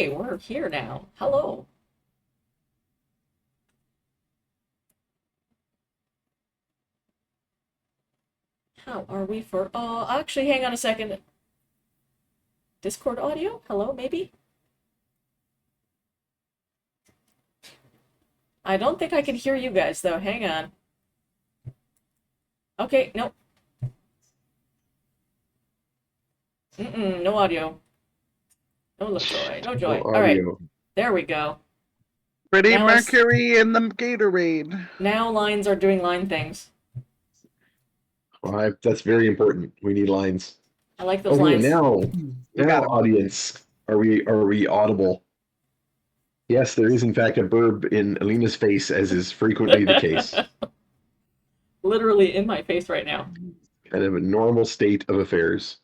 Okay, we're here now. Hello. How are we for... actually, hang on a second. Discord audio? Hello, maybe? I don't think I can hear you guys, though. Hang on. Okay, nope. No audio. No joy. No joy. No All right. audio. There we go. Freddie Now Mercury and the Gatorade. Now lines are doing line things. Well, that's very important. We need lines. I like those Okay, lines. now, audience, are we audible? Yes, there is in fact a burb in Alina's face, as is frequently the case. Literally in my face right now. Kind of a normal state of affairs.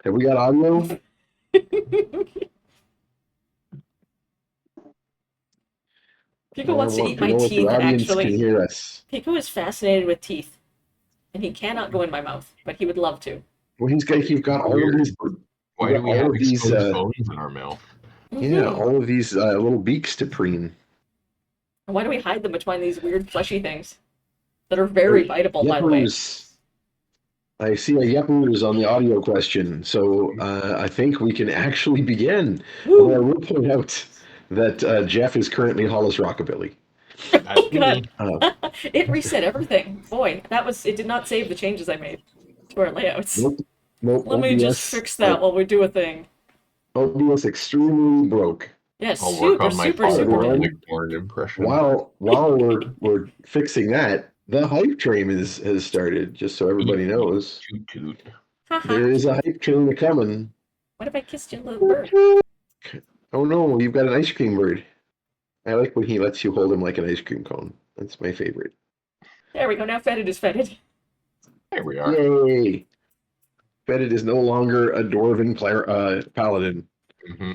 Have we got audio? Pico wants to eat my If teeth, the audience actually. can hear us. Pico is fascinated with teeth. And he cannot go in my mouth, but he would love to. Well, he's got all of these. Why do we have these exposed bones in our mouth? Yeah, all of these little beaks to preen. Why do we hide them between these weird fleshy things that are very biteable, by the way? I see a yeppers on the audio question, so I think we can actually begin. Although I will point out that Jeff is currently Hollis Rockabilly. Oh god! It reset everything. Boy, it did not save the changes I made to our layouts. Nope. Let me just fix that while we do a thing. OBS extremely broke. Yes, I'll work on my super Duergar impression. While we're fixing that, the hype train has started. Just so everybody knows, Toot. there is a hype train coming. What if I kissed your little bird? Oh no, you've got an ice cream bird. I like when he lets you hold him like an ice cream cone. That's my favorite. There we go. Now Fetid is Fetid. There we are. Yay! Fetid is no longer a Dwarven paladin. Mm-hmm.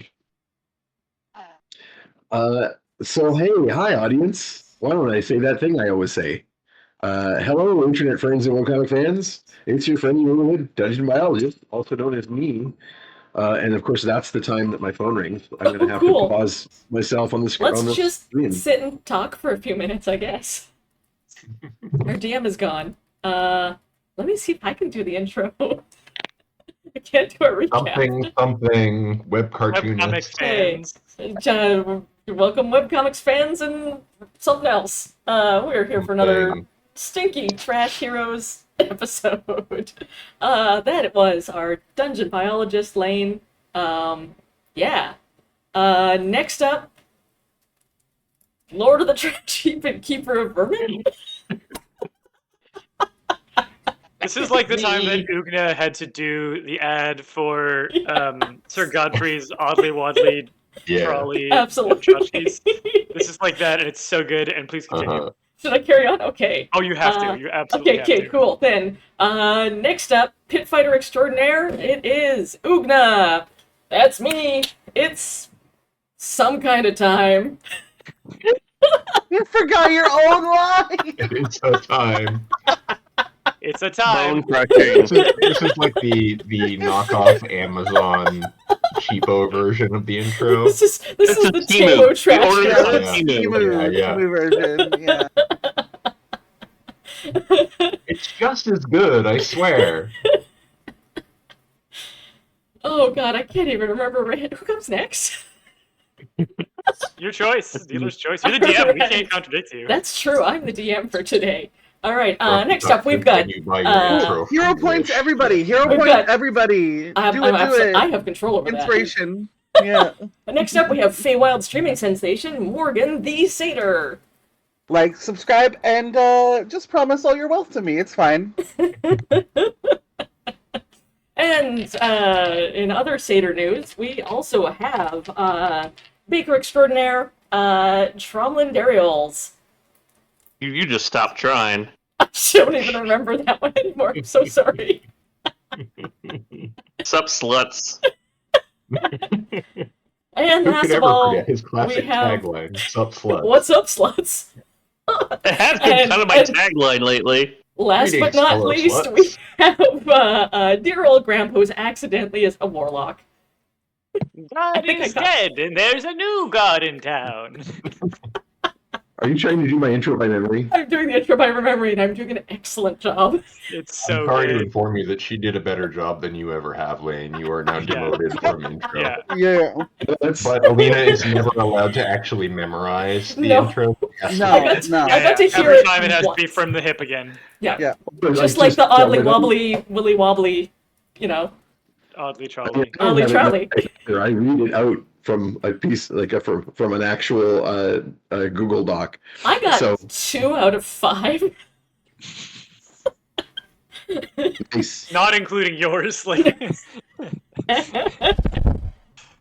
So hey, hi audience. Why don't I say that thing I always say? Hello, internet friends and webcomic fans. It's your friendly neighborhood dungeon biologist, also known as me. And of course, that's the time that my phone rings. I'm going to have to pause myself on the screen. Let's just sit and talk for a few minutes, I guess. Our DM is gone. Let me see if I can do the intro. I can't do a recap. Something, web cartoonist. fans. Welcome, webcomics fans and something else. We're here for another stinky Trash Heroes episode. That it was our dungeon biologist lane. Yeah. Next up, Lord of the Trash Heap and Keeper of Vermin. This is like the time that Uwuoogna had to do the ad for Sir Godfrey's Oddly Wadley trolley. Absolutely. This is like that, and it's so good, and please continue. Should I carry on? Okay. Oh, you have to. You absolutely have to. Okay, cool. Then, next up, Pit Fighter Extraordinaire, it is Uwuoogna. That's me. It's some kind of time. You forgot your own line! It's a time. It's a time. Bone crushing. This is like the knockoff Amazon cheapo version of the intro. This is the Timo trash. Timu version, yeah. It's just as good, I swear. Oh god, I can't even remember who comes next. Your choice. Dealer's choice. You're the DM. We can't contradict you. That's true. I'm the DM for today. All right. Next up, we've got hero points. Everybody. Hero points. Everybody. I have control over Inspiration. that. Yeah. Next up, we have Feywild streaming sensation Morgan the Satyr. Like, subscribe, and just promise all your wealth to me. It's fine. And in other Satyr news, we also have Baker Extraordinaire Tromlin Dariols. You just stopped trying. I don't even remember that one anymore. I'm so sorry. Sup, sluts? And last of all, we have tagline, Sup, sluts. What's up, sluts? It has been kind of my tagline lately. Last but not least, we have dear old Grandpa, who's accidentally is a warlock. God think I is got- dead, and there's a new god in town. Are you trying to do my intro by memory? I'm doing the intro by remembering. I'm doing an excellent job. It's I'm so sorry to good. inform you that she did a better job than you ever have, Lane. You are now Yeah. demoted from intro. Yeah. Yeah. That's But Alina is never allowed to actually memorize the No. intro. It has to No. I be- got, no. I got to hear Every it time it has to be once. from the hip again. Yeah. Yeah. Just like the oddly when I- wobbly, willy wobbly, you know, Oddly I trolley. don't oddly have it trolley. here. I read it out from a piece, from an actual Google Doc. I got So- 2 out of 5. Nice. Not including yours. Like,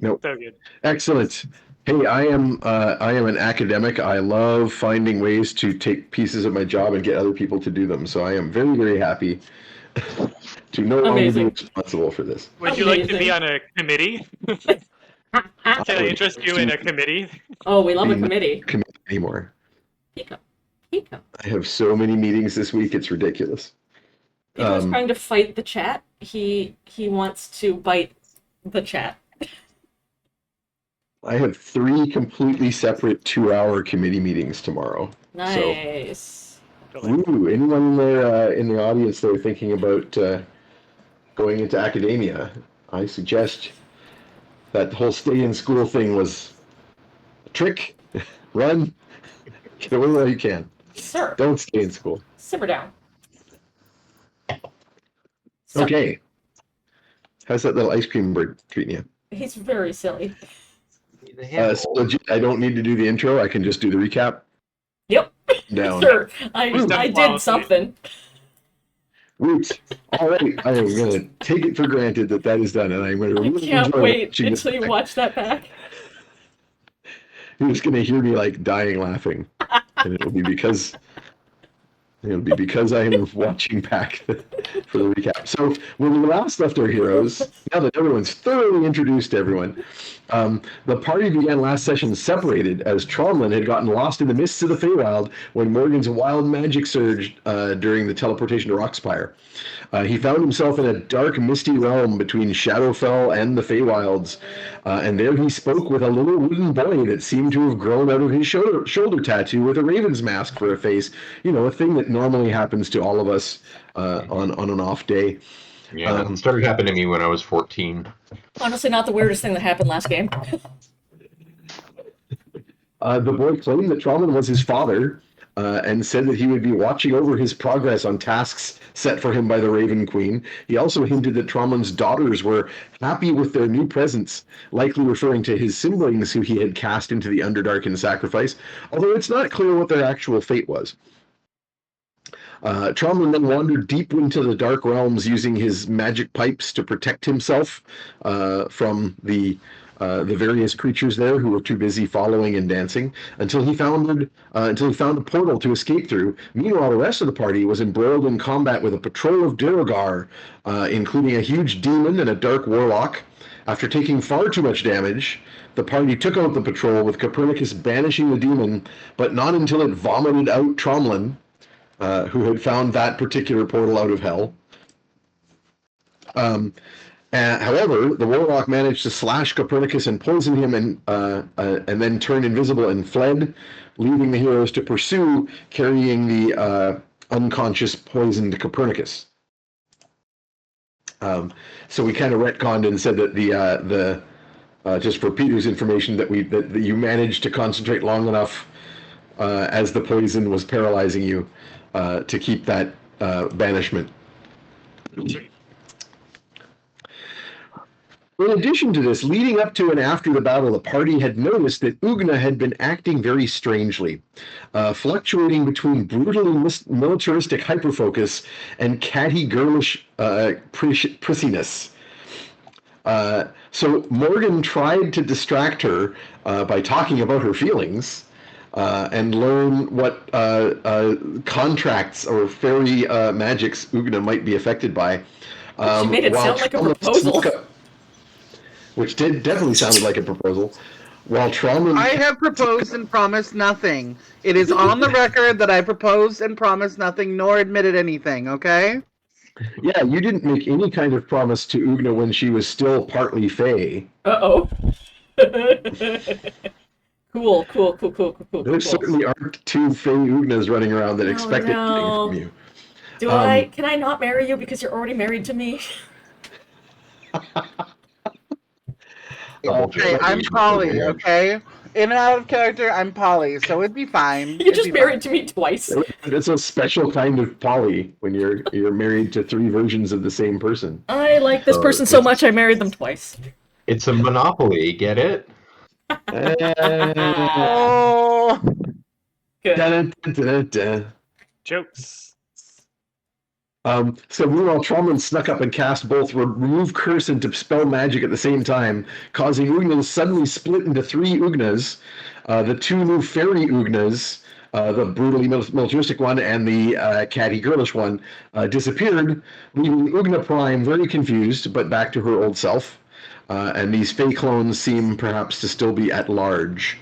Nope. so good. Excellent. Hey, I am an academic. I love finding ways to take pieces of my job and get other people to do them. So I am very, very happy to no longer be Amazing. responsible for this. Would you like to be Amazing. on a committee? Can I interest you in a committee? Oh, we love a Being- committee. Commit anymore. Pico. I have so many meetings this week. It's ridiculous. Pico's trying to fight the chat. He wants to bite the chat. I have 3 completely separate 2-hour committee meetings tomorrow. Nice. Ooh, anyone in the audience there thinking about going into academia? I suggest that whole stay in school thing was a trick. Run, get away while you can. Sir, Don't stay in school. simmer down. So, Okay. How's that little ice cream bird treating you? He's very silly. So legit, I don't need to do the intro. I can just do the recap. Yep. Down. Sure. He's I done did flawlessly. something. Woot. All right. I am going to take it for granted that that is done, and I'm going to I really can't enjoy wait watching this until you back. watch that back. You're just going to hear me like dying laughing, and it'll be because I am watching back for the recap. So when we last left our heroes, now that everyone's thoroughly introduced to everyone, the party began last session separated as Tromlin had gotten lost in the mists of the Feywild when Morgan's wild magic surged during the teleportation to Rockspire. He found himself in a dark, misty realm between Shadowfell and the Feywilds, and there he spoke with a little wooden boy that seemed to have grown out of his shoulder tattoo with a raven's mask for a face. You know, a thing that normally happens to all of us on an off day. Yeah, it started happening to me when I was 14. Honestly, not the weirdest thing that happened last game. The boy claimed that Tromlin was his father, and said that he would be watching over his progress on tasks set for him by the Raven Queen. He also hinted that Tromlin's daughters were happy with their new presents, likely referring to his siblings who he had cast into the Underdark in sacrifice, although it's not clear what their actual fate was. Tromlin then wandered deep into the dark realms using his magic pipes to protect himself from the various creatures there who were too busy following and dancing until he found a portal to escape through. Meanwhile, the rest of the party was embroiled in combat with a patrol of Duergar, including a huge demon and a dark warlock. After taking far too much damage, the party took out the patrol with Copernicus banishing the demon, but not until it vomited out Tromlin, who had found that particular portal out of hell. However, the warlock managed to slash Copernicus and poison him, and then turn invisible and fled, leaving the heroes to pursue, carrying the unconscious poisoned Copernicus. So we kind of retconned and said that the just for Peter's information that you managed to concentrate long enough as the poison was paralyzing you to keep that banishment. In addition to this, leading up to and after the battle, the party had noticed that Uwuoogna had been acting very strangely, fluctuating between brutally militaristic hyperfocus and catty, girlish prissiness. So Morgan tried to distract her by talking about her feelings and learn what contracts or fairy magics Uwuoogna might be affected by. She made it sound like a proposal. Which definitely sounded like a proposal. While Tromlin... I have proposed and promised nothing. It is on the record that I proposed and promised nothing, nor admitted anything, okay? Yeah, you didn't make any kind of promise to Uwgna when she was still partly Fey. Uh-oh. Cool. There certainly aren't two Fey Uwgnas running around that expect anything from you. Can I not marry you because you're already married to me? Okay, I'm Polly, okay? In and out of character, I'm Polly, so it'd be fine. You're just married to me twice. It's a special kind of poly when you're married to three versions of the same person. I like this person so much I married them twice. It's a monopoly, get it? Oh! Good. Da-da-da-da-da. Jokes. So meanwhile, Trollman snuck up and cast both Remove Curse and Dispel Magic at the same time, causing Uwgna to suddenly split into three Uwgnas. The two new fairy Uwgnas, the brutally militaristic one and the catty girlish one, disappeared, leaving Uwgna Prime very confused, but back to her old self. And these Fey clones seem perhaps to still be at large.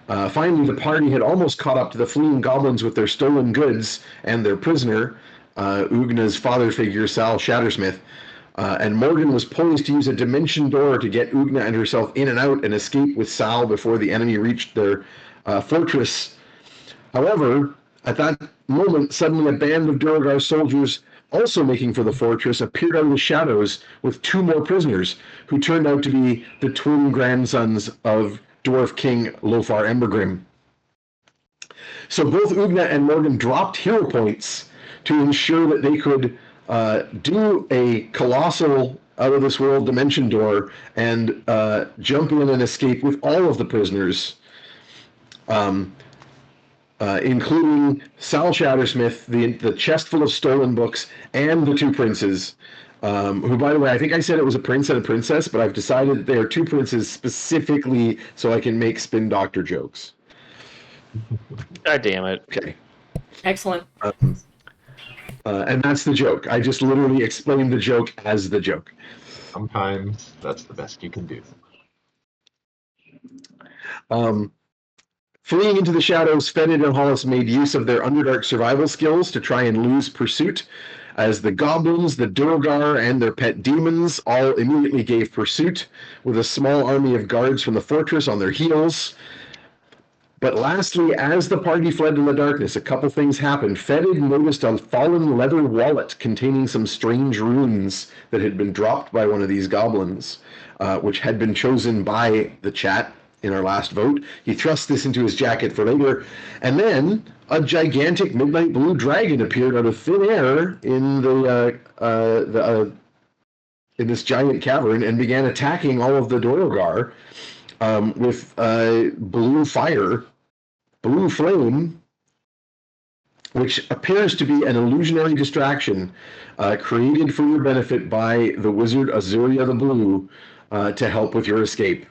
Finally, the party had almost caught up to the fleeing goblins with their stolen goods and their prisoner, Uwgna's father figure, Sal Shattersmith, and Morgan was poised to use a dimension door to get Uwgna and herself in and out and escape with Sal before the enemy reached their fortress. However, at that moment, suddenly a band of Duergar soldiers, also making for the fortress, appeared out of the shadows with two more prisoners, who turned out to be the twin grandsons of Dwarf King Lofar Embergrim. So both Uwgna and Morgan dropped hero points to ensure that they could do a colossal out-of-this-world dimension door and jump in and escape with all of the prisoners, including Sal Shattersmith, the chest full of stolen books, and the two princes, who, by the way, I think I said it was a prince and a princess, but I've decided that they are two princes specifically so I can make spin doctor jokes. God damn it. Okay. Excellent. And that's the joke. I just literally explained the joke as the joke. Sometimes that's the best you can do. Fleeing into the shadows, Fetid and Hollis made use of their Underdark survival skills to try and lose pursuit, as the goblins, the Duergar, and their pet demons all immediately gave pursuit, with a small army of guards from the fortress on their heels. But lastly, as the party fled in the darkness, a couple things happened. Fetid noticed a fallen leather wallet containing some strange runes that had been dropped by one of these goblins, which had been chosen by the chat in our last vote. He thrust this into his jacket for later, and then a gigantic midnight blue dragon appeared out of thin air in in this giant cavern and began attacking all of the Duergar with blue flame, which appears to be an illusionary distraction created for your benefit by the wizard Azuria the Blue to help with your escape.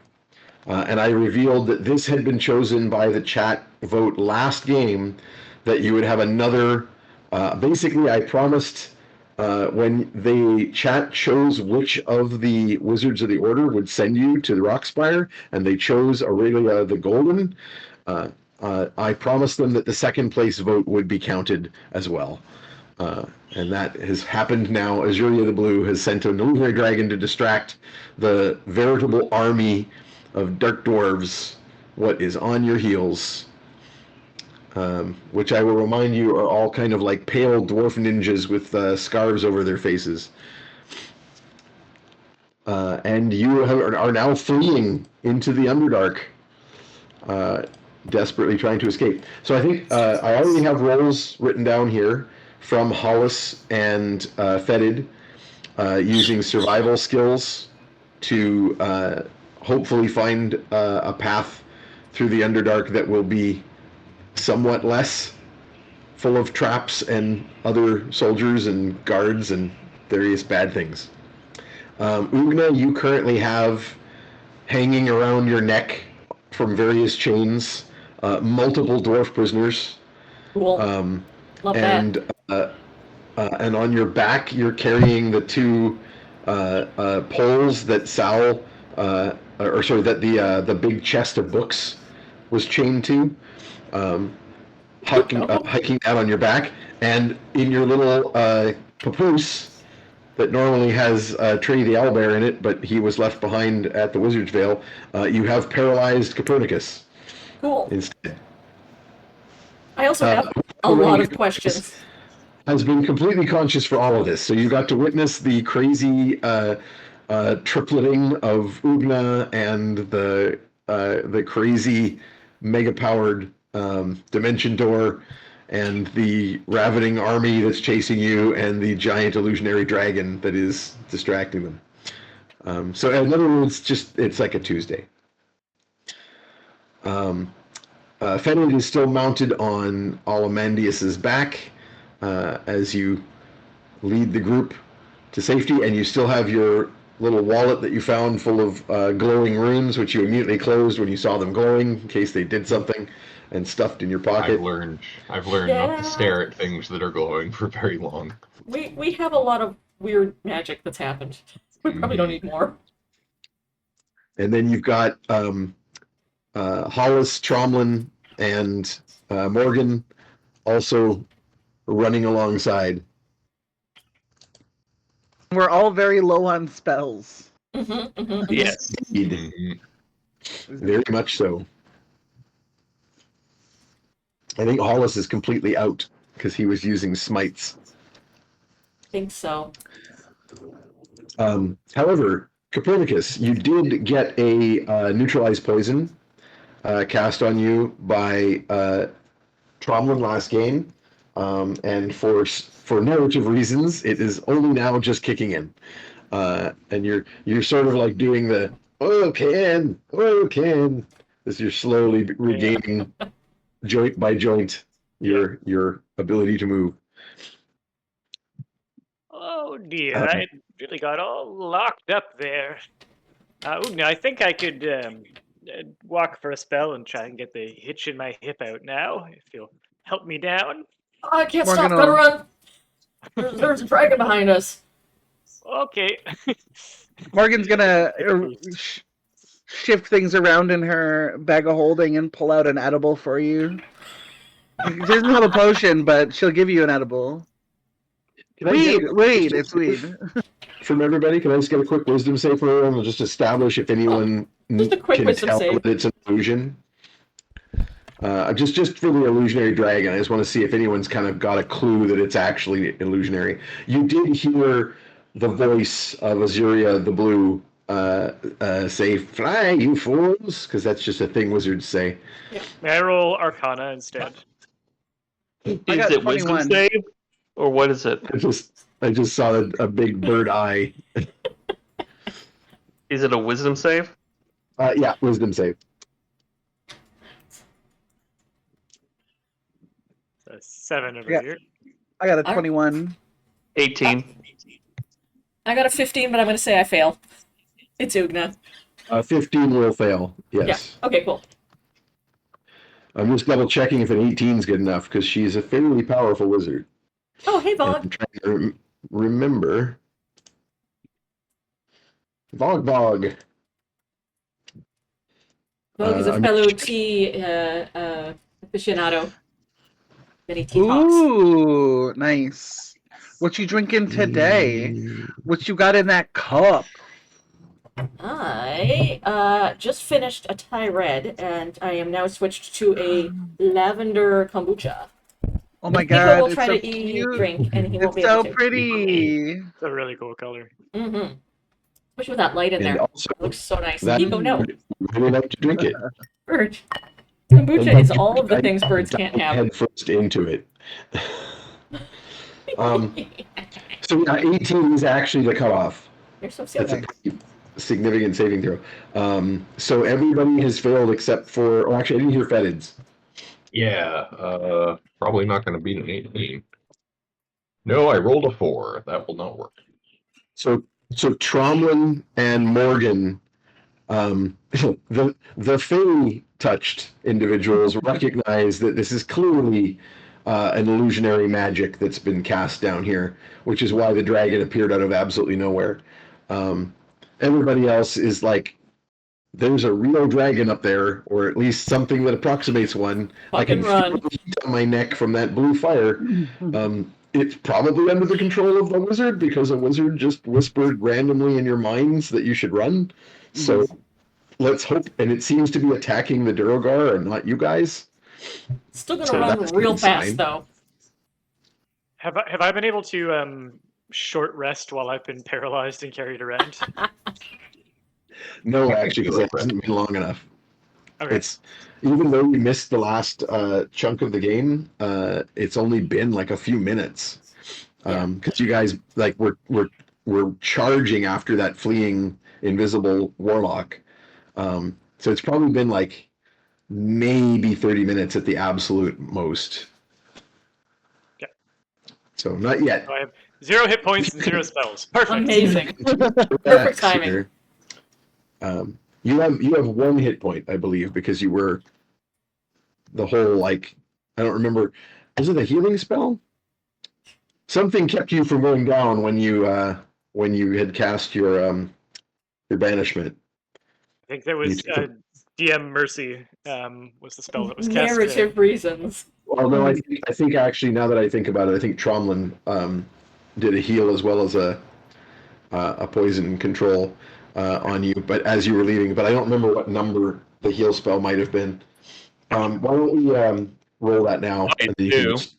And I revealed that this had been chosen by the chat vote last game, that you would have another. Basically, I promised when the chat chose which of the Wizards of the Order would send you to the Rockspire, and they chose Aurelia the Golden, I promised them that the second place vote would be counted as well. And that has happened now. Azuria the Blue has sent an illusionary dragon to distract the veritable army of dark dwarves, what is on your heels, which I will remind you are all kind of like pale dwarf ninjas with scarves over their faces. And you are now fleeing into the Underdark, desperately trying to escape. So I think I already have roles written down here from Hollis and Fetid, using survival skills to hopefully find a path through the Underdark that will be somewhat less full of traps and other soldiers and guards and various bad things. Uwgna, you currently have hanging around your neck from various chains multiple dwarf prisoners. Cool. Love and and on your back you're carrying the two poles that Sal that the big chest of books was chained to, hiking out on your back, and in your little papoose that normally has Trey the Owlbear in it, but he was left behind at the Wizard's Vale. You have paralyzed Copernicus Cool. instead. I also have a lot of questions. Has been completely conscious for all of this, so you got to witness the crazy tripleting of Uwuoogna and the crazy mega-powered dimension door, and the ravening army that's chasing you, and the giant illusionary dragon that is distracting them. So in other words, it's like a Tuesday. Fenrir is still mounted on Ozymandias's back as you lead the group to safety, and you still have your little wallet that you found full of glowing runes, which you immediately closed when you saw them glowing, in case they did something, and stuffed in your pocket. I've learned not to stare at things that are glowing for very long. We have a lot of weird magic that's happened. We probably don't need more. And then you've got Hollis, Tromlin, and Morgan also running alongside. We're all very low on spells. Yes. Indeed. Very much so. I think Hollis is completely out because he was using smites. I think so. However, Copernicus, you did get a neutralized poison cast on you by Tromlin last game, and for narrative reasons, it is only now just kicking in, and you're sort of like doing the can as you're slowly regaining joint by joint your ability to move. Oh dear, I really got all locked up there. Uwuoogna, I think I could walk for a spell and try and get the hitch in my hip out now, if you'll help me down. I can't We're stop, gonna- gotta run! There's a dragon behind us. Okay. Morgan's gonna shift things around in her bag of holding and pull out an edible for you. She doesn't have a potion, but she'll give you an edible. Weed, it's weed. From everybody, can I just get a quick wisdom save for everyone? We'll just establish if anyone Just a quick can wisdom tell save. that it's an illusion. Just for the illusionary dragon, I just want to see if anyone's kind of got a clue that it's actually illusionary. You did hear the voice of Azuria the Blue say, "Fly, you fools," because that's just a thing wizards say. May I roll Arcana instead? Is got it wisdom 21. save? Or what is it? I just saw a big bird eye. Is it a wisdom save? Yeah, wisdom save. So 7 over Yeah. here. I got a 21. 18. I got a 15, but I'm gonna say I fail. It's Uwuoogna. 15 will fail. Yes. Yeah. Okay, cool. I'm just double checking if an 18 is good enough because she's a fairly powerful wizard. Oh, hey, And Vog. I'm trying to remember. Vog. Vog is a I'm fellow checking. tea aficionado. Many tea talks. Ooh, nice. What you drinking today? What you got in that cup? I just finished a Thai red, and I am now switched to a lavender kombucha. Oh my People god, will it's try so to eat, cute. drink, and he won't It's be so able to. pretty. It's a really cool color. Mm-hmm. Especially with that light in And there. also, It looks so nice. that Nico, no. really like to drink it. Bird. Kombucha is all of the things birds can't have. Head first into it. So yeah, 18 is actually the cutoff. You're so That's silly. a pretty significant saving throw. So everybody has failed except for. Oh, actually, I didn't hear Fedids. Yeah, probably not going to beat an 18. No, I rolled a 4. That will not work. So Tromlin and Morgan, the Fae touched individuals recognize that this is clearly an illusionary magic that's been cast down here, which is why the dragon appeared out of absolutely nowhere. Everybody else is like, there's a real dragon up there, or at least something that approximates one. I can Fucking run. feel the heat on my neck from that blue fire. it's probably under the control of the wizard because a wizard just whispered randomly in your minds that you should run. So let's hope, and it seems to be attacking the Duergar and not you guys. Still gonna So run that's a real good fast sign. though. Have I been able to short rest while I've been paralyzed and carried around? No, actually, because it hasn't been long enough. Okay. It's even though we missed the last chunk of the game, it's only been like a few minutes. Because you guys like we're charging after that fleeing invisible warlock. So it's probably been like maybe 30 minutes at the absolute most. Okay. So not yet. So I have 0 hit points and 0 spells. Perfect. Amazing. Perfect Relax timing. here. You have 1 hit point, I believe, because you were the whole like I don't remember. Was it a healing spell? Something kept you from going down when you had cast your banishment. I think that was DM Mercy was the spell that was cast. Narrative reasons. Although I think actually now that I think about it, I think Tromlin did a heal as well as a poison control on you, but as you were leaving. But I don't remember what number the heal spell might have been. Why don't we roll that now? I and then you do. can just-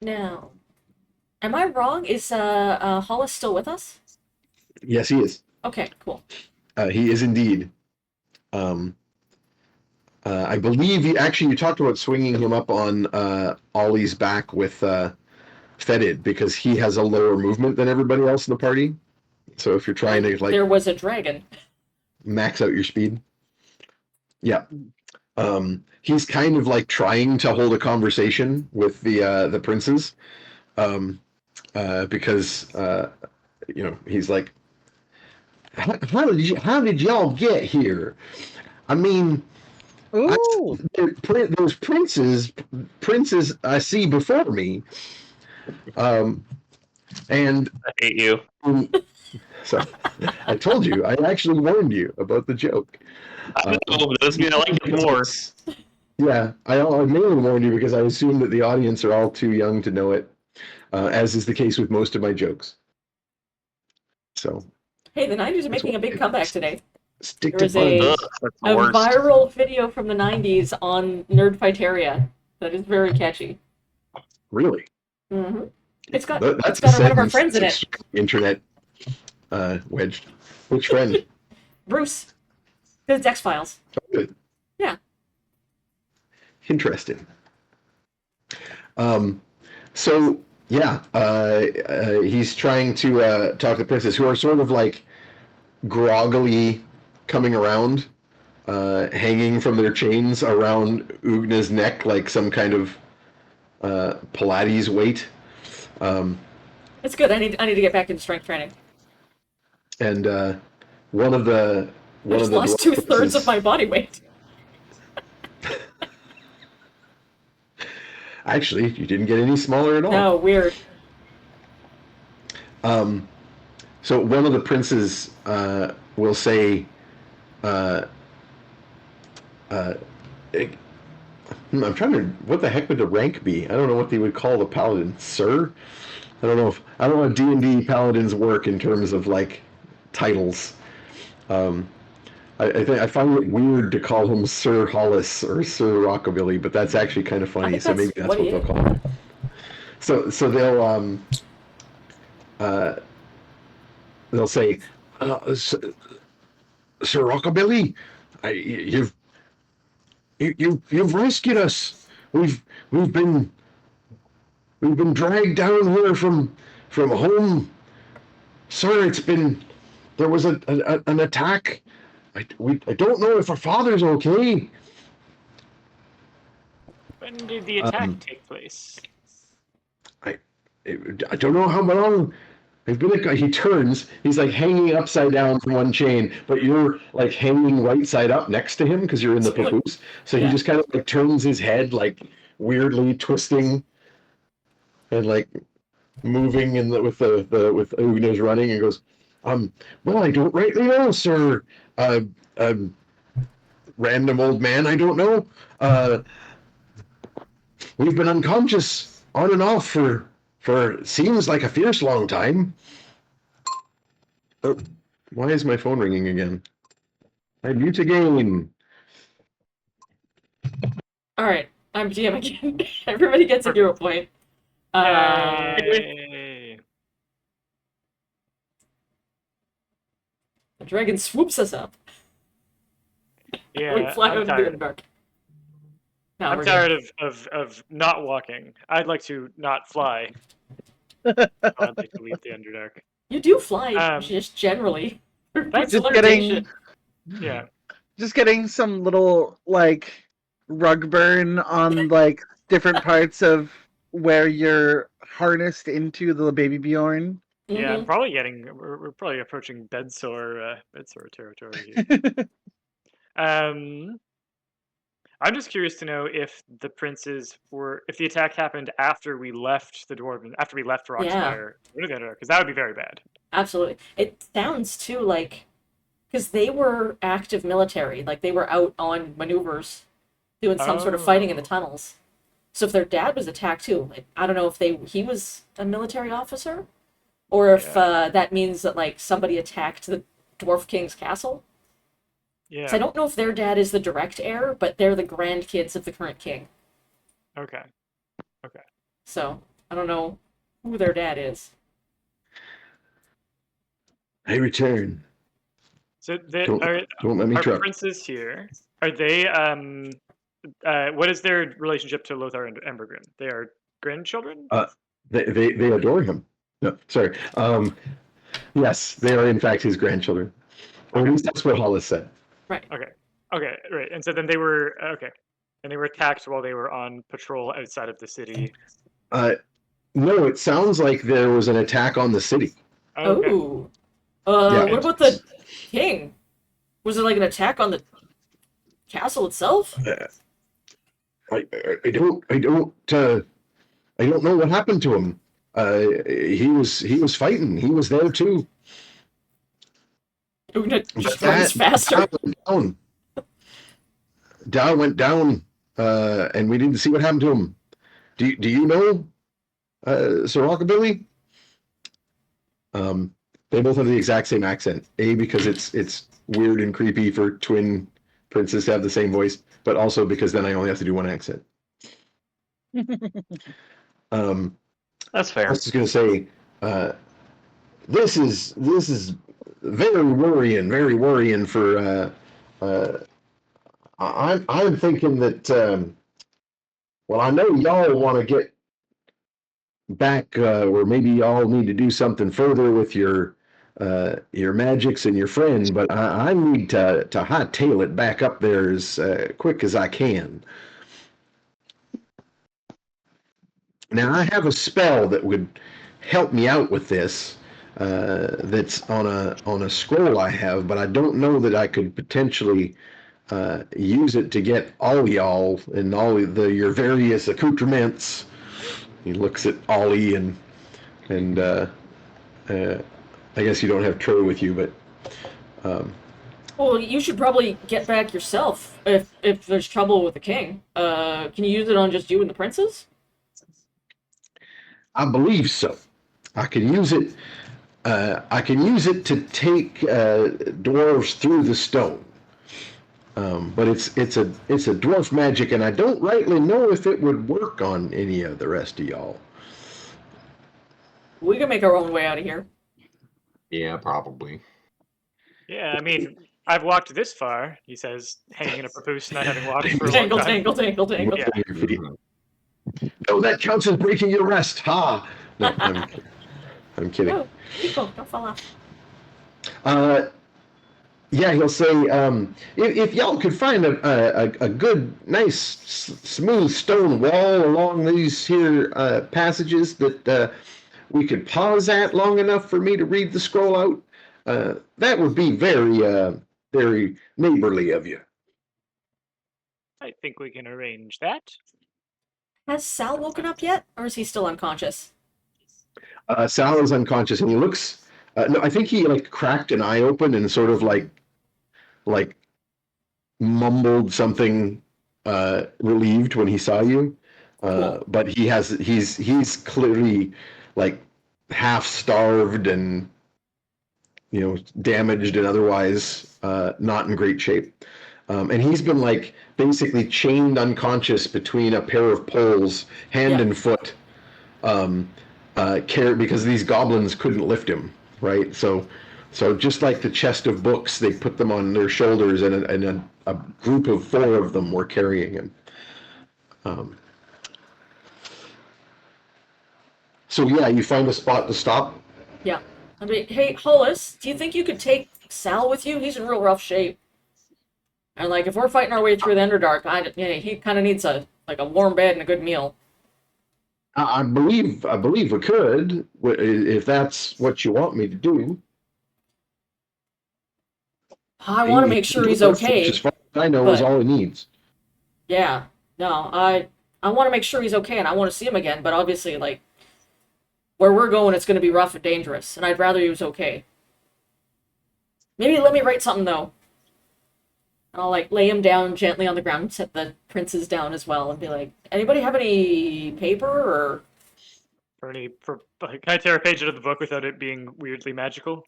Now, am I wrong? Is Hollis still with us? Yes, he is. Okay, cool. He is indeed. I believe you talked about swinging him up on Ollie's back with Fetid because he has a lower movement than everybody else in the party. So if you're trying to like There was a dragon. max out your speed, yeah. He's kind of like trying to hold a conversation with the princes, because he's like, how did y'all get here? I mean, those princes I see before me, and I hate you. so I told you, I actually warned you about the joke. I know, but doesn't mean I like it more. Yeah, I mainly warned you because I assume that the audience are all too young to know it, as is the case with most of my jokes. So. Hey, the 90s are making a big comeback today. Stick There to was puns. That's a the worst. viral video from the 90s on Nerdfighteria that is very catchy. Really? Mm-hmm. It's got That's one a of our friends in it. Internet wedged. Which friend? Bruce. The X-Files. Oh, good. Yeah. Interesting. So yeah, he's trying to talk to princess, who are sort of like groggily coming around, hanging from their chains around Uwuoogna's neck like some kind of Pilates weight. It's good. I need to get back into strength training. And one of the I just lost 2/3 of my body weight. Actually, you didn't get any smaller at all. No, weird. So one of the princes will say, I'm trying to. What the heck would the rank be? I don't know what they would call the paladin, sir. I don't know how D&D paladins work in terms of like titles. I find it weird to call him Sir Hollis or Sir Rockabilly, but that's actually kind of funny. So maybe that's what they'll call him. So they'll say, Sir Rockabilly, you've rescued us. We've been dragged down here from home, sir. There was an attack. I don't know if our father's okay. When did the attack take place? I don't know how long. He turns. He's like hanging upside down from one chain, but you're like hanging right side up next to him because you're in the papoose. So he just kind of like turns his head, like weirdly twisting, and like moving with Uwuoogna's running, and goes, well, I don't rightly know, sir. Random old man, I don't know. we've been unconscious on and off for seems like a fierce long time. Oh, why is my phone ringing again? I mute again. All right, I'm GM again. Everybody gets a hero point. Yay. The dragon swoops us up. Yeah, We fly I'm out into tired. the dark. No, I'm we're tired of not walking. I'd like to not fly. I'd like to leave the Underdark. You do fly, Um, just generally. that's Just limitation. Yeah. Just getting some little like rug burn on like different parts of where you're harnessed into the baby Bjorn. Yeah, I'm Mhm. probably getting. We're probably approaching bedsore territory here. I'm just curious to know if the princes were, if the attack happened after we left the dwarven, after we left Yeah. Rockspire, because that would be very bad. Absolutely. It sounds too like because they were active military, like they were out on maneuvers, doing some sort of fighting in the Oh. tunnels. So if their dad was attacked too, like, I don't know if he was a military officer, or if Yeah. that means that like somebody attacked the Dwarf King's castle. Yeah. So I don't know if their dad is the direct heir, but they're the grandkids of the current king. Okay. So I don't know who their dad is. I return. So Don't let me our truck. princes here, are they what is their relationship to Lothar and Embergrim? They are grandchildren? They adore him. No, sorry. Yes, they are in fact his grandchildren. Or at least that's what Hollis said. Right. Okay, right. And so then they were okay. And they were attacked while they were on patrol outside of the city. No, it sounds like there was an attack on the city. Okay. Oh. Yeah. What about the king? Was it like an attack on the castle itself? I don't know what happened to him. He was fighting. He was there too. Uwuoogna just But runs faster. Dow went down, and we didn't see what happened to him. Do you know, Sir Rockabilly? They both have the exact same accent. A, because it's weird and creepy for twin princes to have the same voice, but also because then I only have to do one accent. That's I fair. was just gonna say, this is very worrying for. I'm thinking that. Well, I know y'all want to get back, or maybe y'all need to do something further with your magics and your friend, but I need to hightail it back up there as quick as I can. Now, I have a spell that would help me out with this. That's on a scroll I have, but I don't know that I could potentially use it to get all y'all and all your various accoutrements. He looks at Ollie and I guess you don't have Troy with you, but Well, you should probably get back yourself if there's trouble with the king. Can you use it on just you and the princes? I believe so. I can use it. I can use it to take dwarves through the stone. But it's a dwarf magic, and I don't rightly know if it would work on any of the rest of y'all. We can make our own way out of here. Yeah, probably. Yeah, I mean, I've walked this far, he says, hanging in a papoose, not having walked for a long Tangle, time. tangle, tangle, tangle. With your feet. Mhm. Oh, that counts as breaking your rest. Ha! No, I'm kidding. No, keep going. Don't fall off. Yeah, he'll say, if y'all could find a good, nice, smooth stone wall along these here passages that we could pause at long enough for me to read the scroll out, that would be very neighborly of you. I think we can arrange that. Has Sal woken up yet, or is he still unconscious? Sal is unconscious, and he looks. No, I think he like cracked an eye open and sort of like mumbled something relieved when he saw you. Cool. But he's clearly like half starved and damaged and otherwise not in great shape. And he's been like basically chained unconscious between a pair of poles, hand Yeah. and foot, because these goblins couldn't lift him, right? So just like the chest of books, they put them on their shoulders, and a group of 4 of them were carrying him. So yeah, you find a spot to stop. Yeah. I mean, hey, Hollis, do you think you could take Sal with you? He's in real rough shape. And like, if we're fighting our way through the Underdark, he kind of needs a warm bed and a good meal. I believe we could, if that's what you want me to do. I want to make sure he's okay. As far as I know, is all he needs. Yeah. No, I want to make sure he's okay, and I want to see him again. But obviously, like, where we're going, it's going to be rough and dangerous, and I'd rather he was okay. Maybe let me write something though. And I'll like lay him down gently on the ground, set the princes down as well, and be like, anybody have any paper or? Can I tear a page out of the book without it being weirdly magical?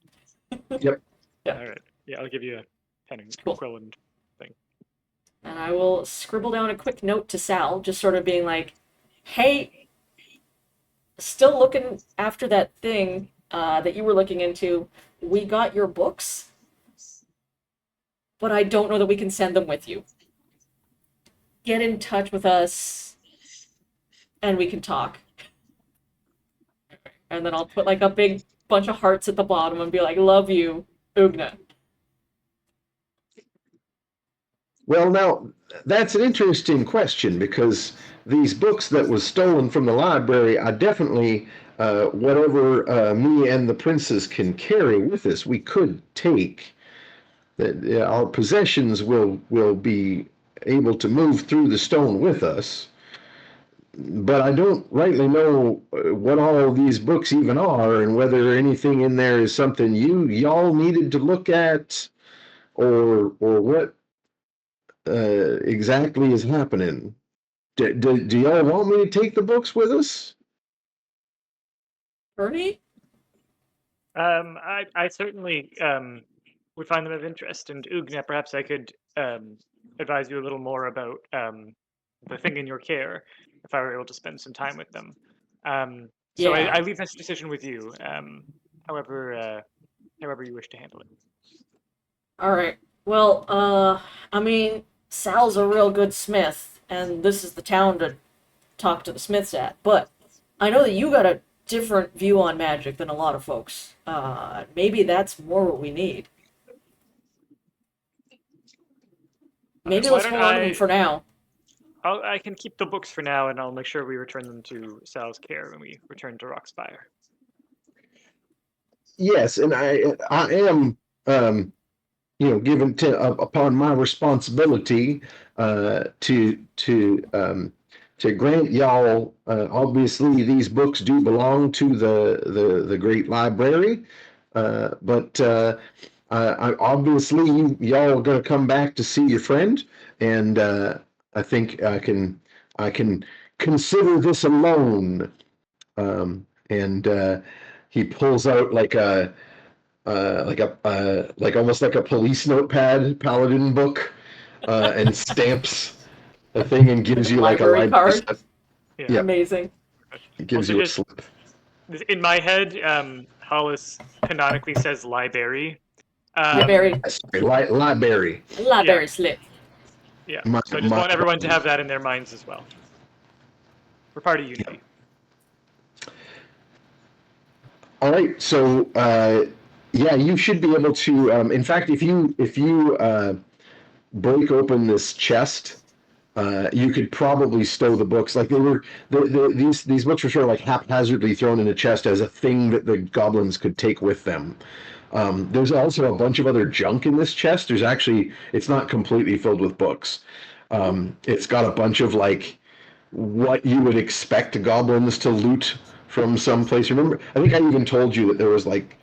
Yep. Yeah. All right. Yeah, I'll give you a pen and Cool. quill and thing. And I will scribble down a quick note to Sal, just sort of being like, hey, still looking after that thing that you were looking into. We got your books, but I don't know that we can send them with you. Get in touch with us, and we can talk. And then I'll put like a big bunch of hearts at the bottom and be like, love you, Uwuoogna. Well, now, that's an interesting question, because these books that was stolen from the library are definitely whatever me and the princes can carry with us. We could take. Our possessions will be able to move through the stone with us. But I don't rightly know what all of these books even are, and whether anything in there is something y'all needed to look at, or what exactly is happening. Do y'all want me to take the books with us? Pernie? I certainly would find them of interest, and Uwuoogna, perhaps I could advise you a little more about the thing in your care, if I were able to spend some time with them. So Yeah. I leave this decision with you, however you wish to handle it. All right. Well, I mean, Sal's a real good smith, and this is the town to talk to the smiths at. But I know that you got a different view on magic than a lot of folks. Maybe that's more what we need. Maybe let's hold on to them for now. I can keep the books for now, and I'll make sure we return them to Sal's care when we return to Rockspire. Yes, and I am given upon my responsibility to grant y'all. Obviously, these books do belong to the great library, but obviously y'all are going to come back to see your friend, and I think I can consider this a loan. And he pulls out like almost like a police notepad, paladin book, and stamps a thing and gives you like a Library card. slip. Yeah. Amazing. It gives Also, you a just- slip. In my head, Hollis canonically says library. Library. Sorry, library. Library slip. Yeah. My- So I just my- want everyone to have that in their minds as well. We're part of Unity. All right, so yeah, you should be able to. In fact, if you break open this chest, you could probably stow the books. Like these books were sort of like haphazardly thrown in a chest as a thing that the goblins could take with them. There's also a bunch of other junk in this chest. It's not completely filled with books. It's got a bunch of like what you would expect goblins to loot from some place. Remember, I think I even told you that there was like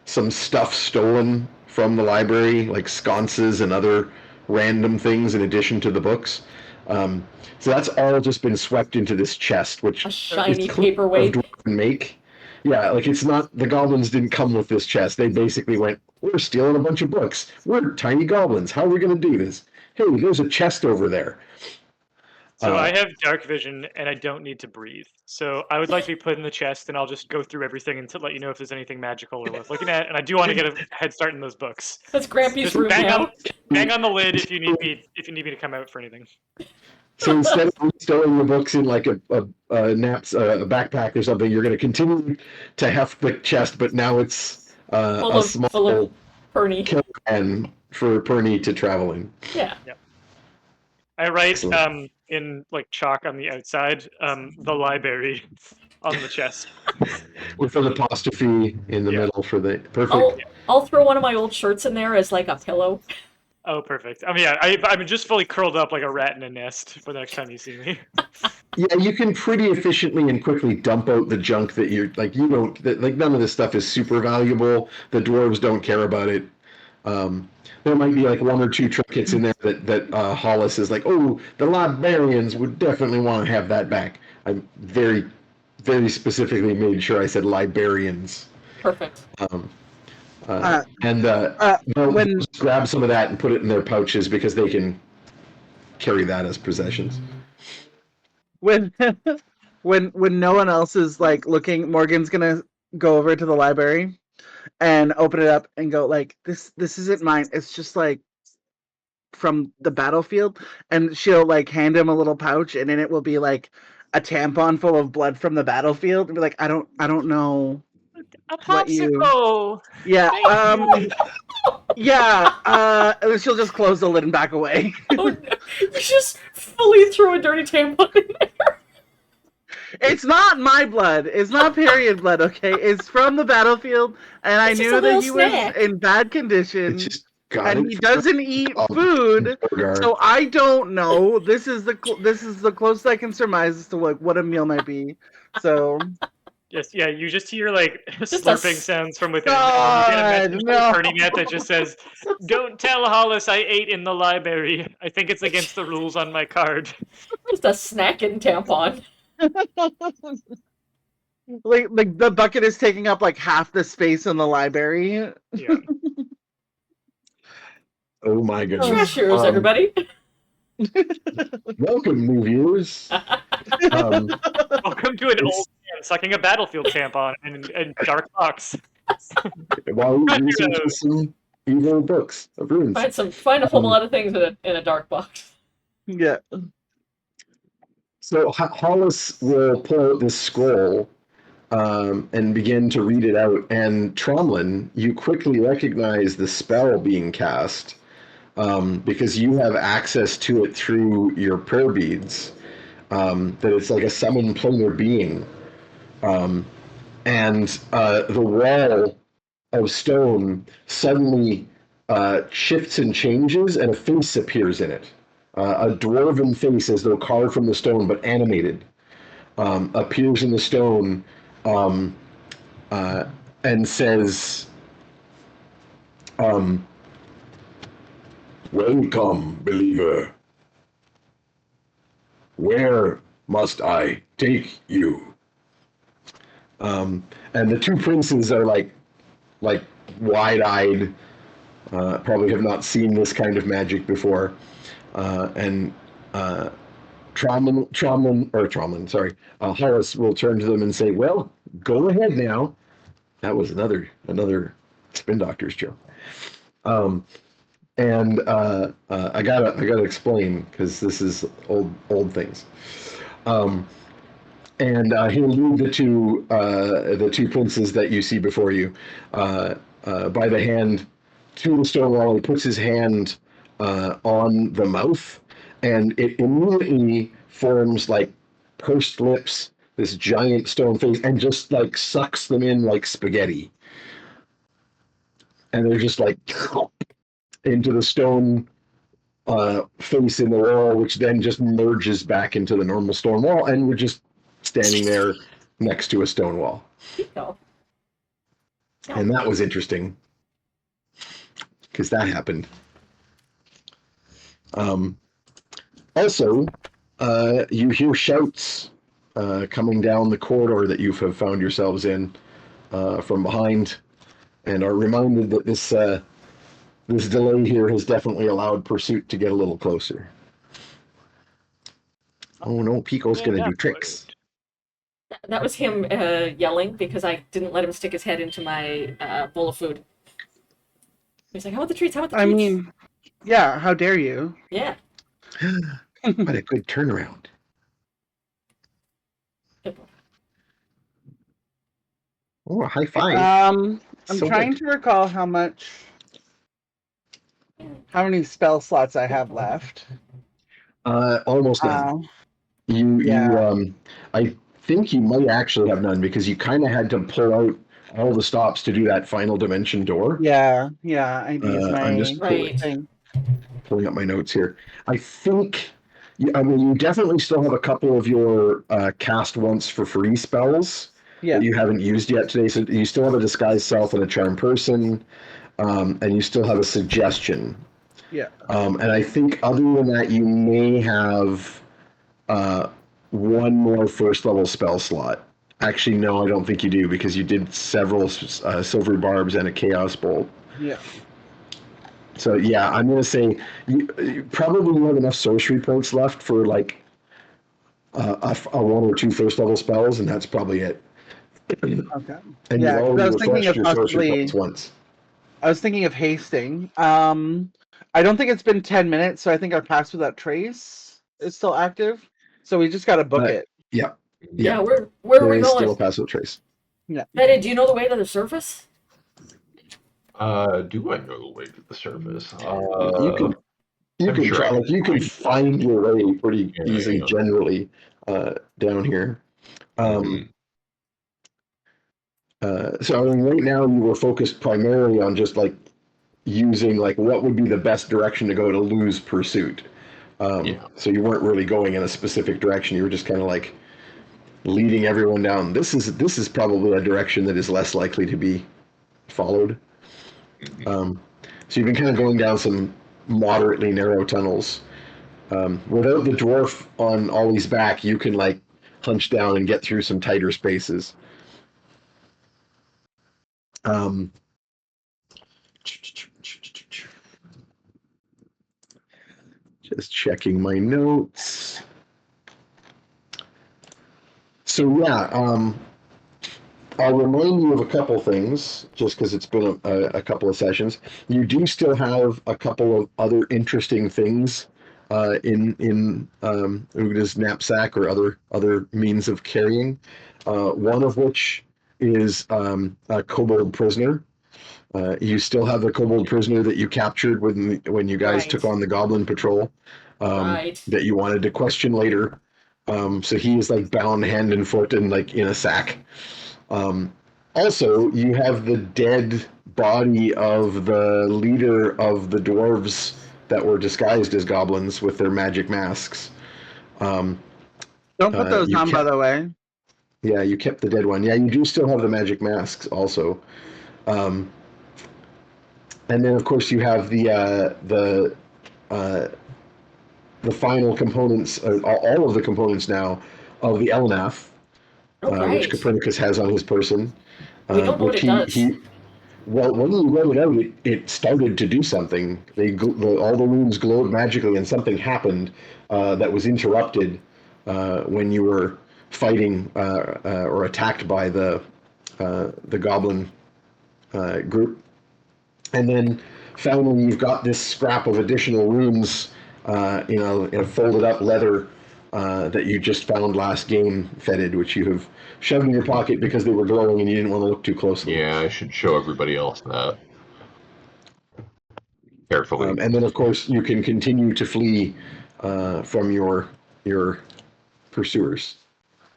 some stuff stolen from the library, like sconces and other random things in addition to the books. So that's all just been swept into this chest, which A is shiny clear of paperweight. dwarven make. Yeah, like it's not, the goblins didn't come with this chest. They basically went, we're stealing a bunch of books. We're tiny goblins. How are we going to do this? Hey, there's a chest over there. So I have dark vision and I don't need to breathe. So I would like to be put in the chest and I'll just go through everything and to let you know if there's anything magical or worth looking at. And I do want to get a head start in those books. That's Grampy's Just room now. bang on the lid if you need me to come out for anything. So instead of stowing the books in like a backpack or something, you're going to continue to heft the chest, but now it's Full of Pernie. caravan for Pernie to travel in. Yeah. I write Excellent. in like chalk on the outside, the library on the chest. With an apostrophe in the middle for the perfect. I'll throw one of my old shirts in there as like a pillow. Oh, perfect. I mean, yeah, I'm just fully curled up like a rat in a nest for the next time you see me. Yeah, you can pretty efficiently and quickly dump out the junk that you're like. You don't like. None of this stuff is super valuable. The dwarves don't care about it. There might be like one or two trinkets in there that Hollis is like, oh, the librarians would definitely want to have that back. I very, very specifically made sure I said librarians. Perfect. They'll just grab some of that and put it in their pouches because they can carry that as possessions. When no one else is like looking, Morgan's gonna go over to the library and open it up and go like, this isn't mine. It's just like from the battlefield. And she'll like hand him a little pouch and in it will be like a tampon full of blood from the battlefield. And be like, I don't know. A popsicle. Yeah. Yeah. And then she'll just close the lid and back away. Oh, no. You just fully throw a dirty tampon in there. It's not my blood. It's not period blood, okay? It's from the battlefield, and I knew that he was in bad condition, and he doesn't eat food, so I don't know. This is the closest I can surmise as to like what a meal might be. So. Yes, yeah, you just hear like Just slurping sounds from within. God, you get a message no. from Pernie that just says, "Don't tell Hollis I ate in the library. I think it's against the rules on my card." Just a snacking tampon. like the bucket is taking up like half the space in the library. Yeah. Oh my goodness. Trash heroes, everybody. Welcome, new viewers. Welcome to an old man sucking a battlefield tampon in dark box. While we research some evil books of runes. Find a whole lot of things in a dark box. Yeah. So Hollis will pull out this scroll and begin to read it out. And Tromlin, you quickly recognize the spell being cast because you have access to it through your prayer beads. That it's like a summoned planar being. And the wall of stone suddenly shifts and changes, and a face appears in it. A dwarven face, as though carved from the stone but animated, appears in the stone and says, "Welcome, believer. Where must I take you?" And the two princes are like wide-eyed, probably have not seen this kind of magic before. Hollis will turn to them and say, "Well, go ahead now." That was another Spin Doctors joke. And I gotta explain because this is old things. And he'll lead the two princes that you see before you by the hand to the stone wall. He puts his hand on the mouth, and it immediately forms like pursed lips, this giant stone face, and just like sucks them in like spaghetti. And they're just like into the stone face in the wall, which then just merges back into the normal stone wall, and we're just standing there next to a stone wall. And that was interesting because that happened. Also, you hear shouts coming down the corridor that you have found yourselves in from behind, and are reminded that this delay here has definitely allowed pursuit to get a little closer. Oh no, Pico's Getting gonna do upward. tricks. That was him yelling because I didn't let him stick his head into my bowl of food. He's like, "How about the treats? How about the I treats?" mean, yeah, how dare you? Yeah. What a good turnaround. Oh, a high five. I'm So trying good. to recall how many spell slots I have left. Almost none. Yeah. I think you might actually have none because you kind of had to pull out all the stops to do that final dimension door. Yeah, I use I'm my just Right. thing. pulling up my notes here. I think, I mean, you definitely still have a couple of your cast once for free spells Yeah. that you haven't used yet today. So you still have a disguise self and a charm person, and you still have a suggestion. Yeah. And I think other than that, you may have one more first level spell slot. Actually, no, I don't think you do because you did several silver barbs and a chaos bolt. Yeah. So yeah, I'm gonna say you probably have enough sorcery points left for like a one or two first level spells, and that's probably it. Okay. And you've Yeah, because already refreshed your sorcery points once. I was thinking of hasting. I don't think it's been 10 minutes, so I think our Pass Without Trace is still active. So we just got to book it. Yeah, Yeah. yeah. Where are There we is still going? a passive trace. Yeah. Betty, do you know the way to the surface? Do I know the way to the surface? You I'm can sure try. I Like you can find your way pretty easily yeah. generally down here. Mhm. So I mean, right now you were focused primarily on just like using like what would be the best direction to go to lose pursuit. Yeah. So you weren't really going in a specific direction. You were just kind of like leading everyone down. This is probably a direction that is less likely to be followed. Mhm. So you've been kind of going down some moderately narrow tunnels. Without the dwarf on Ollie's back, you can like hunch down and get through some tighter spaces. Um, just checking my notes. So yeah, I'll remind you of a couple things, just because it's been a couple of sessions. You do still have a couple of other interesting things in Ugna's knapsack or other means of carrying. One of which is a kobold prisoner. You still have the kobold prisoner that you captured when you guys took Right. on the goblin patrol. Right. That you wanted to question later. So he is like bound hand and foot and like in a sack. Um, Also, you have the dead body of the leader of the dwarves that were disguised as goblins with their magic masks. Um, Don't put those you on, by kept, the way. yeah, you kept the dead one. Yeah, you do still have the magic masks also. Um, and then, of course, you have uh, the final components, all of the components now of the Elnath, Oh, which right. Copernicus has on his person. We don't know what Which it does. well, when you wrote it out, it started to do something. All the runes glowed magically, and something happened that was interrupted when you were fighting or attacked by the goblin group. And then finally, you've got this scrap of additional runes, in a folded up leather that you just found last game, Fetid, which you have shoved in your pocket because they were glowing and you didn't want to look too closely. Yeah, I should show everybody else that carefully. And then, of course, you can continue to flee from your pursuers.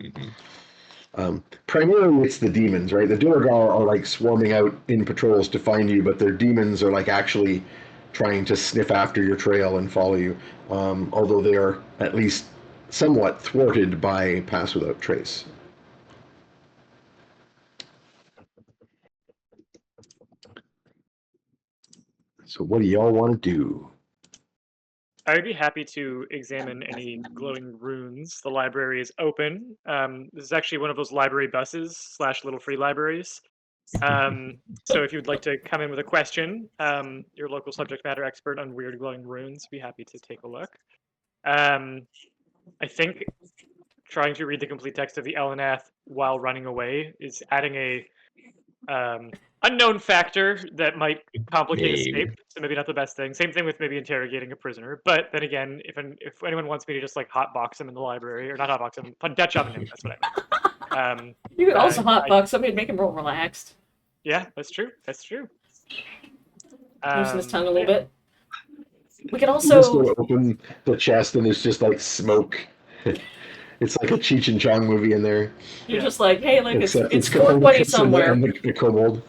Mhm. Primarily, it's the demons, right? The Duergar are like swarming out in patrols to find you, but their demons are like actually trying to sniff after your trail and follow you. Although they are at least somewhat thwarted by Pass Without Trace. So, what do y'all want to do? I'd be happy to examine any glowing runes. The library is open. This is actually one of those library buses / little free libraries. So if you'd like to come in with a question, your local subject matter expert on weird glowing runes, be happy to take a look. I think trying to read the complete text of the Elanath while running away is adding a unknown factor that might complicate Maybe. escape. So maybe not the best thing. Same thing with maybe interrogating a prisoner. But then again, if anyone wants me to just like hotbox him in the library, or not hotbox him, Dutch oven him. That's what I meant. You could also I- hotbox somebody and make him real relaxed. Yeah, that's true. That's true. Loosen his tongue a little yeah. bit. We could You just also. go to open the chest and it's just like smoke. It's like a Cheech and Chong movie in there. You're Yeah. just like, hey, look, it's Copernicus 420 and somewhere. the kobold.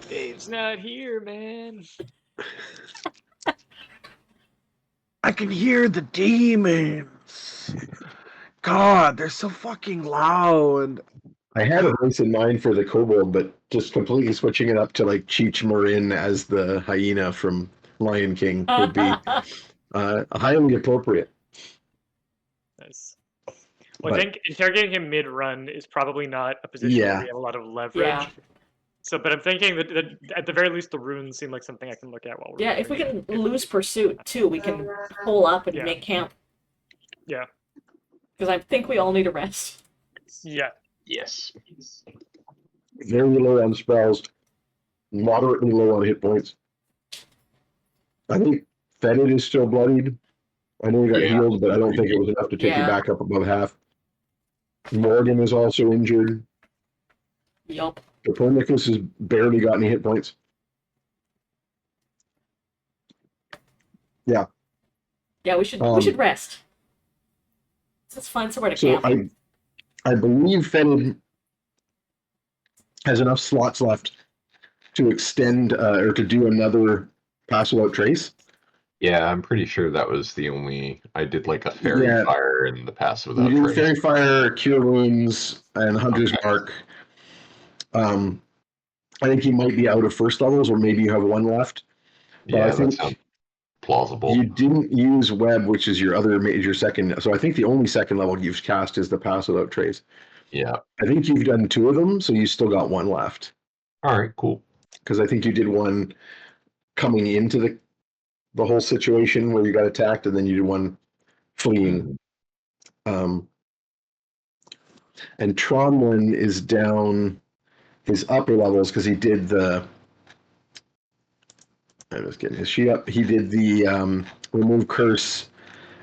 Dave's not here, man. I can hear the demons. God, they're so fucking loud. I had a voice in mind for the kobold, but just completely switching it up to like Cheech Marin as the hyena from Lion King would be highly appropriate. Nice. Well, I But- think interrogating him mid-run is probably not a position where Yeah. we have a lot of leverage. Yeah. So, but I'm thinking that at the very least, the runes seem like something I can look at while we're. Yeah, if we can lose pursuit too, we can pull up and Yeah. make camp. Yeah. Because I think we all need a rest. Yeah. Yes. Very low on spells, moderately low on hit points. I think Fetid is still bloodied. I know he got Yeah. healed, but I don't think it was enough to take Yeah. you back up above half. Morgan is also injured. Yup. Copernicus has barely got any hit points. Yeah, we should rest. Let's find somewhere to So camp. I believe Fetid has enough slots left to extend or to do another pass without trace. Yeah, I'm pretty sure that was the only. I did like a fairy Yeah. fire in the pass You without do trace. Fairy Fire, Cure Wounds, and Hunter's Okay. Mark. I think you might be out of first levels, or maybe you have one left. But Yeah, I that think sounds plausible. you didn't use Web, which is your other major second. So I think the only second level you've cast is the Pass Without Trace. Yeah. I think you've done 2 of them, so you still got 1 left. All right. Cool. Because I think you did 1 coming into the whole situation where you got attacked, and then you did 1 fleeing. And Tromlin is down his upper levels because he did the. I'm just getting his sheet up. He did the remove curse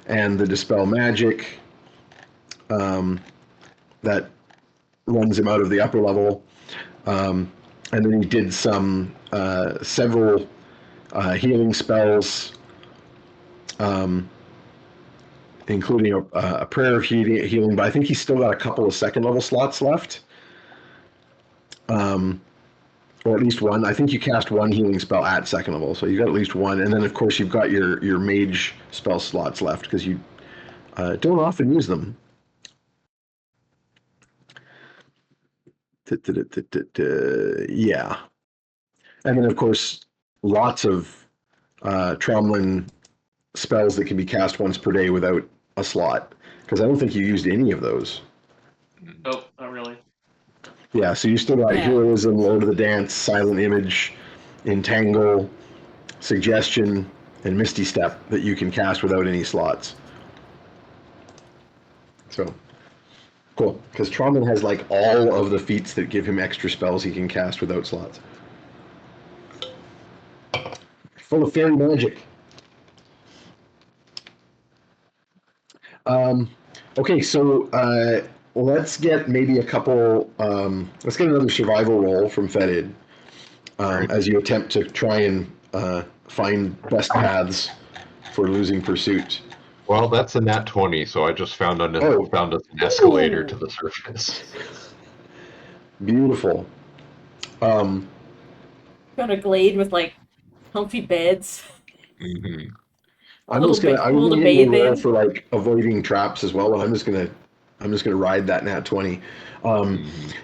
and the dispel magic. That runs him out of the upper level. And then he did several healing spells, including a prayer of healing. But I think he's still got a couple of second level slots left. Or at least 1. I think you cast 1 healing spell at second level, so you've got at least 1. And then, of course, you've got your mage spell slots left because you don't often use them. Yeah. And then, of course, lots of Tromlin spells that can be cast once per day without a slot, because I don't think you used any of those. Nope, not really. Yeah, so you still got Yeah. Heroism, Lord of the Dance, Silent Image, Entangle, Suggestion, and Misty Step that you can cast without any slots. So, cool. Because Tromlin has like all of the feats that give him extra spells he can cast without slots. Full of fairy magic. Okay, so let's get maybe a couple. Let's get another survival roll from Fetid as you attempt to try and find best paths for losing pursuit. Well, that's a nat 20, so I just found us Oh. an escalator to the surface. Beautiful. Got a glade with like comfy beds. Hmm. I'm Little just gonna. bit- I'm little gonna give you a roll bathing. for like avoiding traps as well. I'm just gonna ride that nat 20.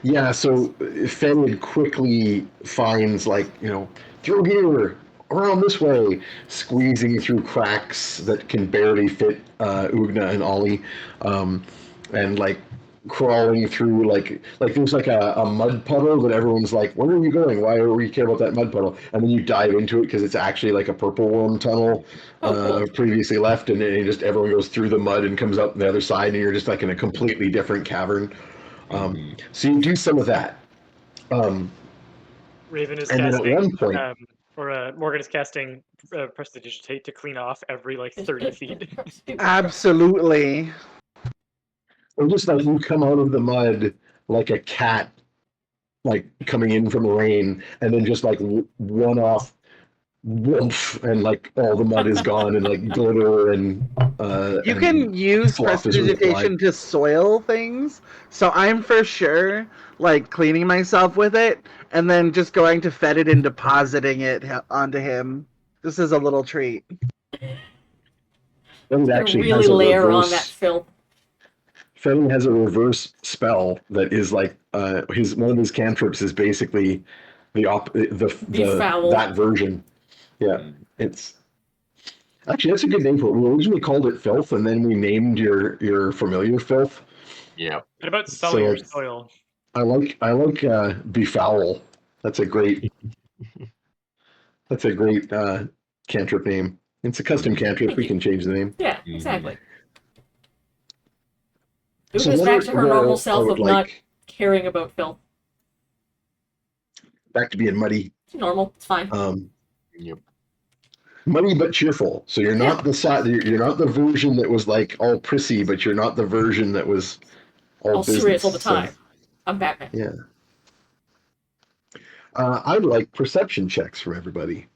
Yeah. So Fenwood quickly finds like through here, around this way, squeezing through cracks that can barely fit Ugna and Ollie, and like crawling through like there's like a mud puddle that everyone's like, where are we going? Why are we care about that mud puddle? And then you dive into it because it's actually like a purple worm tunnel previously left, and then just everyone goes through the mud and comes up the other side, and you're just like in a completely different cavern. So you do some of that. Raven is And then at casting, one point, Morgan is casting prestidigitate to clean off every like 30 feet. Absolutely. or just like you come out of the mud like a cat, like coming in from the rain, and then just like one off, woof, and like all the mud is gone, and like glitter and You can use fluff is prestidigitation to soil things, so I'm for sure like cleaning myself with it, and then just going to fetid and depositing it onto him. This is a little treat. Fetid actually really has a layer on that reverse. film. Fetid has a reverse spell that is like his one of his cantrips is basically the foul. that version. Yeah, it's actually that's a good name for it. We originally called it filth, and then we named your familiar filth. Yeah. What about sully or So- soil? I like befoul. That's a great cantrip name. It's a custom cantrip. We can change the name. Yeah, exactly. So Una's back to her what normal I self would of not caring about filth. back to being muddy. It's normal. It's fine. Yep. Muddy but cheerful. So you're not the side. You're not the version that was like all prissy, but you're not the version that was all serious all the business. time. I'm Batman. Yeah. I'd like perception checks from everybody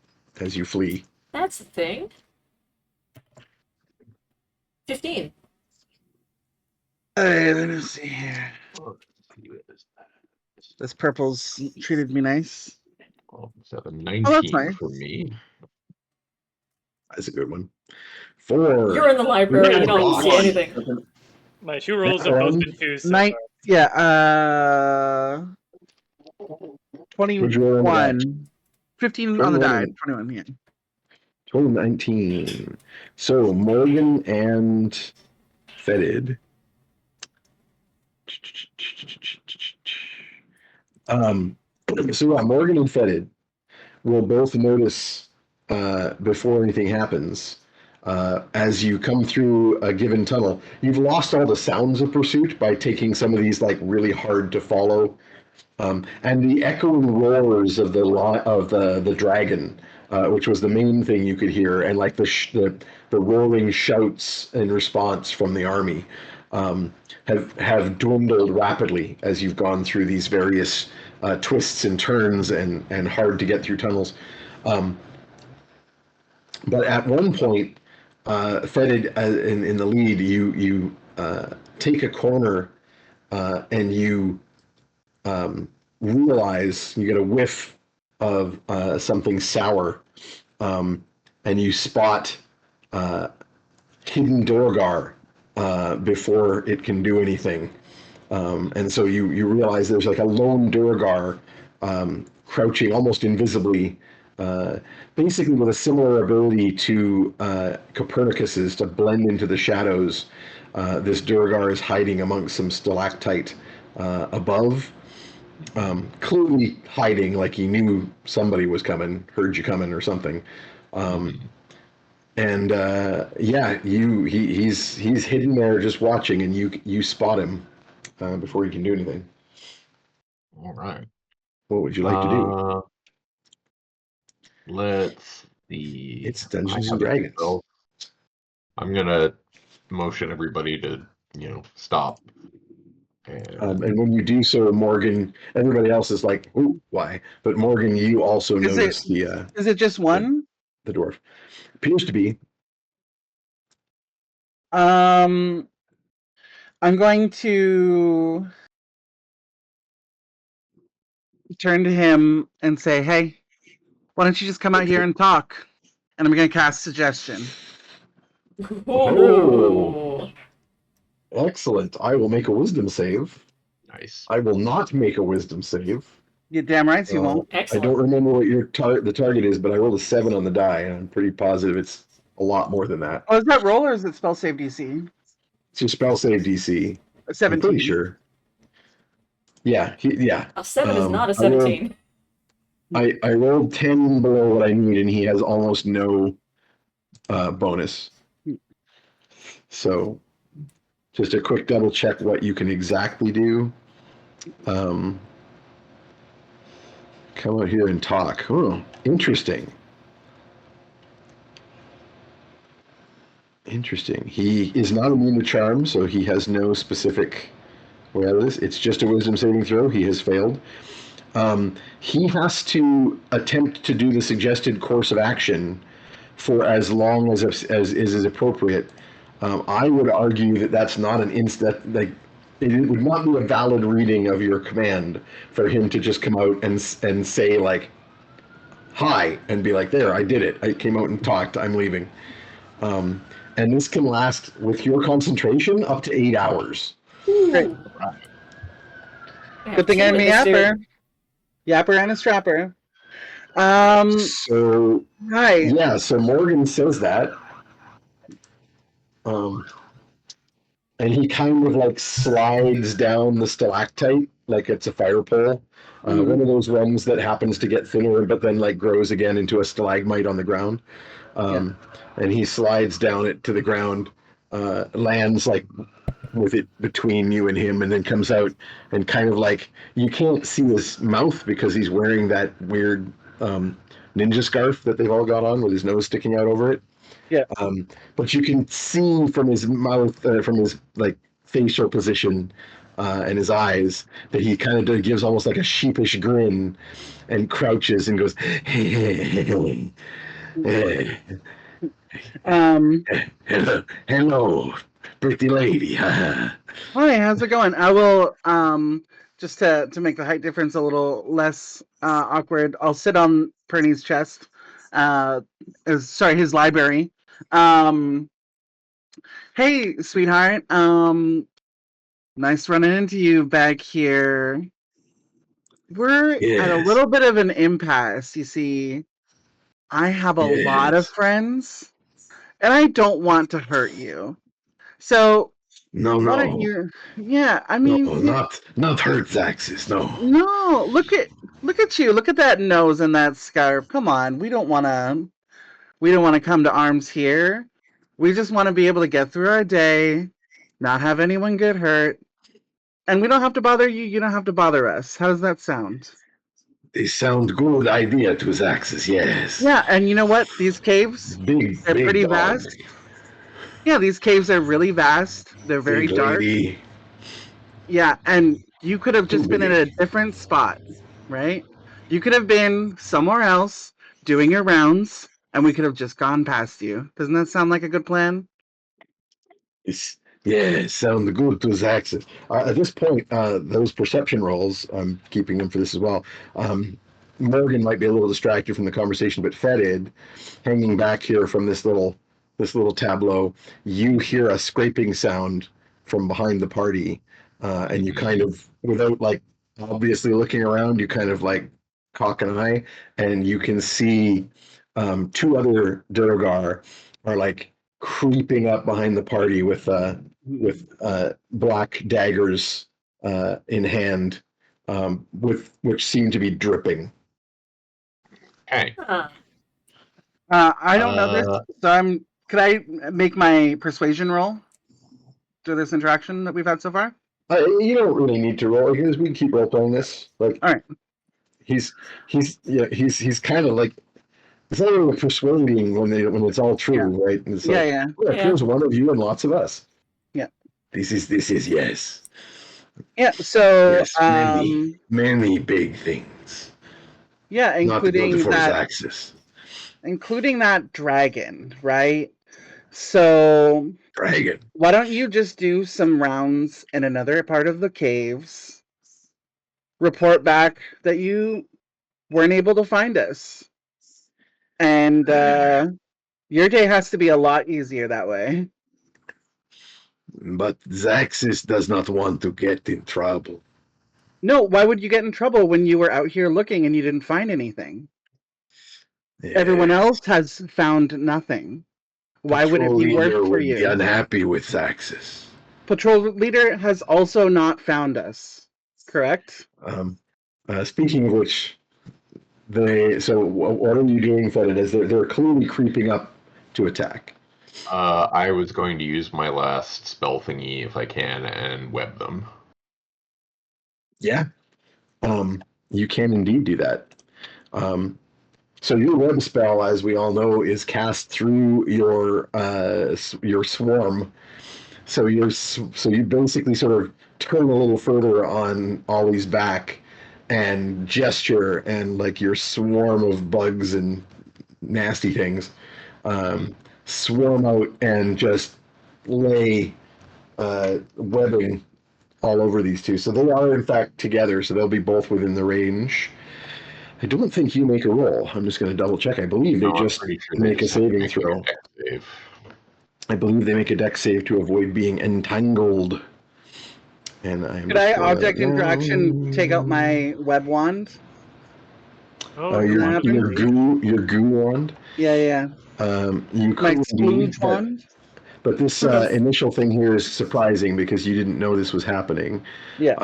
as you flee. That's the thing. 15. Hey, let me see here. This purple's treated me nice. So the 19 Oh, that's nice. for me. That's a good one. 4. You're in the library. You don't see anything. My 2 rolls have both been 2s. So Night. far. Yeah. What'd you roll on the die? 21. 15 on the die. 21. Yeah. 19. So Morgan and Fetid. So Morgan and Fetid will both notice before anything happens. As you come through a given tunnel, you've lost all the sounds of pursuit by taking some of these like really hard to follow, and the echoing roars of the dragon, which was the main thing you could hear, and like the roaring shouts in response from the army, have dwindled rapidly as you've gone through these various twists and turns and hard to get through tunnels. But at one point, Fetid in the lead, you take a corner and you realize you get a whiff of something sour, and you spot hidden Duergar before it can do anything. And so you realize there's like a lone Duergar crouching almost invisibly, basically with a similar ability to Copernicus's to blend into the shadows. This Duergar is hiding amongst some stalactite above, clearly hiding like he knew somebody was coming, heard you coming or something. And he's hidden there just watching, and you spot him before he can do anything. All right. What would you like to do? Let's see. It's Dungeons and Dragons. I'm gonna motion everybody to, stop. And when you do so, Morgan, everybody else is like, "Ooh, why?" But Morgan, you also notice Is it just one? the dwarf. Appears to be. I'm going to turn to him and say, "Hey, why don't you just come out here and talk?" And I'm going to cast suggestion. Ooh. Excellent. I will make a wisdom save. Nice. I will not make a wisdom save. You damn right you won't. I Excellent. don't remember what your the target is, but I rolled a 7 on the die, and I'm pretty positive it's a lot more than that. Oh, is that roll or is it spell save DC? It's your spell save DC. I'm 17. pretty sure. Yeah, yeah. A 7 is not a I rolled- 17. I rolled 10 below what I need, and he has almost no bonus. So, just a quick double check what you can exactly do. Come out here and talk. Oh, interesting. Interesting. He is not immune to charm, so he has no specific way out of this. It's just a wisdom saving throw. He has failed. He has to attempt to do the suggested course of action for as long as is appropriate. I would argue that that's not an instant, like, it would not be a valid reading of your command for him to just come out and say, like, hi, and be like, there, I did it. I came out and talked. I'm leaving. And this can last, with your concentration, up to 8 hours. Great. Yeah, Good thing I'm a this dude. yapper. Yapper and a strapper. So, Hi. yeah, so Morgan says that. And he kind of like slides down the stalactite like it's a fire pole. One of those ones that happens to get thinner but then like grows again into a stalagmite on the ground. And he slides down it to the ground, lands like with it between you and him, and then comes out and kind of like, you can't see his mouth because he's wearing that weird ninja scarf that they've all got on with his nose sticking out over it. Yeah. But you can see from his mouth, from his like facial position and his eyes, that he kind of gives almost like a sheepish grin and crouches and goes, hello, pretty lady. Hi, how's it going? I will just to make the height difference a little less awkward, I'll sit on Pernie's chest. His library. Hey, sweetheart. Nice running into you back here. We're at a little bit of an impasse, you see. I have a lot of friends, and I don't want to hurt you. So, why don't you? Yeah, I mean, not hurt Zaxis. No, look at you. Look at that nose and that scarf. Come on, we don't want to come to arms here. We just want to be able to get through our day, not have anyone get hurt, and we don't have to bother you. You don't have to bother us. How does that sound? They sound good idea to Zaxis, yes. Yeah, and you know what? These caves, they're pretty vast. Yeah, these caves are really vast. They're very dark. Yeah, and you could have just been in a different spot, right? You could have been somewhere else doing your rounds, and we could have just gone past you. Doesn't that sound like a good plan? Yeah, sounds good to Zaxis. At this point, those perception rolls, I'm keeping them for this as well. Morgan might be a little distracted from the conversation, but Fetid, hanging back here from this little tableau, you hear a scraping sound from behind the party, and you kind of, without like obviously looking around, you kind of like cock an eye, and you can see two other Duergar are like creeping up behind the party with black daggers in hand, which seem to be dripping. Hey. I don't know this, so could I make my persuasion roll to this interaction that we've had so far? You don't really need to roll because we can keep role playing this. Like, all right, he's kind of like, it's not really persuading when it's all true, right? And it's like, here's one of you and lots of us. Yeah. This is yes. Yeah. So yes, many big things. Yeah, including Zaxis. Including that dragon, right? So dragon. Why don't you just do some rounds in another part of the caves? Report back that you weren't able to find us. And your day has to be a lot easier that way. But Zaxis does not want to get in trouble. No, why would you get in trouble when you were out here looking and you didn't find anything? Everyone else has found nothing. Why would it Patrol be leader worse for would be you? unhappy with Zaxis. Patrol leader has also not found us, correct? Speaking of which, what are you doing, Fetid? As they're clearly creeping up to attack. I was going to use my last spell thingy if I can and web them. Yeah. You can indeed do that. So your web spell, as we all know, is cast through your swarm. So you basically sort of turn a little further on Ollie's back and gesture, and like your swarm of bugs and nasty things swarm out and just lay webbing all over these two. So they are in fact together, so they'll be both within the range. I don't think you make a roll. I'm just going to double check. I believe they just I'm pretty sure make they a just have to saving make throw. a dex save. I believe they make a dex save to avoid being entangled. And I'm Could I object interaction take out my web wand? Oh, your goo wand. Yeah. You My could indeed, splooge wand. but this initial thing here is surprising because you didn't know this was happening. Yeah.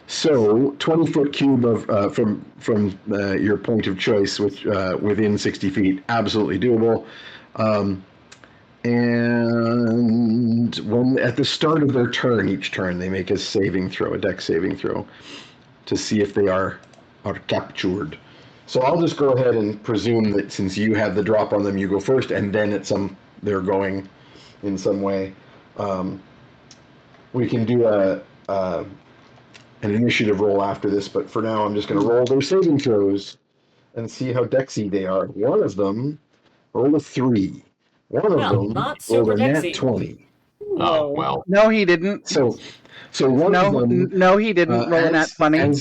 So 20-foot cube of from your point of choice, which within 60 feet, absolutely doable. And when at the start of their turn, each turn they make a saving throw, a dex saving throw, to see if they are captured. So I'll just go ahead and presume that since you have the drop on them, you go first, and then they're going in some way. We can do an initiative roll after this, but for now I'm just going to roll their saving throws and see how dexy they are. One of them rolled a 3. One of them not rolled super a nat dexy. 20. Oh, well. No, he didn't. So one of them. No, he didn't roll a nat 20.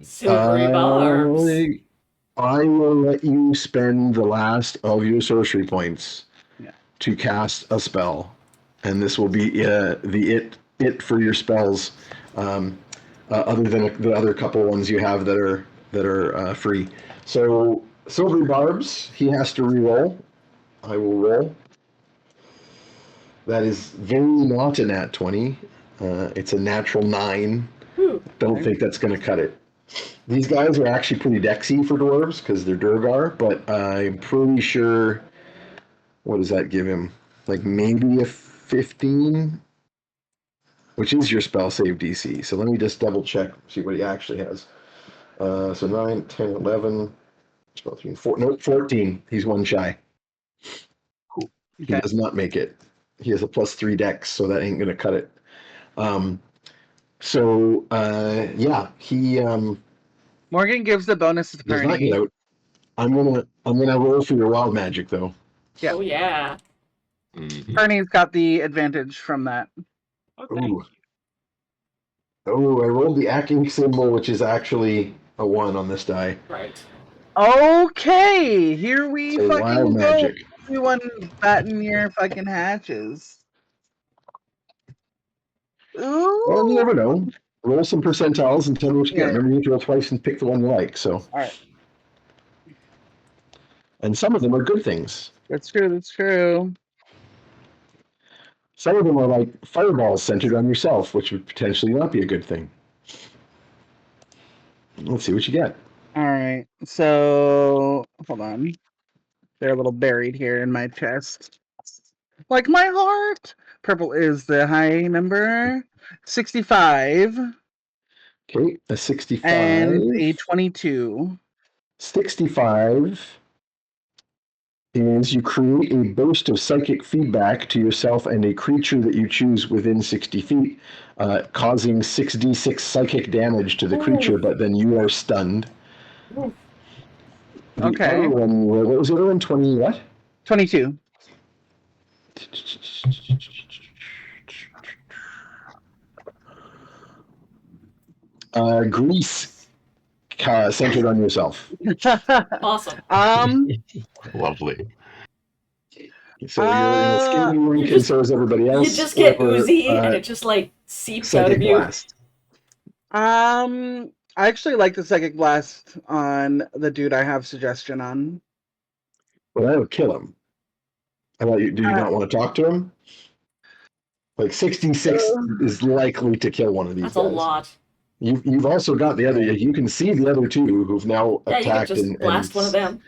Silvery barbs. I will let you spend the last of your sorcery points to cast a spell, and this will be the it for your spells, other than the other couple ones you have that are free. So Silvery Barbs, he has to re-roll. I will roll. That is very not a nat 20. It's a natural 9. Don't think that's going to cut it. These guys are actually pretty dexy for dwarves because they're Duergar, but I'm pretty sure. What does that give him? Like maybe a 15, which is your spell save DC. So let me just double check, see what he actually has. So 9, 10, 11, 12, 13, 14. He's one shy. Cool. He does not make it. He has a +3 dex, so that ain't gonna cut it. He Morgan gives the bonus to does not get Pernie. out. I'm gonna roll for your wild magic though. Yeah. Oh yeah. Pernie's got the advantage from that. Oh, thank you. Oh, I rolled the acting symbol, which is actually a 1 on this die. Right. Okay, here we So fucking wild go. magic. Everyone batten your fucking hatches. Ooh. Well, you never know. Roll some percentiles and tell me what you get. Yeah. Remember, you need to roll twice and pick the one you like. So. All right. And some of them are good things. That's true. Some of them are like fireballs centered on yourself, which would potentially not be a good thing. Let's see what you get. All right. So, hold on. They're a little buried here in my chest. Like my heart. Purple is the high number. 65. Okay, a 65. And a 22. 65 is you create a burst of psychic feedback to yourself and a creature that you choose within 60 feet, causing 6d6 psychic damage to the creature, but then you are stunned. The other one, what was the other one? 20 what? 22. Grease centered on yourself. Awesome. Lovely. So you're in a skating rink, and so is everybody else. You just get oozy, and it just like seeps out of you. Blast. I actually like the psychic blast on the dude I have suggestion on. Well, that'll kill him. How about you? Do you not want to talk to him? Like 66 is likely to kill one of these That's guys. a lot. You've also got the other. You can see the other two who've now Yeah, you could attacked just blast one of them.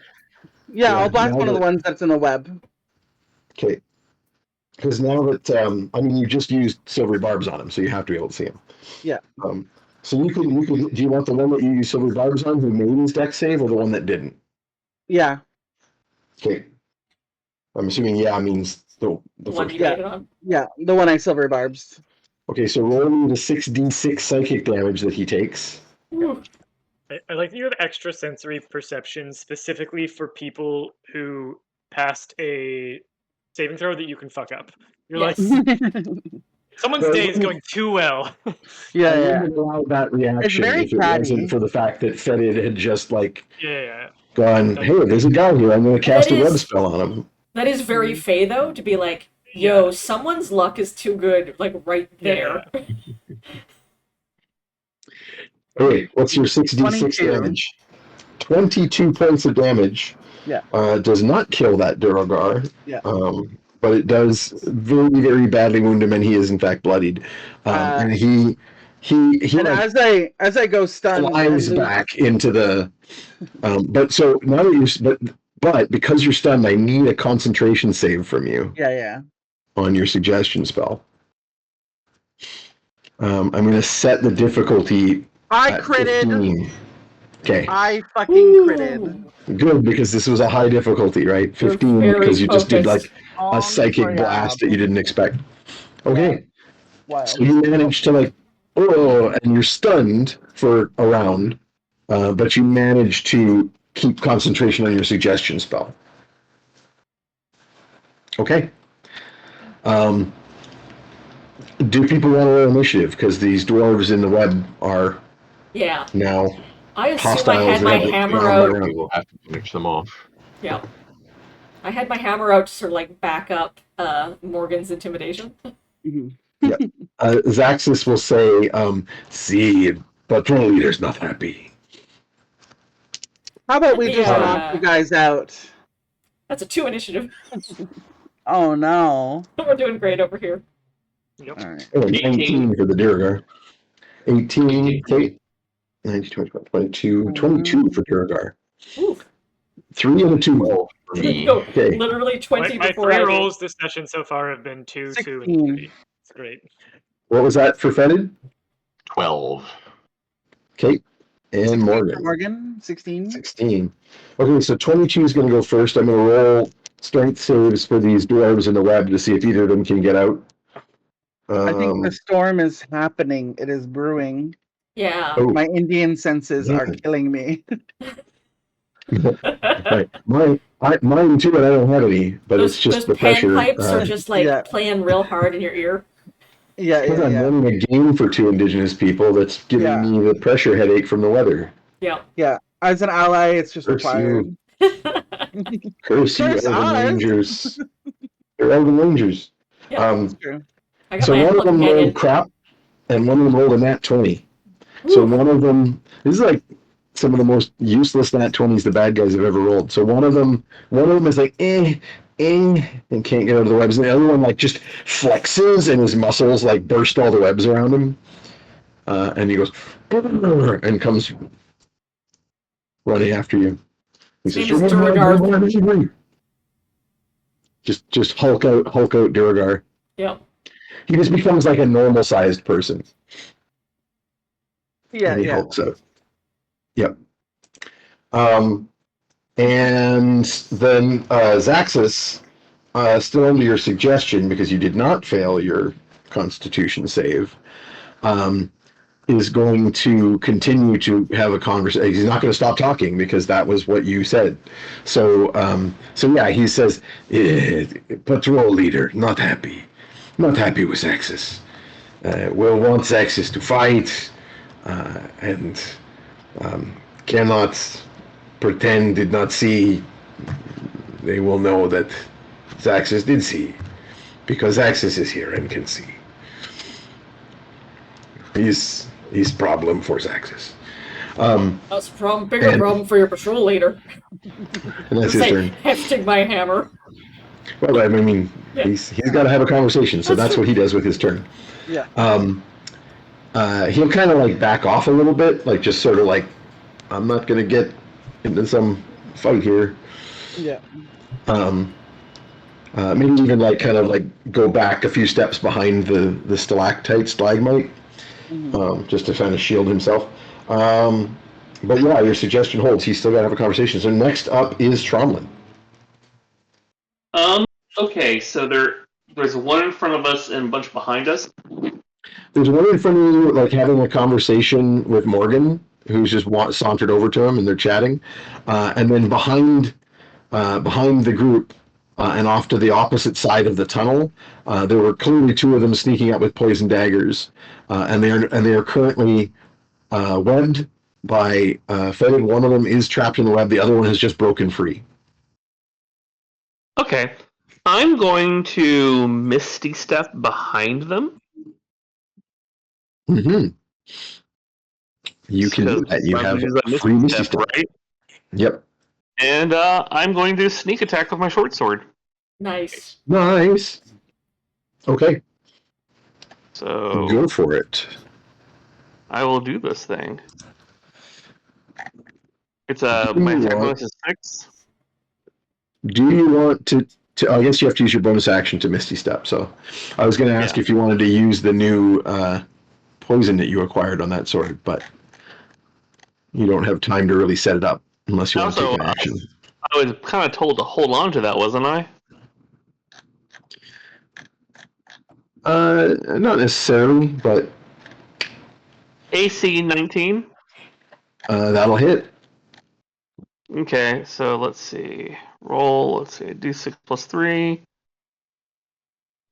Yeah, Yeah, I'll blast now one of the that- ones that's in the web. Okay. Because now that I mean, you just used silvery barbs on him, so you have to be able to see him. Yeah. So you can. Do you want the one that you used silvery barbs on, who made his deck save, or the one that didn't? Yeah. Okay. I'm assuming yeah means the One first. you made it on. Yeah, the one I silver barbs. Okay, so roll me the 6d6 psychic damage that he takes. Ooh. I like that you have extra sensory perception specifically for people who passed a saving throw that you can fuck up. You're Yes. like, someone's Well, day is going too well. I yeah. wouldn't allow that reaction very if it catty. wasn't for the fact that Fetid had just like Yeah. gone, hey, there's a guy here, I'm going to cast a That web is- spell on him. That is very Fey, though, to be like, yo, someone's luck is too good, like, right there. Okay, what's your 6d6 22. damage? 22 points of damage. Yeah. Does not kill that Duergar. Yeah. But it does very, very badly wound him, and he is in fact bloodied. And he And like, as I go stunned, I flies lose- back into the. But so now that you're, but because you're stunned, I need a concentration save from you Yeah. on your suggestion spell. I'm going to set the difficulty. I at critted. 15. Okay, I fucking Ooh. critted. good, because this was a high difficulty, right? You're 15 very because you just did like focused. a psychic blast that you didn't expect. Okay, Wild. so you managed to like, and you're stunned for a round, but you managed to keep concentration on your suggestion spell. Okay. Do people want to roll initiative? Because these dwarves in the web are Yeah. now I assume I hostiles had my that have hammer round out. by round. We will have to finish them off. Yeah. I had my hammer out to sort of, like, back up Morgan's intimidation. Mhm. Zaxis will say, see, patrol leader's not happy. How about we just Yeah. knock you guys out? That's a 2 initiative. Oh no. We're doing great over here. All right. Oh, 18. 19 for the Duergar. 18, okay. 19, 20, 22, 22 for Duergar. Ooh. 3 and a 2. For me, No, Okay. literally 20 My before I 3 do. rolls this session so far have been 2, 2, and 16. 3. It's great. What was that for Fetid? 12. Okay. And Morgan. Morgan, 16. 16. Okay, so 22 is going to go first. I'm going to roll strength saves for these dwarves in the web to see if either of them can get out. I think the storm is happening. It is brewing. Yeah. Oh, My Indian senses are Yeah. killing me. right. Mine too, and I don't have any, but those it's just those the pressure. panpipes are just like Yeah. playing real hard in your ear. Yeah, Because yeah, I'm yeah. running a game for 2 indigenous people that's giving Yeah. me the pressure headache from the weather. Yeah. Yeah. As an ally, it's just Curse required. Curse you, Curse Elven us. Rangers. They're Elven Rangers. Yeah. That's true. I got So my one of animal them companion. rolled crap, and one of them rolled a nat 20. So Ooh. one of them, this is like some of the most useless nat 20s the bad guys have ever rolled. So one of them is like, and can't get out of the webs. And the other one like just flexes and his muscles like burst all the webs around him. And he goes, and comes running after you. He says, name is "You're Duergar." angry." Just Hulk out Duergar. Yep. He just becomes like a normal sized person. Yeah, And he yeah. hulks out. Yep. And then Zaxis, still under your suggestion, because you did not fail your Constitution save, is going to continue to have a conversation. He's not going to stop talking because that was what you said. So yeah, he says, patrol leader, not happy with Zaxis. Will want Zaxis to fight, and cannot pretend did not see. They will know that Zaxis did see, because Zaxis is here and can see. He's He's a problem for Zaxis. That's a problem, bigger And- problem for your patrol leader. And that's his Say, turn. hefting my hammer. Well, I mean, Yeah. he's got to have a conversation, so that's That's true. what he does with his turn. Yeah. He'll kind of like back off a little bit, like just sort of like, I'm not gonna get into some fight here. Yeah. Maybe even like kind of like go back a few steps behind the stalagmite, just to kind of shield himself. But yeah, your suggestion holds. He's still got to have a conversation. So next up is Tromlin. Okay, so there's one in front of us and a bunch behind us. There's one in front of you, like having a conversation with Morgan, who's just sauntered over to him, and they're chatting. And then behind the group, and off to the opposite side of the tunnel, there were clearly two of them sneaking up with poison daggers, and they are currently webbed by Fetid. One of them is trapped in the web. The other one has just broken free. Okay, I'm going to Misty Step behind them. Mm-hmm. You can do that. You have free Misty Step, right? Yep. And I'm going to sneak attack with my short sword. Nice. Nice. Okay. So Go for it. I will do this thing. It's my attack bonus is 6. Do you want to? I guess you have to use your bonus action to Misty Step. So, I was going to ask if you wanted to use the new poison that you acquired on that sword, but you don't have time to really set it up unless you want to take an action. I was kind of told to hold on to that, wasn't I? Not necessarily, but AC 19. That'll hit. Okay, so let's see. Roll. Let's see. D6 plus 3.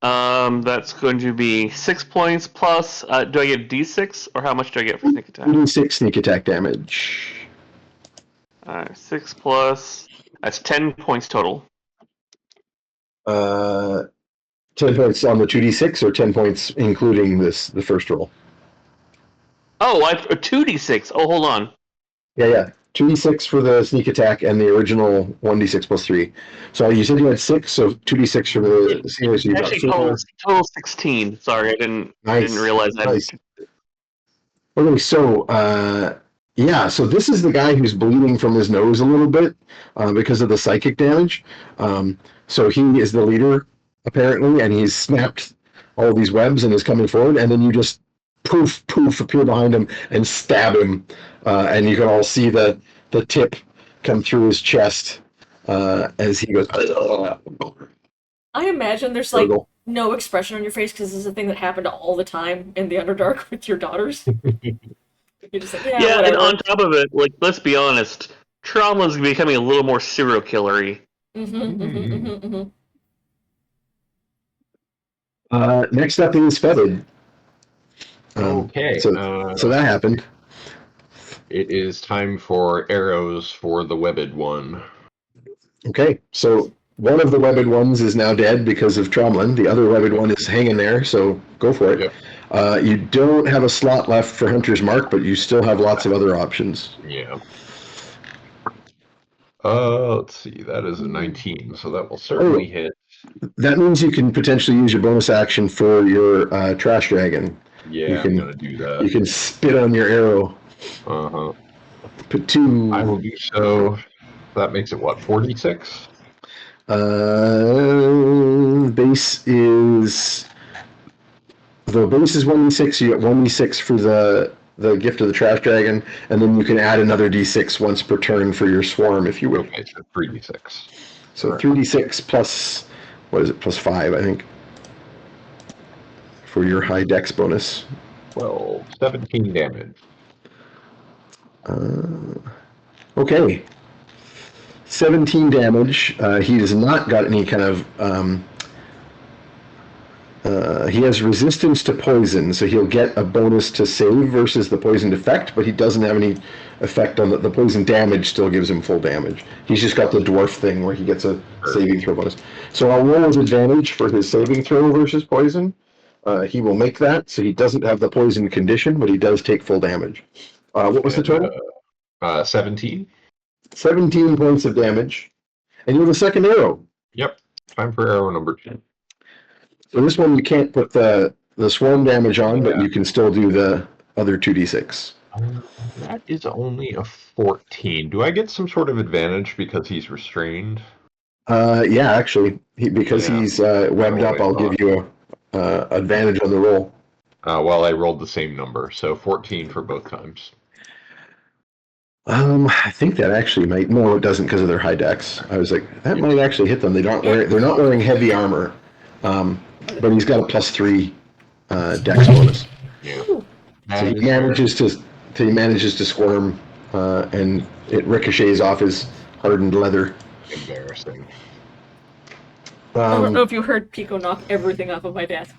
That's going to be 6 points plus. Do I get D6 or how much do I get for sneak attack? D6 sneak attack damage. 6 plus. That's 10 points total. 10 points on the 2d6 or 10 points including the first roll? Oh, 2d6. Oh, hold on. Yeah. 2d6 for the sneak attack and the original 1d6 plus 3. So you said you had 6, so 2d6 for the series. So Actually, total 16. Sorry, I didn't realize that. Nice. Okay, so so this is the guy who's bleeding from his nose a little bit because of the psychic damage. So he is the leader, apparently, and he's snapped all these webs and is coming forward, and then you just poof appear behind him and stab him, and you can all see the tip come through his chest as he goes. I imagine there's like no expression on your face because this is a thing that happened all the time in the Underdark with your daughters. You're just like, Yeah, whatever. and on top of it, like, let's be honest, Trauma's becoming a little more serial killer-y. Next up is Fetid. Okay. So that happened. It is time for arrows for the webbed one. Okay, so one of the webbed ones is now dead because of Tromlin. The other webbed one is hanging there, so go for it. Yep. You don't have a slot left for Hunter's Mark, but you still have lots of other options. Yeah. Let's see. That is a 19, so that will certainly hit. That means you can potentially use your bonus action for your trash dragon. Yeah, I'm gonna do that. You can spit on your arrow. Uh-huh. Put 2. I will do so. That makes it what, 46? Base is 1d6. You get 1d6 for the gift of the trash dragon, and then you can add another d6 once per turn for your swarm if you wish. Okay, so 3d6. So 3d6 plus, what is it, plus 5, I think, for your high dex bonus. 17 damage. Okay. 17 damage. He has not got any kind of... he has resistance to poison, so he'll get a bonus to save versus the poisoned effect, but he doesn't have any effect on the poison damage. Still gives him full damage. He's just got the dwarf thing where he gets a saving throw bonus. So I'll roll his advantage for his saving throw versus poison. He will make that, so he doesn't have the poison condition, but he does take full damage. What was the total? 17. 17 points of damage. And you have a second arrow. Yep. Time for arrow number 2. So this one you can't put the swarm damage on, but Yeah. you can still do the other 2d6. That is only a 14. Do I get some sort of advantage because he's restrained? Yeah, actually, because Yeah. he's webbed up, I'll give you a advantage on the roll. Well, I rolled the same number, so 14 for both times. I think that actually might. No, it doesn't because of their high dex. I was like, that might actually hit them. They're not wearing heavy armor, but he's got a +3 dex bonus. Yeah. So he manages to squirm, and it ricochets off his hardened leather. Embarrassing. I don't know if you heard Pico knock everything off of my desk.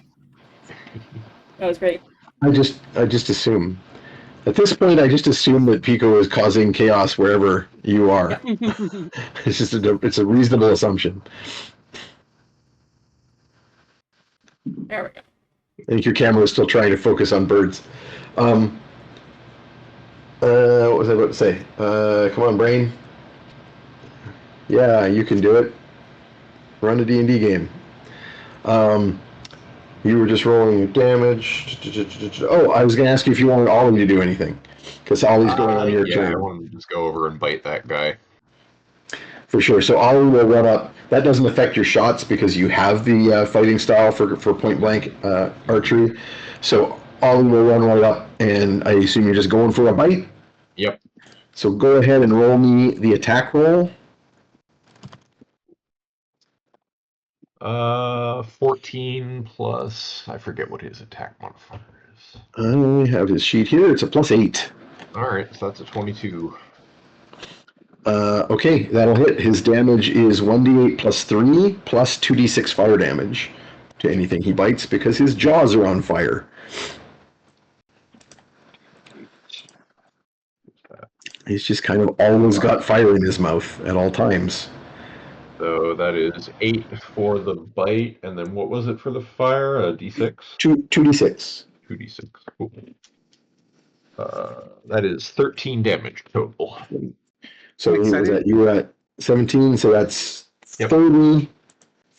That was great. I just assume. At this point, I just assume that Pico is causing chaos wherever you are. It's a reasonable assumption. There we go. I think your camera is still trying to focus on birds. What was I about to say? Come on, brain. Yeah, you can do it. Run a D&D game. You were just rolling your damage. Oh, I was going to ask you if you wanted Ollie to do anything. Because Ollie's going on your turn. I wanted to just go over and bite that guy. For sure. So Ollie will run up. That doesn't affect your shots because you have the fighting style for point blank archery. So Ollie will run right up, and I assume you're just going for a bite? Yep. So go ahead and roll me the attack roll. 14 plus, I forget what his attack modifier is. I have his sheet here. It's a +8. Alright, so that's a 22. Okay, that'll hit. His damage is 1d8 +3 plus 2d6 fire damage to anything he bites because his jaws are on fire. He's just kind of always got fire in his mouth at all times. So that is 8 for the bite, and then what was it for the fire? A d6? 2d6. 2d6. Cool. That is 13 damage total. So you were at 17, so that's 30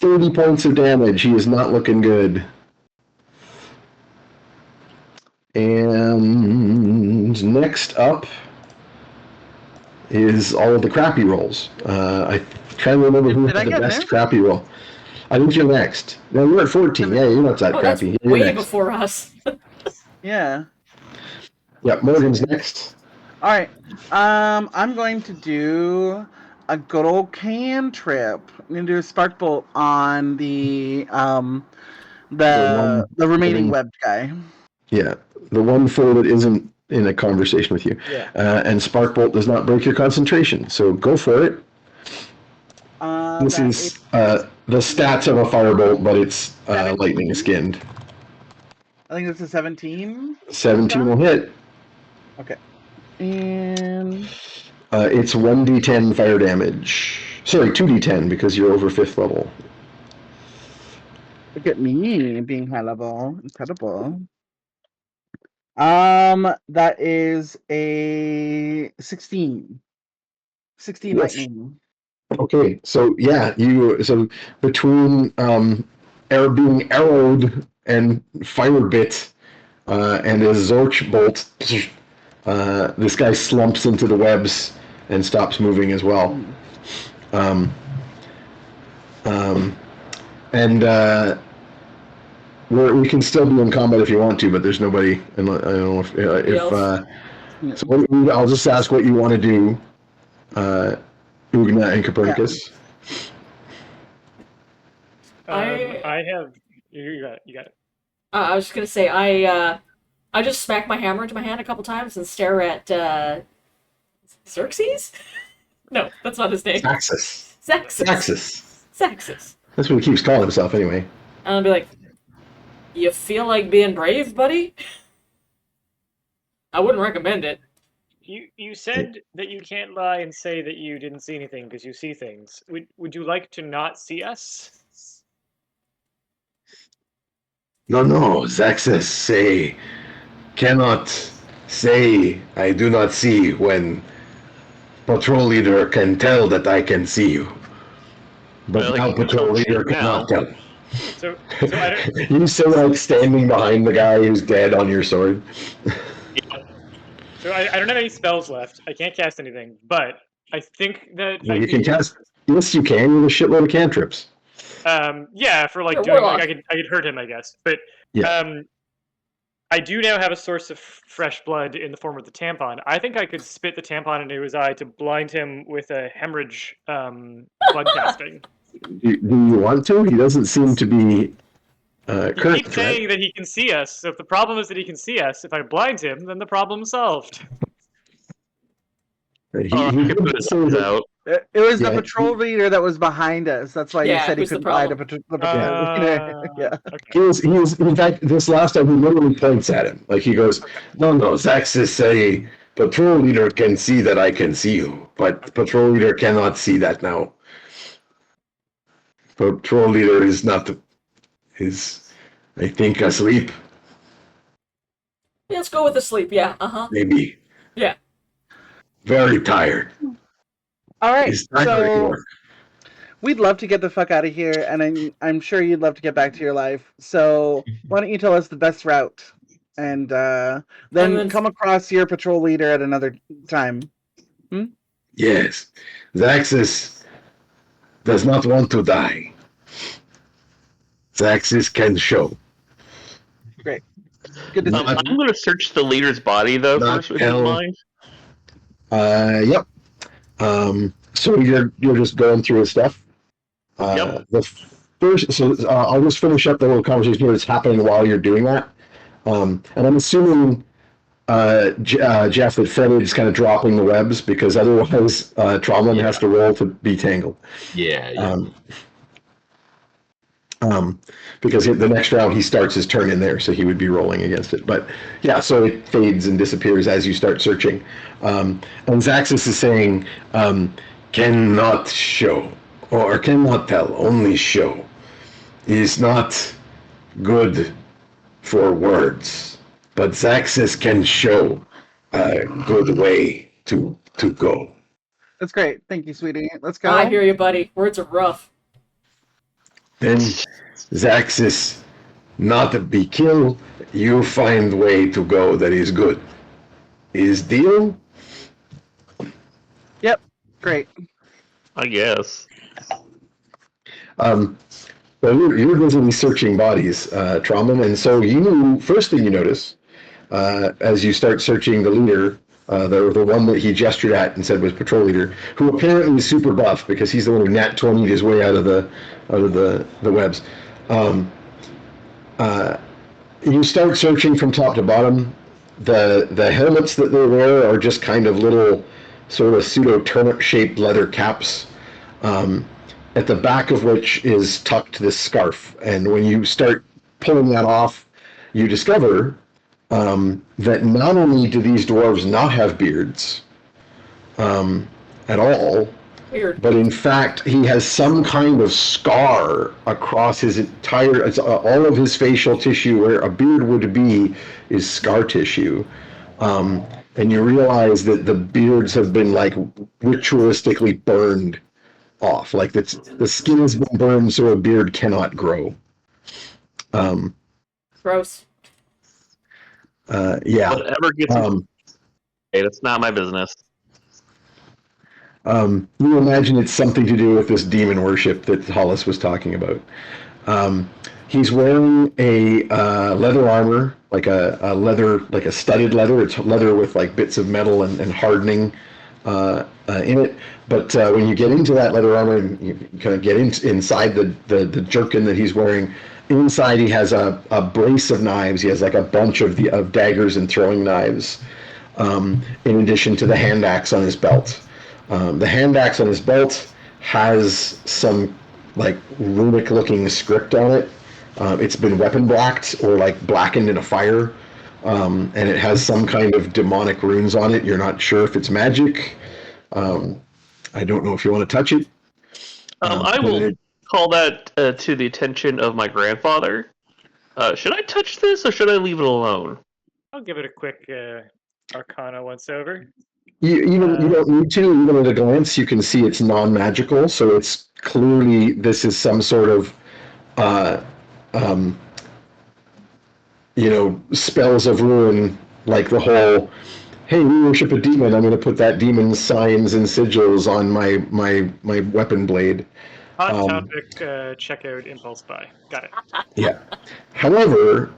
points of damage. He is not looking good. And next up is all of the crappy rolls. I try to remember who had the best crappy roll. I think you're next. No, you're at 14. Yeah, you're not that crappy. That's way before us. Yeah. Yeah, Morgan's next. All right. I'm going to do a good old cantrip. I'm going to do a spark bolt on the remaining webbed guy. Yeah, the one foe that isn't in a conversation with you. Yeah. And spark bolt does not break your concentration, so go for it. This is the stats of a firebolt, but it's lightning skinned. I think that's a 17. 17 will hit. Okay. And it's 1d10 fire damage. Sorry, 2d10 because you're over 5th level. Look at me being high level. Incredible. That is a 16. 16 Yes. lightning. Okay, so yeah, between being arrowed and fire bit and his Zorch bolt, this guy slumps into the webs and stops moving as well. We can still be in combat if you want to, but there's nobody. And I don't know if so. I'll just ask what you want to do, Uwuoogna and Copernicus. I have. You got it. I was just gonna say I just smack my hammer into my hand a couple times and stare at Xerxes? No, that's not his name. Zaxis. Zaxis. That's what he keeps calling himself anyway. And I'll be like, you feel like being brave, buddy? I wouldn't recommend it. You said that you can't lie and say that you didn't see anything because you see things. Would you like to not see us? No, Zaxis cannot say I do not see when patrol leader can tell that I can see you. But Well, now he can patrol tell leader shit now. cannot tell. So I don't. You say like standing behind the guy who's dead on your sword. So I don't have any spells left. I can't cast anything, but I think that Well, I you can can. cast. Yes, you can. You have a shitload of cantrips. Yeah, for like You're a doing like warlock. I could hurt him, I guess. But Yeah. I do now have a source of fresh blood in the form of the tampon. I think I could spit the tampon into his eye to blind him with a hemorrhage blood casting. Do you want to? He doesn't seem to be He current keeps threat. saying that he can see us. So if the problem is that he can see us, if I blind him, then the problem's solved. He I could did put his say eyes that. out. It was the Yeah, patrol leader that was behind us. That's why you Yeah, said he who's the couldn't lie to problem? the patrol leader. Yeah. Okay. he was. In fact, this last time he literally points at him, like he goes, "No, Zaxis say patrol leader can see that I can see you, but patrol leader cannot see that now. Patrol leader is not is, I think, asleep. Yeah, let's go with the sleep. Yeah. Maybe Yeah. very tired. All right. He's tired at So work. we'd love to get the fuck out of here, and I'm sure you'd love to get back to your life. So why don't you tell us the best route, and then come across your patrol leader at another time. Yes, Zaxis does not want to die. Zaxis can show. Great. Good to see. Not- I'm going to search the leader's body though Not first, if you hell. don't mind. Yep. So you're just going through his stuff. Yep. The first, so I'll just finish up the little conversation here that's happening while you're doing that. And I'm assuming, Jeff, that Fred is kind of dropping the webs because otherwise, Tromlin has to roll to be tangled. Yeah. Because the next round he starts his turn in there, so he would be rolling against it. But yeah, so it fades and disappears as you start searching. And Zaxis is saying, cannot show, or cannot tell, only show, is not good for words. But Zaxis can show a good way to go. That's great. Thank you, sweetie. Let's go. I hear you, buddy. Words are rough. Then Zaxis not be killed, you find way to go that is good. Is deal? Yep. Great. I guess. Well, you're busily searching bodies, Tromlin, and so first thing you notice, as you start searching the leader, the one that he gestured at and said was patrol leader, who apparently is super buff because he's the one who nat 20'd his way out of the webs. You start searching from top to bottom. The helmets that they wear are just kind of little sort of pseudo turnip shaped leather caps, at the back of which is tucked this scarf. And when you start pulling that off, you discover that not only do these dwarves not have beards at all, Weird. but in fact he has some kind of scar across his entire, all of his facial tissue where a beard would be is scar tissue. And you realize that the beards have been like ritualistically burned off, like the skin has been burned so a beard cannot grow. Gross. Yeah. Whatever gets you. Hey, that's not my business. You imagine it's something to do with this demon worship that Hollis was talking about. He's wearing a leather armor, like a leather, like a studded leather. It's leather with like bits of metal and hardening in it. But when you get into that leather armor and you kind of get inside the jerkin that he's wearing, inside he has a brace of knives. He has like a bunch of daggers and throwing knives, in addition to the hand axe on his belt. The hand axe on his belt has some like runic looking script on it. It's been weapon blacked or like blackened in a fire. And it has some kind of demonic runes on it. You're not sure if it's magic. I don't know if you want to touch it. I will call that to the attention of my grandfather. Should I touch this or should I leave it alone? I'll give it a quick Arcana once over. You don't need to. Even at a glance, you can see it's non-magical, so it's clearly this is some sort of, uh, um, spells of ruin, like the whole. Hey, we worship a demon. I'm going to put that demon's signs and sigils on my weapon blade. Hot topic. Check out Impulse Buy. Got it. Yeah. However,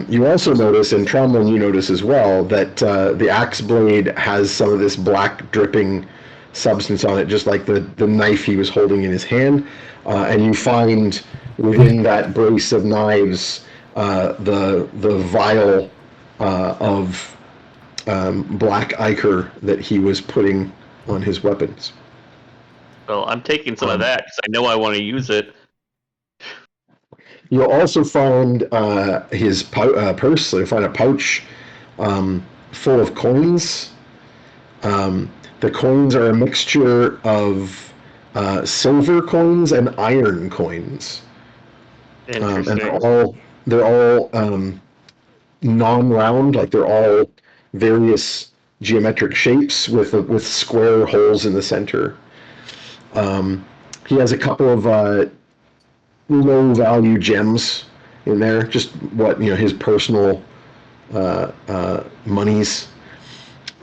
you also notice, and Tromblin, you notice as well, that the axe blade has some of this black dripping substance on it, just like the knife he was holding in his hand. And you find within that brace of knives the vial of black ichor that he was putting on his weapons. Well, I'm taking some of that because I know I want to use it. You'll also find his purse. You'll find a pouch full of coins. The coins are a mixture of silver coins and iron coins. Interesting. And they're all non-round, like they're all various geometric shapes with square holes in the center. He has a couple of low-value gems in there, just what his personal monies,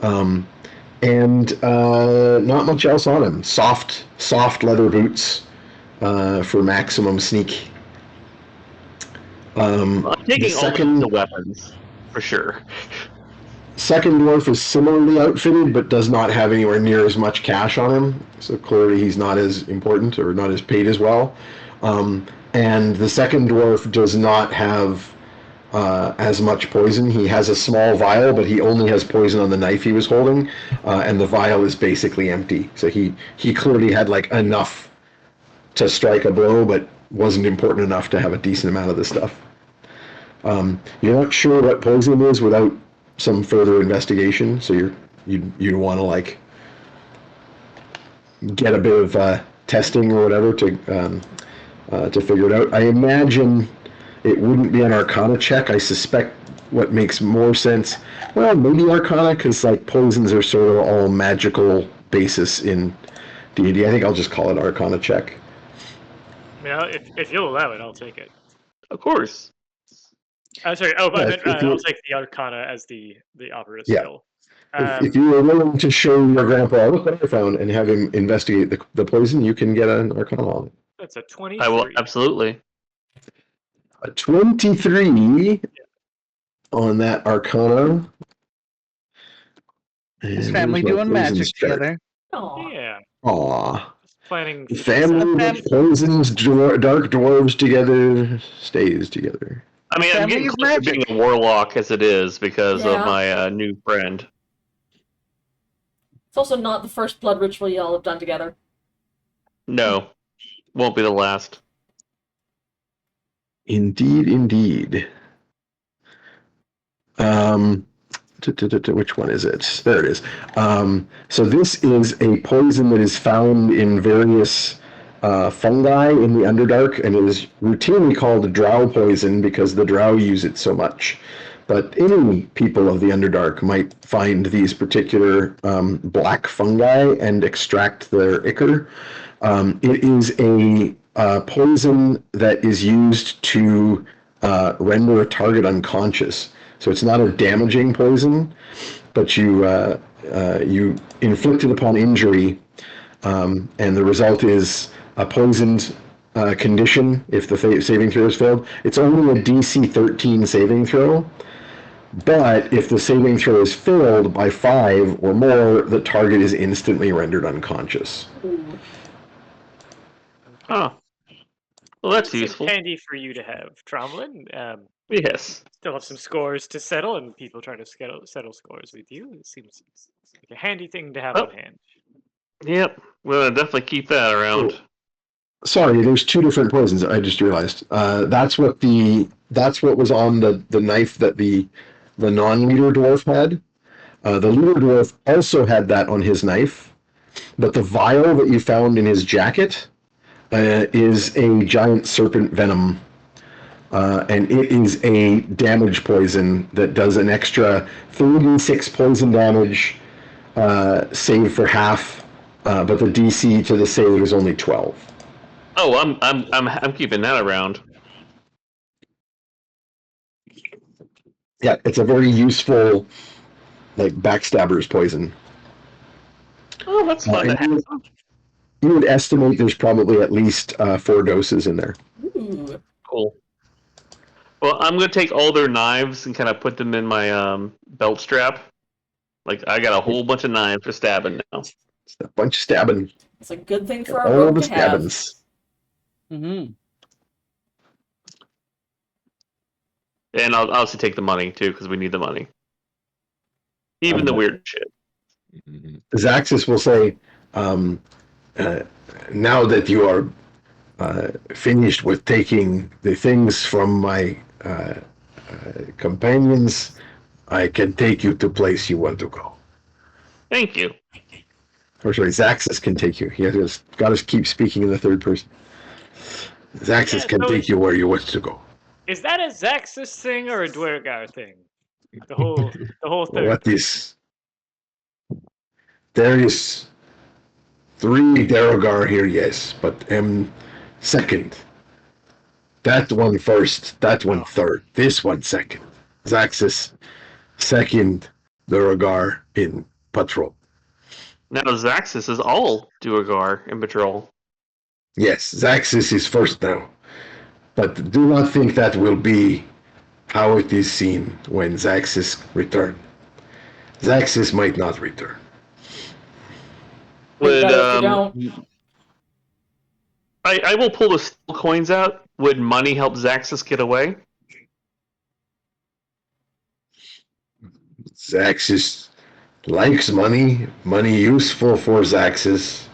and not much else on him. Soft leather boots for maximum sneak. I'm taking all the weapons for sure. Second dwarf is similarly outfitted, but does not have anywhere near as much cash on him. So clearly, he's not as important or not as paid as well. And the second dwarf does not have as much poison. He has a small vial, but he only has poison on the knife he was holding, and the vial is basically empty. So he clearly had like enough to strike a blow, but wasn't important enough to have a decent amount of this stuff. You're not sure what poison is without some further investigation, so you'd want to like get a bit of testing or whatever to figure it out. I imagine it wouldn't be an Arcana check. I suspect what makes more sense, well, maybe Arcana, because like poisons are sort of all magical basis in D&D. I think I'll just call it Arcana check. Yeah, if you'll allow it, I'll take it. Of course. Sorry. Oh, but Yeah, I'll take the Arcana as the operative skill. If you were willing to show your grandpa, look what I found, and have him investigate the poison, you can get an Arcana on it. That's a 23. I will absolutely. A 23 on that Arcana. His And family here's my doing poison magic chart. together. Aw. Yeah. Aw. Just planning. Family that poisons dark dwarves together stays together. I mean, I'm Family getting is close to magic. being a warlock as it is because Yeah. of my new friend. It's also not the first blood ritual you all have done together. No, won't be the last. Indeed. Which one is it? There it is. So this is a poison that is found in various fungi in the Underdark, and it is routinely called drow poison because the drow use it so much. But any people of the Underdark might find these particular black fungi and extract their ichor. It is a poison that is used to render a target unconscious. So it's not a damaging poison, but you inflict it upon injury, and the result is a poisoned condition if the saving throw is failed. It's only a DC 13 saving throw, but if the saving throw is failed by 5 or more, the target is instantly rendered unconscious. Ooh. Oh, well, that's Seems useful. handy for you to have, Tromblin. Yes. Still have some scores to settle, and people trying to settle scores with you. It seems like a handy thing to have Oh. on hand. Yep. We'll definitely keep that around. Sorry, there's 2 different poisons. I just realized. That's what was on the knife that the non-leader dwarf had. The leader dwarf also had that on his knife, but the vial that you found in his jacket is a giant serpent venom and it is a damage poison that does an extra 3d6 poison damage, save for half, but the DC to the save is only 12. Oh, I'm keeping that around. Yeah, it's a very useful, like, backstabber's poison. Oh, that's fun to have. You would estimate there's probably at least 4 doses in there. Ooh. Cool. Well, I'm gonna take all their knives and kind of put them in my belt strap. Like I got a whole bunch of knives for stabbing now. It's a bunch of stabbing. It's a good thing for our All rogue the to have. stabbings. Mm-hmm. And I'll also take the money too because we need the money. Even the weird shit. Zaxis will say, now that you are finished with taking the things from my companions, I can take you to place you want to go. Thank you. Or sorry, Zaxis can take you. He has got to keep speaking in the third person. Zaxis Yeah, can so- take you where you want to go. Is that a Zaxis thing or a Duergar thing? The whole thing. What is? There is 3 Duergar here, yes, but second. That one first, that one third, this one second. Zaxis, second Duergar in patrol. Now Zaxis is all Duergar in patrol. Yes, Zaxis is first now. But do not think that will be how it is seen when Zaxis return. Zaxis might not return. We Would better if you don't. I will pull the steel coins out. Would money help Zaxis get away? Zaxis likes money. Money useful for Zaxis.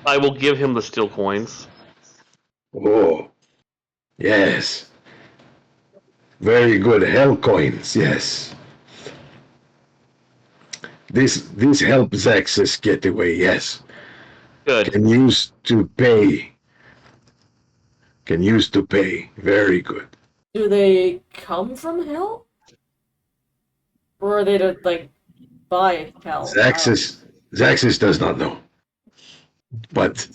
I will give him the steel coins. Oh, yes. Very good hell coins, yes. This helps Zaxis get away, yes. Good. Can use to pay. Very good. Do they come from hell? Or are they to, like, buy hell? Zaxis does not know. But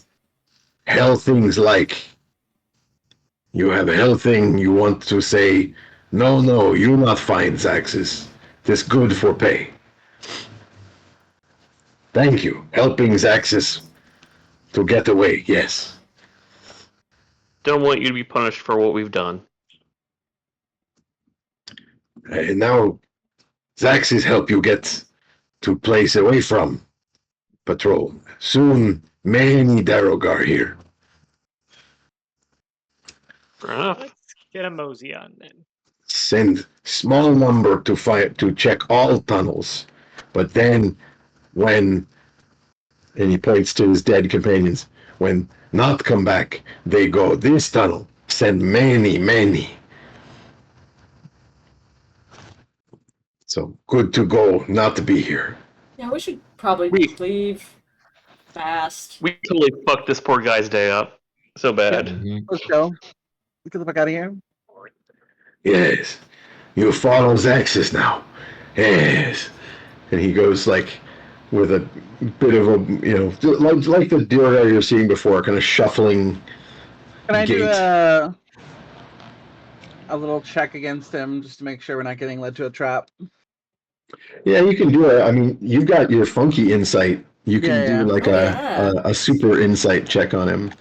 hell things like you have a hell thing, you want to say, no, you not find Zaxis. This good for pay. Thank you. Helping Zaxis to get away, yes. Don't want you to be punished for what we've done. And now Zaxis help you get to place away from patrol. Soon, many Duergar here. Fair enough. Let's get a mosey on then. Send small number to check all tunnels, but then when, and he points to his dead companions, when not come back, they go this tunnel. Send many. So good to go, not to be here. Yeah, we should probably leave fast. We totally fucked this poor guy's day up. So bad. Let's go. Get the fuck out of here. Yes, you follow Zaxis now. Yes, and he goes like with a bit of a like the deer you're seeing before, kind of shuffling. Can I do gait. a little check against him just to make sure we're not getting led to a trap? Yeah, you can do it. I mean, you've got your funky insight. You can do like a super insight check on him.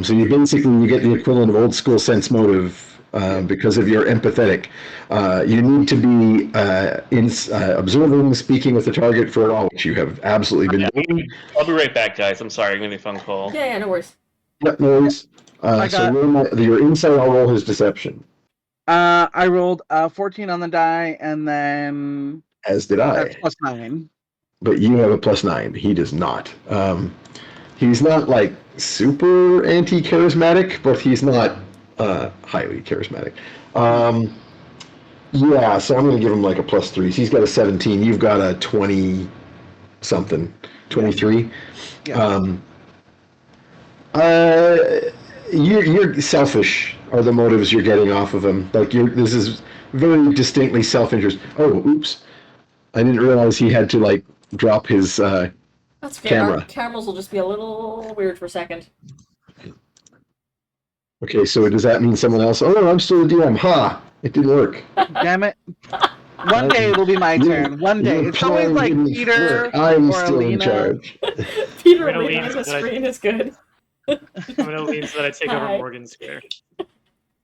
So you get the equivalent of old school sense motive because of your empathetic. You need to be observing, speaking with the target for a while, which you have absolutely been doing. I'll be right back, guys. I'm sorry, I'm getting a phone call. Yeah, no worries. Yep, no worries. Your insight, I'll roll his deception. I rolled 14 on the die, and then As did I. that's +9. But you have a +9. He does not. He's not like super anti-charismatic, but he's not highly charismatic. Yeah, so I'm going to give him like a +3. So he's got a 17. You've got a 20 something, 23. Yeah. You're selfish, are the motives you're getting off of him. Like this is very distinctly self-interest. Oh, oops! I didn't realize he had to like drop his That's okay. camera. Our cameras will just be a little weird for a second. Okay, so does that mean someone else? Oh, no, I'm still the DM. Ha! It didn't work. Damn it. One day it'll be my turn. One day. Your It's always plan like didn't Peter work. I'm or still in Alina. charge. Peter I'm gonna leaning lean on the so that I- screen is good. I'm gonna lean so that I take over Hi. Morgan's square.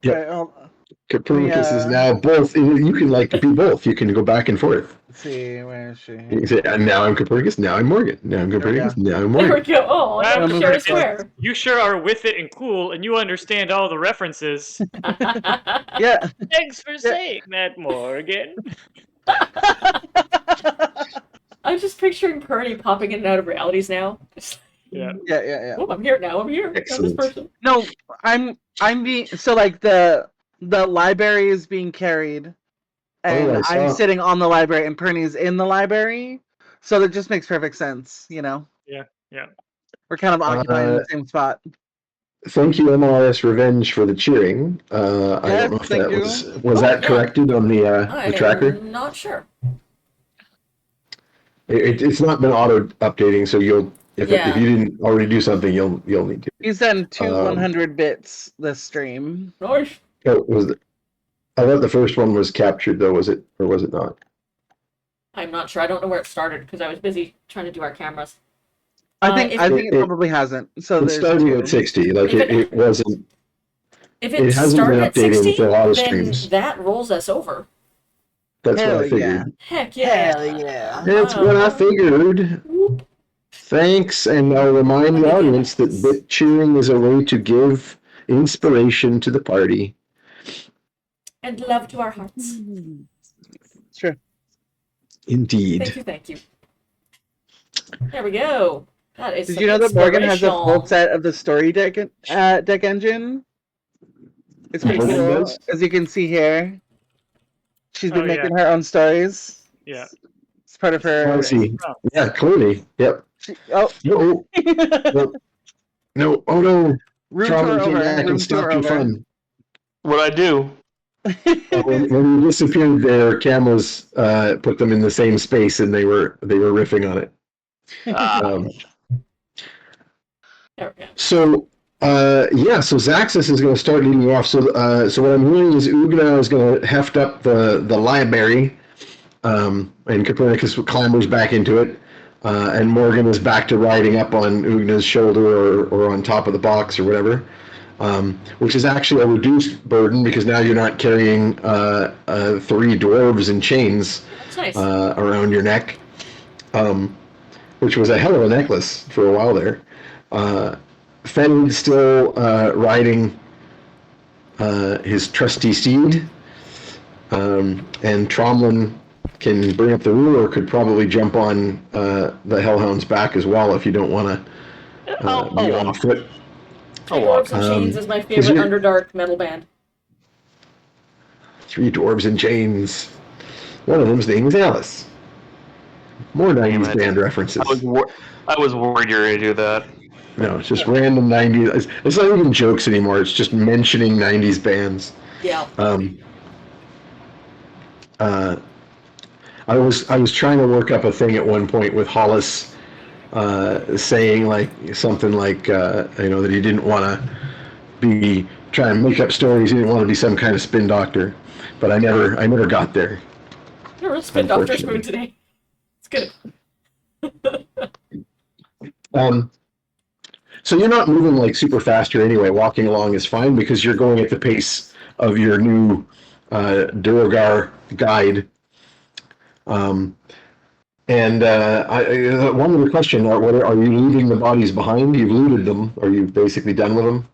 Yep. Okay, hold on. Copernicus is Yeah. now both. You can like be both. You can go back and forth. Let's see, where is she? You can say, now I'm Copernicus, now I'm Morgan. Now I'm Copernicus, now I'm There we Morgan. go. Oh, I Wow, don't move share a it forward. square. You sure are with it and cool, and you understand all the references. Yeah. Thanks for saying that, Morgan. I'm just picturing Pernie popping in and out of realities now. Just, Yeah. Yeah. oh, I'm here now. I'm here. I'm this Excellent. person. No, I'm being so like the library is being carried, and I I'm saw. sitting on the library, and Pernie's in the library, so that just makes perfect sense, you know. Yeah. We're kind of occupying the same spot. Thank you, MLRS Revenge, for the cheering. I Yes, don't know if thank that you. was Oh, that yeah. corrected on the I'm tracker. not sure. It's not been auto updating, so if Yeah. you didn't already do something, you'll need to. He's done two 100 100 bits this stream. Nice. Oh, I thought the first one was captured though. Was it or was it not? I'm not sure. I don't know where it started because I was busy trying to do our cameras. I think if it probably hasn't. So It there's started two. at 60. Like If it wasn't. If It it hasn't been started at updating 60, for a lot of then streams. that rolls us over. That's Hell what I figured. yeah. Heck yeah. Hell yeah. That's what I figured. Whoop. Thanks, and I'll remind the audience that bit cheering is a way to give inspiration to the party. And love to our hearts. Sure. Indeed. Thank you. There we go. That is Did some you know that Morgan has a full inspiration. set of the story deck engine? It's pretty Morgan cool. does? As you can see here, she's been Oh, yeah. making her own stories. Yeah. It's part of her. I see. Oh, Yeah, clearly. Yep. Oh, No, no. Oh no. room Trauma tour came over. back Room and stopped tour your over. fun. What I do? When you disappeared, their cameras put them in the same space, and they were riffing on it. Um, There we go. So so Zaxis is going to start leading you off. So what I'm hearing is uwuoogna is going to heft up the library, and Copernicus clambers back into it, and Morgan is back to riding up on uwuogna's shoulder or on top of the box or whatever, which is actually a reduced burden because now you're not carrying 3 dwarves in chains That's nice. around your neck, which was a hell of a necklace for a while there. Fenrid's still riding his trusty steed, and Tromlin can bring up the rear or could probably jump on the Hellhound's back as well if you don't want to be on foot. Three Dwarves in Chains is my favorite Underdark metal band. 3 dwarves in chains. One of them's name is Alice. More 90s band references. I was worried you were going to do that. No, it's just random 90s. It's not even jokes anymore. It's just mentioning 90s bands. Yeah. I was trying to work up a thing at one point with Hollis saying like something like that he didn't want to be trying to make up stories. He didn't want to be some kind of spin doctor, but I never got there. You're a spin doctor spoon today. It's good. So you're not moving like super fast here anyway. Walking along is fine because you're going at the pace of your new Duergar guide. One other question: are you leaving the bodies behind? You've looted them. Are you basically done with them?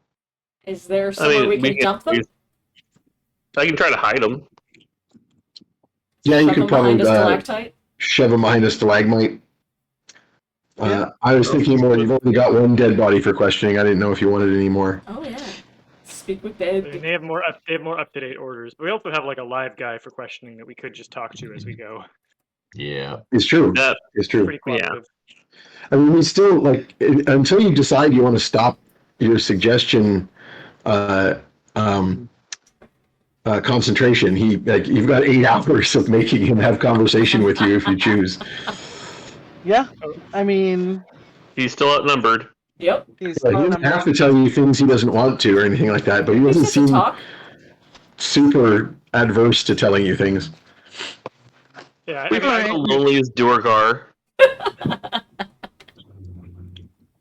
Is there somewhere we can dump them? I can try to hide them. Yeah, you Shove could them behind probably a stalactite? shove them behind a stalagmite. Yeah. I was thinking more. You've only got 1 dead body for questioning. I didn't know if you wanted any more. Oh yeah. Speak with I mean, dead. they have more up-to-date orders. But we also have like a live guy for questioning that we could just talk to as we go. Yeah. It's true. That- It's true. Pretty cooperative. I mean, we still until you decide you want to stop your suggestion concentration. You've got 8 hours of making him have conversation with you if you choose. Yeah, I mean, He's still outnumbered. Yep. he's Like, he still doesn't have to tell you things he doesn't want to or anything like that, but he He doesn't just to seem talk. super adverse to telling you things. Yeah, We I, found I, the loneliest Duergar.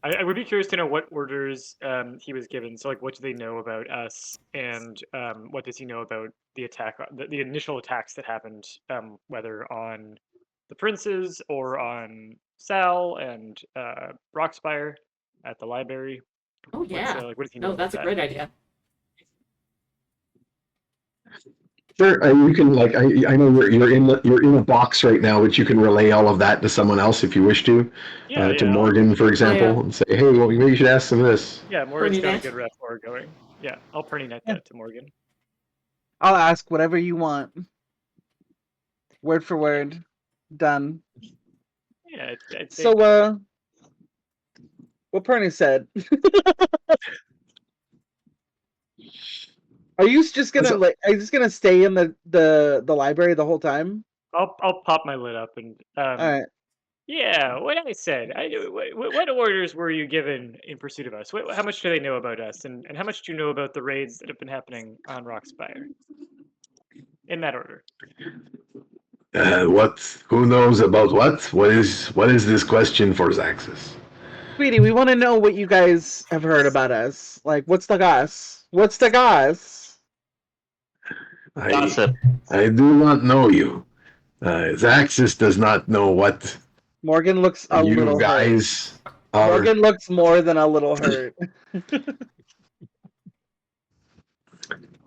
I would be curious to know what orders he was given. So, like, what do they know about us, and what does he know about the attack, the initial attacks that happened, whether on the princes or on Sal and Rockspire at the library? Oh yeah. What does he know No, about that's a that? great idea. Sure, you can I know you're in a box right now, but you can relay all of that to someone else if you wish to. Yeah, To yeah, Morgan, for example, and say, "Hey, well, maybe you should ask them this." yeah. Morgan's got a Pernie good rapport going. Yeah, I'll Pernie net Yeah. that to Morgan. I'll ask whatever you want. Word for word. Done. Yeah, I think. So, what Pernie said. Are you just gonna are you just gonna stay in the library the whole time? I'll pop my lid up and All right. yeah, what I said. What orders were you given in pursuit of us? How much do they know about us, and how much do you know about the raids that have been happening on Rockspire? In that order. What? Who knows about what? What is this question for Zaxis? Sweetie, we want to know what you guys have heard about us. Like, what's the goss? What's the goss? Gossip. I do not know you. Zaxis does not know what Morgan looks a you little guys hurt. are. Morgan looks more than a little hurt.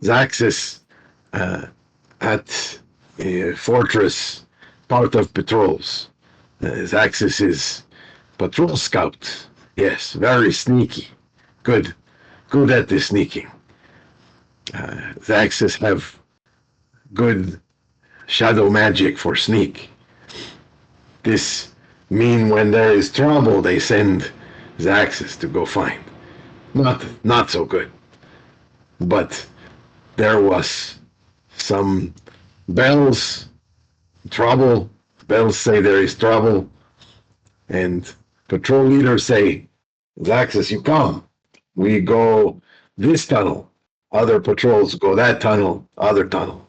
Zaxis at a fortress, part of patrols. Zaxis is patrol scout. Yes, very sneaky. Good at the sneaking. Zaxis have good shadow magic for sneak. This mean when there is trouble, they send Zaxis to go find. Not so good. But there was some bells, trouble. Bells say there is trouble, and patrol leaders say, Zaxis, you come. We go this tunnel. Other patrols go that tunnel, other tunnel.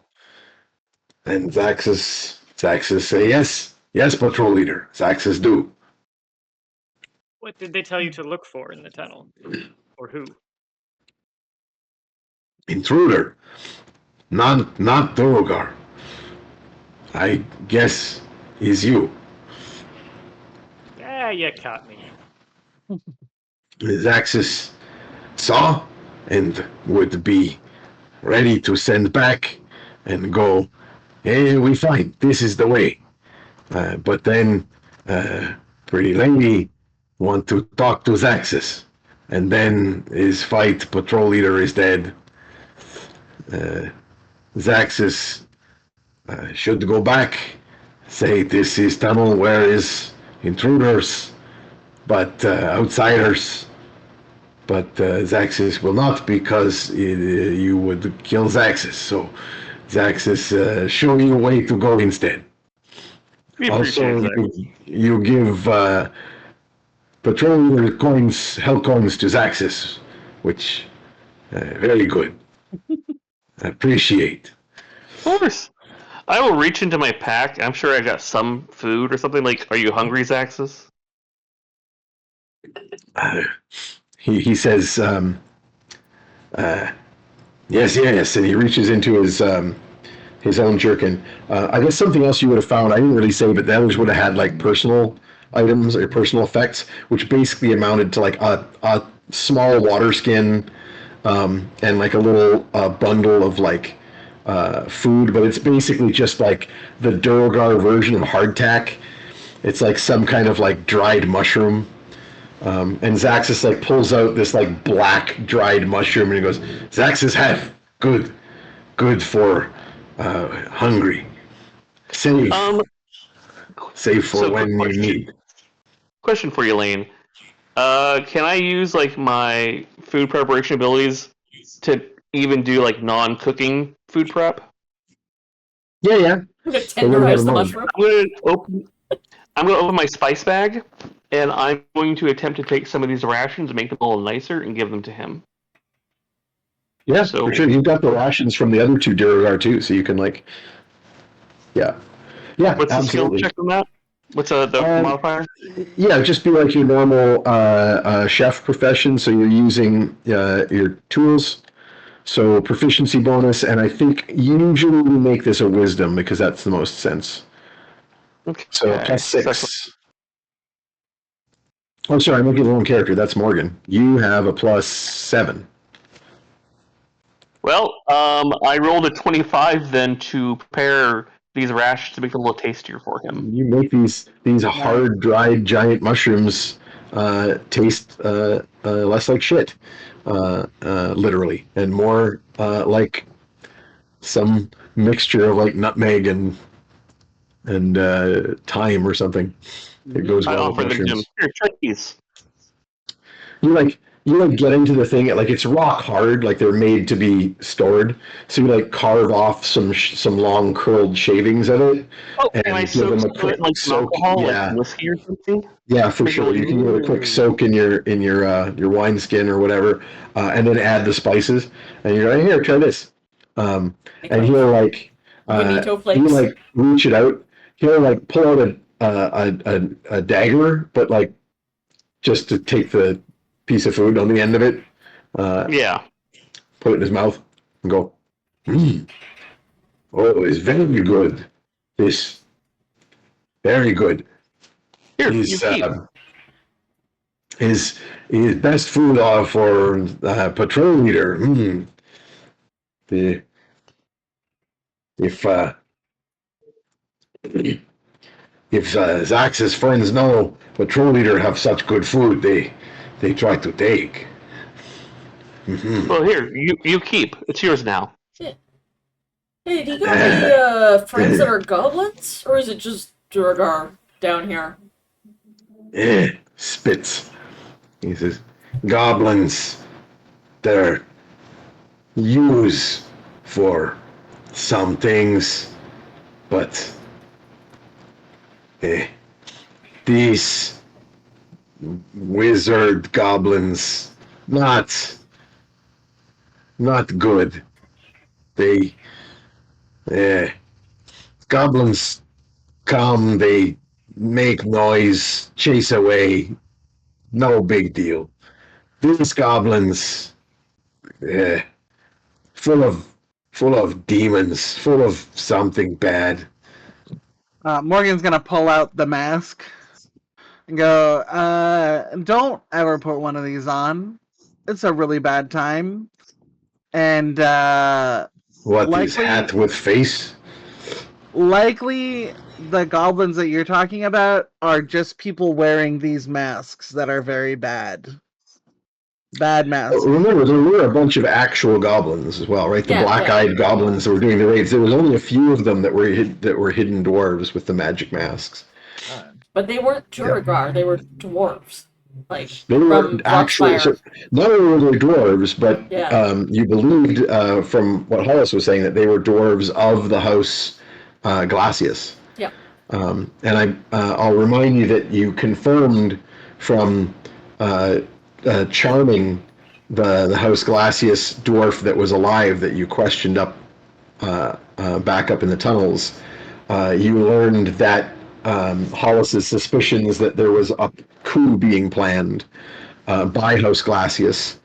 And Zaxis say, yes, patrol leader. Zaxis do. What did they tell you to look for in the tunnel, or who? Intruder, not Duergar. I guess is you. Ah, you caught me. Zaxis saw and would be ready to send back and go, hey, we find this is the way. But then Pretty Lady want to talk to Zaxis. And then his fight, patrol leader is dead. Zaxis should go back, say this is tunnel where is intruders, but outsiders. But Zaxis will not because you would kill Zaxis. So Zaxis show you a way to go instead. We appreciate Also, that. you give patrol leader coins, hell coins to Zaxis, which very good. Appreciate. Of course. I will reach into my pack. I'm sure I got some food or something. Like, are you hungry, Zaxis? He says, yes, and he reaches into his own jerkin. I guess something else you would have found, I didn't really say, but the others would have had like personal items or personal effects, which basically amounted to like a small water skin and like a little bundle of like food, but it's basically just like the Duergar version of hardtack. It's like some kind of like dried mushroom. And Zaxis like pulls out this like black dried mushroom and he goes, Zaxis have good for hungry, safe for So when quick you need. question for you, Lane. Can I use like my food preparation abilities to even do like non-cooking food prep. Yeah, yeah. I'm gonna But what about tenderize the mine? mushroom. I'm gonna open my spice bag, and I'm going to attempt to take some of these rations and make them a little nicer and give them to him. Yeah, So- for sure. You've got the rations from the other two Duergar too, so you can like, yeah, What's the skill absolutely. check on that? What's the modifier? Yeah, just be like your normal chef profession. So you're using your tools. So proficiency bonus, and I think usually we make this a wisdom because that's the most sense. Okay. So plus So 6. Oh, sorry, I'm looking at the wrong character. That's Morgan. You have a plus 7. Well, I rolled a 25 then to prepare these rations to make them a little tastier for him. You make these hard, dried giant mushrooms taste less like shit, literally, and more like some mixture of like nutmeg and thyme or something. It goes I well with offer them to him. mushrooms. Here, try these. You get into the thing, like it's rock hard, like they're made to be stored. So you like carve off some long curled shavings of it, Oh, and can I give them a quick like some soak. alcohol, Yeah, like whiskey or something? yeah, for Make it sure. You can give it a quick soak in your wine skin or whatever, and then add the spices. And you're like, here, try this. And he'll like Bonito he flakes. like reach it out. He'll like pull out a dagger, but like just to take the piece of food on the end of it. Yeah. Put it in his mouth and go, oh, it's very good. This, very good. Here, His, you keep. his best food for patrol leader. The, if Zaxis friends know patrol leader have such good food, they try to take. Well, here, you keep. It's yours now. Hey, do you got any friends that are goblins? Or is it just Duergar down here? Spits. He says, goblins, they're used for some things, but these wizard goblins, not good. They, goblins come, they make noise, chase away, no big deal. These goblins, full of demons, full of something bad. Morgan's gonna pull out the mask and go, don't ever put one of these on. It's a really bad time. And What, this likely, hat with face? likely the goblins that you're talking about are just people wearing these masks that are very bad. Bad masks. Remember, there were a bunch of actual goblins as well, right? The Yeah, black-eyed goblins that were doing the raids. There was only a few of them that were hidden dwarves with the magic masks. But they weren't Duergar, they were dwarves. Like, They were from actually, so Foxfire. not only were they dwarves, but Yeah. you believed from what Hollis was saying that they were dwarves of the house Glacius. Yeah. And I'll remind you that you confirmed from charming the house Glacius dwarf that was alive that you questioned up back up in the tunnels. You learned that Hollis's suspicions that there was a coup being planned by House Glacius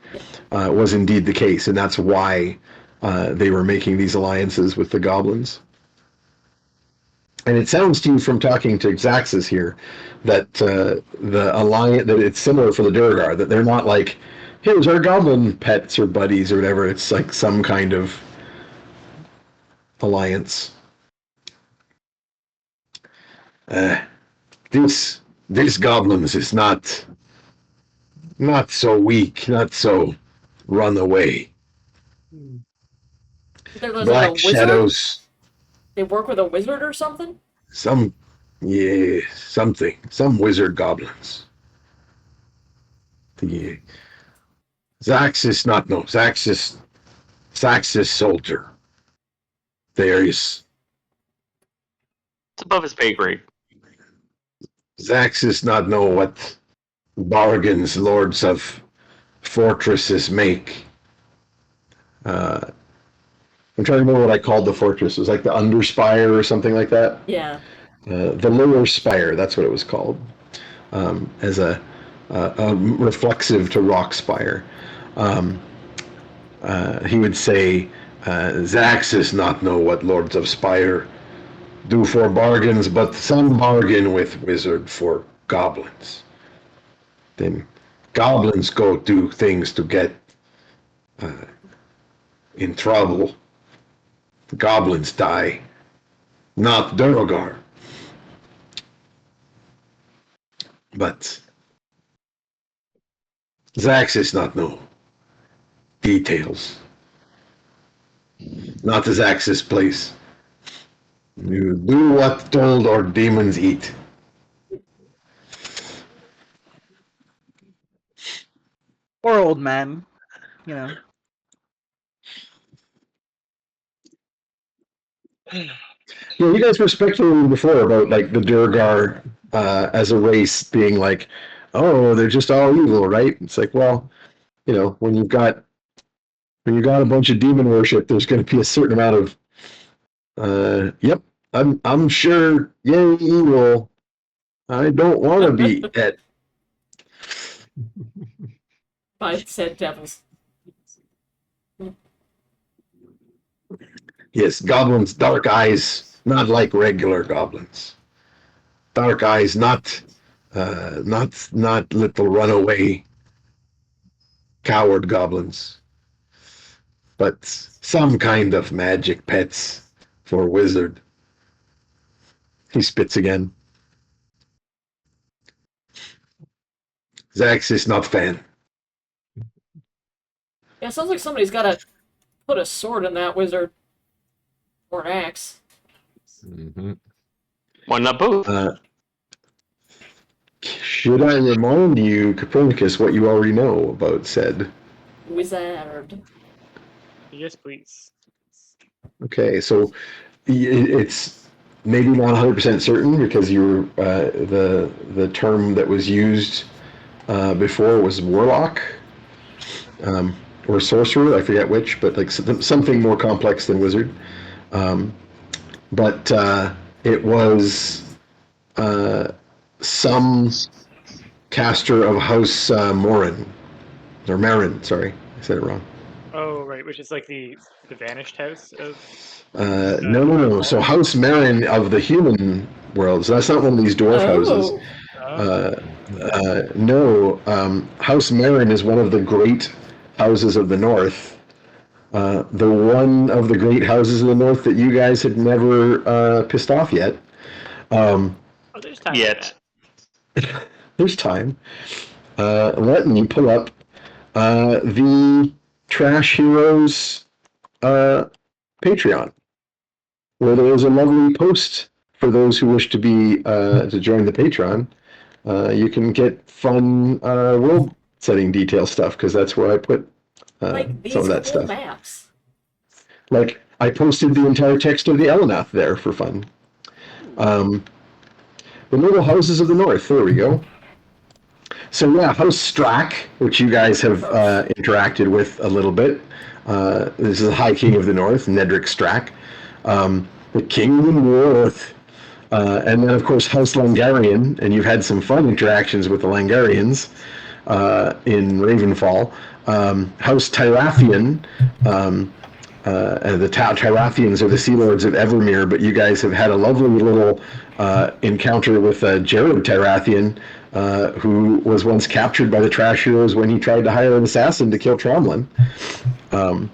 was indeed the case, and that's why they were making these alliances with the goblins. And it sounds to you from talking to Zaxis here that the alliance, that it's similar for the Duergar, that they're not like, here's our goblin pets or buddies or whatever. It's like some kind of alliance. This goblins is not so weak, not so run away. There was Black a wizard? shadows, They work with a wizard or something? some wizard goblins. The Zaxis Zaxis soldier. There is It's above his pay grade. Zaxis not know what bargains lords of fortresses make. I'm trying to remember what I called the fortress. It was like the Underspire or something like that. Yeah. The Lower Spire, that's what it was called, as a reflexive to Rock Spire. He would say, Zaxis not know what lords of Spire do for bargains, but some bargain with wizard for goblins. Then goblins go do things to get in trouble. The goblins die, not Duergar. But Zaxis not know details. Not the Zaxis place. You do what told or demons eat. Poor old man. You know. Yeah, you guys were speculating before about like the Duergar as a race being like, oh, they're just all evil, right? It's like, well, you know, when you got a bunch of demon worship, there's going to be a certain amount of, yep, I'm sure, yay, evil. I don't want to be at. By said devils. Yes, goblins, dark eyes, not like regular goblins. Dark eyes, not little runaway coward goblins, but some kind of magic pets for a wizard. He spits again. Zaxis not fan. Yeah, sounds like somebody's got to put a sword in that wizard. Or an axe. Mm-hmm. Why not both? Should I remind you, Copernicus, what you already know about said? Wizard. Yes, please. Okay, so it's maybe not 100% certain because you were, the term that was used before was warlock or sorcerer. I forget which, but like something more complex than wizard. But it was some caster of House Morin, or Marin, sorry, I said it wrong. Oh, right, which is like the vanished house of. No. So House Marin of the human world. So that's not one of these dwarf houses. No, House Marin is one of the great houses of the north. The one of the great houses of the north that you guys had never pissed off yet. There's time. Yet. There's time. Let me pull up the Trash Heroes Patreon, where there is a lovely post for those who wish to be to join the Patreon. You can get fun world setting detail stuff because that's where I put like these some of that cool stuff. maps. Like I posted the entire text of the Elenath there for fun. The Little Houses of the North. There we go. So yeah, House Strack, which you guys have interacted with a little bit. This is the High King of the North, Nedrick Strack. The King of the North. And then, of course, House Langarian, and you've had some fun interactions with the Langarians in Ravenfall. House Tyrathian, the Tyrathians are the Sea Lords of Evermere, but you guys have had a lovely little encounter with Jared Tyrathian, who was once captured by the Trash Heroes when he tried to hire an assassin to kill Tromlin. And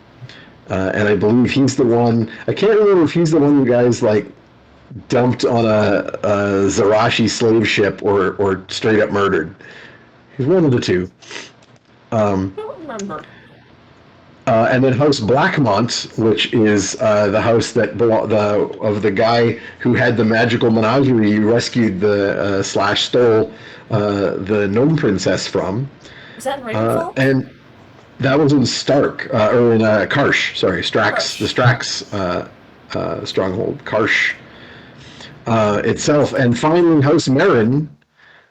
I believe he's the one, I can't remember if he's the one you guys, like, dumped on a Zarashi slave ship or straight up murdered. He's one of the two. I don't remember. And then House Blackmont, which is the house that of the guy who had the magical menagerie rescued the stole the gnome princess from. Is that in Ravenfall? And That was in Stark, or in Karsh. Sorry, Strax. The Strax stronghold, Karsh itself. And finally, House Marin.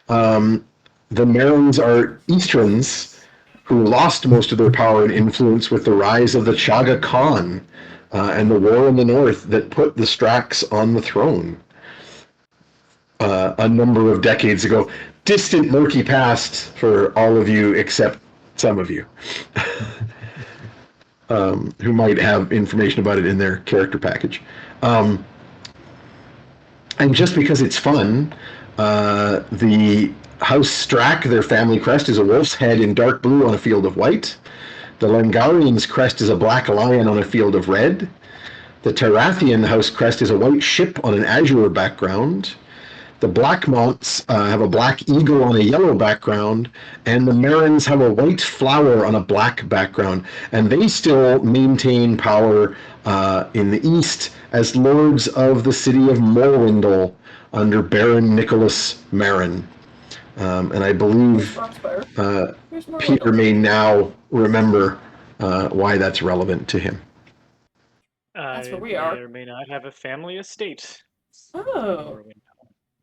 The Marins are Easterns who lost most of their power and influence with the rise of the Chaga Khan and the war in the north that put the Strax on the throne a number of decades ago. Distant, murky past for all of you except some of you who might have information about it in their character package. And just because it's fun, the House Strack, their family crest, is a wolf's head in dark blue on a field of white. The Lengarian's crest is a black lion on a field of red. The Tarathian house crest is a white ship on an azure background. The Blackmonts have a black eagle on a yellow background, and the Marins have a white flower on a black background. And they still maintain power in the east as lords of the city of Morwindle under Baron Nicholas Marin. And I believe Peter may now remember why that's relevant to him. That's where we are. May or may not have a family estate. Oh,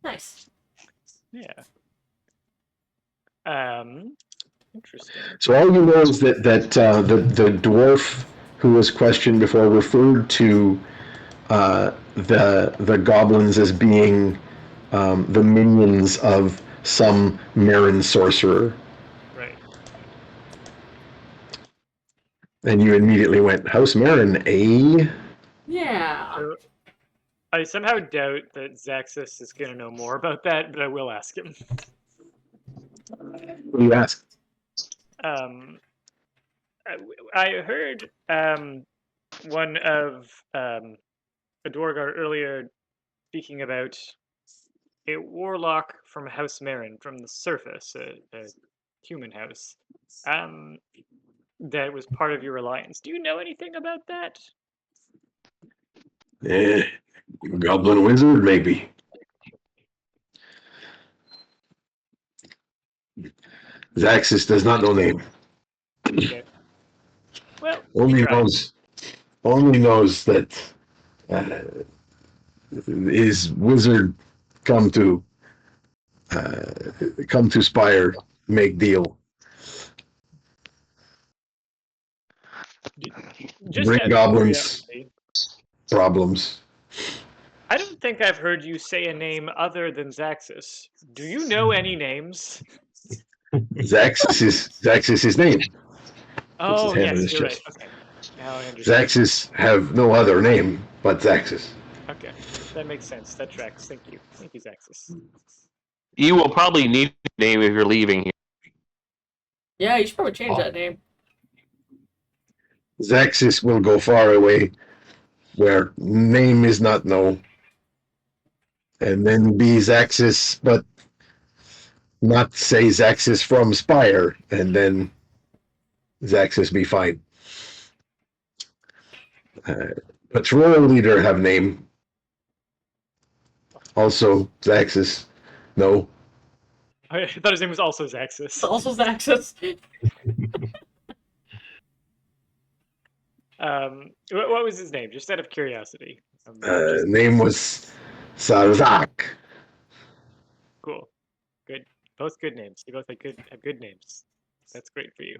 nice. Yeah. Interesting. So all you know is that the dwarf who was questioned before referred to the goblins as being the minions of some Marin sorcerer. Right. And you immediately went, House Marin, eh? Yeah. So, I somehow doubt that Zaxis is going to know more about that, but I will ask him. What do you ask? I heard one of a Duergar earlier speaking about a warlock from House Marin from the surface, a human house, that was part of your alliance. Do you know anything about that? Goblin wizard, maybe. Zaxis does not know name. Okay. Well, Only knows that his wizard come to Spire, make deal, just bring out of goblins curiosity, problems. I don't think I've heard you say a name other than Zaxis. Do you know any names? Zaxis is his name. Oh, hand on yes, his you're right. chest. Okay. Now I understand. Zaxis have no other name but Zaxis. Okay, that makes sense. That tracks. Thank you. Thank you, Zaxis. You will probably need a name if you're leaving here. Yeah, you should probably change that name. Zaxis will go far away where name is not known. And then be Zaxis, but not say Zaxis from Spire, and then Zaxis be fine. Patrol leader have name. Also Zaxis. No. I thought his name was also Zaxis. Also Zaxis. What was his name? Just out of curiosity. Name was Sarzak. Cool. Good. Both good names. You both have good names. That's great for you.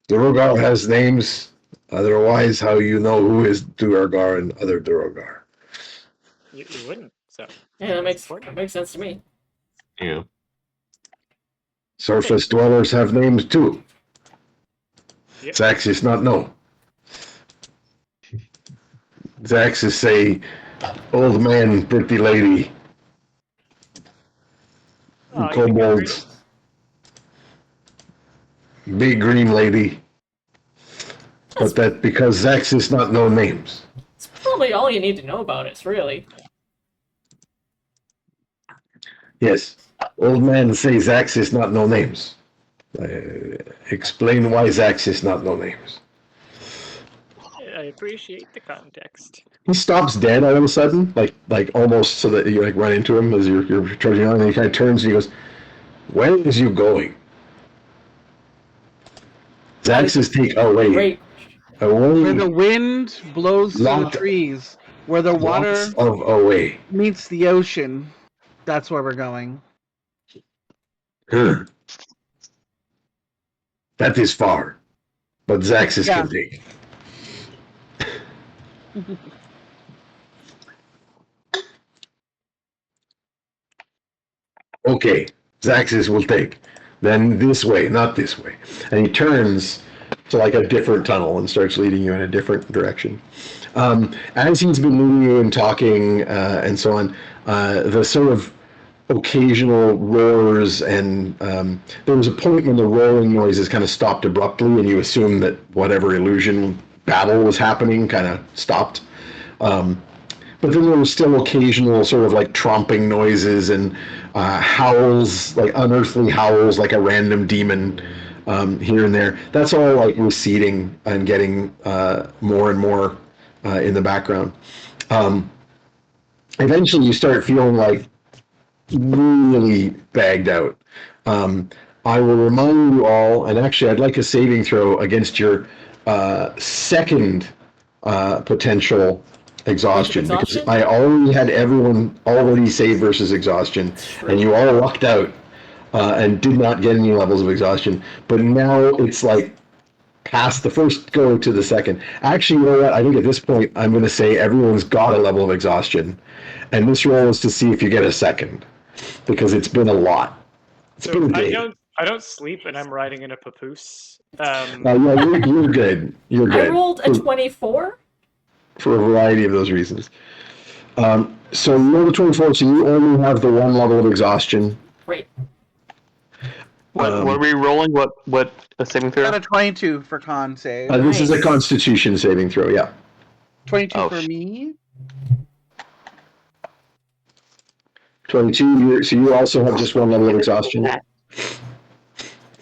Duergar has names. Otherwise, how you know who is Duergar and other Duergar? You wouldn't. So Yeah, that makes sense to me. Yeah. Surface dwellers have names too. Yep. Zaxis not know. Zaxis say, old man, pretty lady. Oh, you think Kobold. that's Big green lady. But that because Zaxis not know names. It's probably all you need to know about it, really. Yes. Old man say Zaxis not know names. Explain why Zaxis not know names. I appreciate the context. He stops dead all of a sudden, like almost so that you like run into him as you're trudging on, and he kind of turns and he goes, Where is you going? Zaxis take away. Great. Where the Away. wind blows through the Lot- trees, where the water Lots of away. meets the ocean. That's where we're going. Huh. That is far. But Zaxis Yeah. can take. Okay, Zaxis will take. Then this way, not this way. And he turns to like a different tunnel and starts leading you in a different direction. As he's been leading you and talking and so on, the sort of occasional roars and there was a point when the roaring noises kind of stopped abruptly and you assume that whatever illusion battle was happening kind of stopped. But then there were still occasional sort of like tromping noises and howls, like unearthly howls, like a random demon here and there. That's all like receding and getting more and more in the background. Eventually you start feeling like really bagged out. I will remind you all, and actually I'd like a saving throw against your second potential exhaustion, because I already had everyone already save versus exhaustion, and you all lucked out and did not get any levels of exhaustion. But now it's like past the first go to the second. Actually, you know what? I think at this point I'm going to say everyone's got a level of exhaustion, and this roll is to see if you get a second, because it's been a lot. It's been a day. I don't sleep, and I'm riding in a papoose. Yeah, you're good. You're good. I rolled a 24. For a variety of those reasons. So you roll the 24, so you only have the one level of exhaustion. Great. What were we rolling? What a saving throw? Got a 22 for con save. This is a Nice. Constitution saving throw, yeah. 22 for me. 22, so you also have just one level of exhaustion.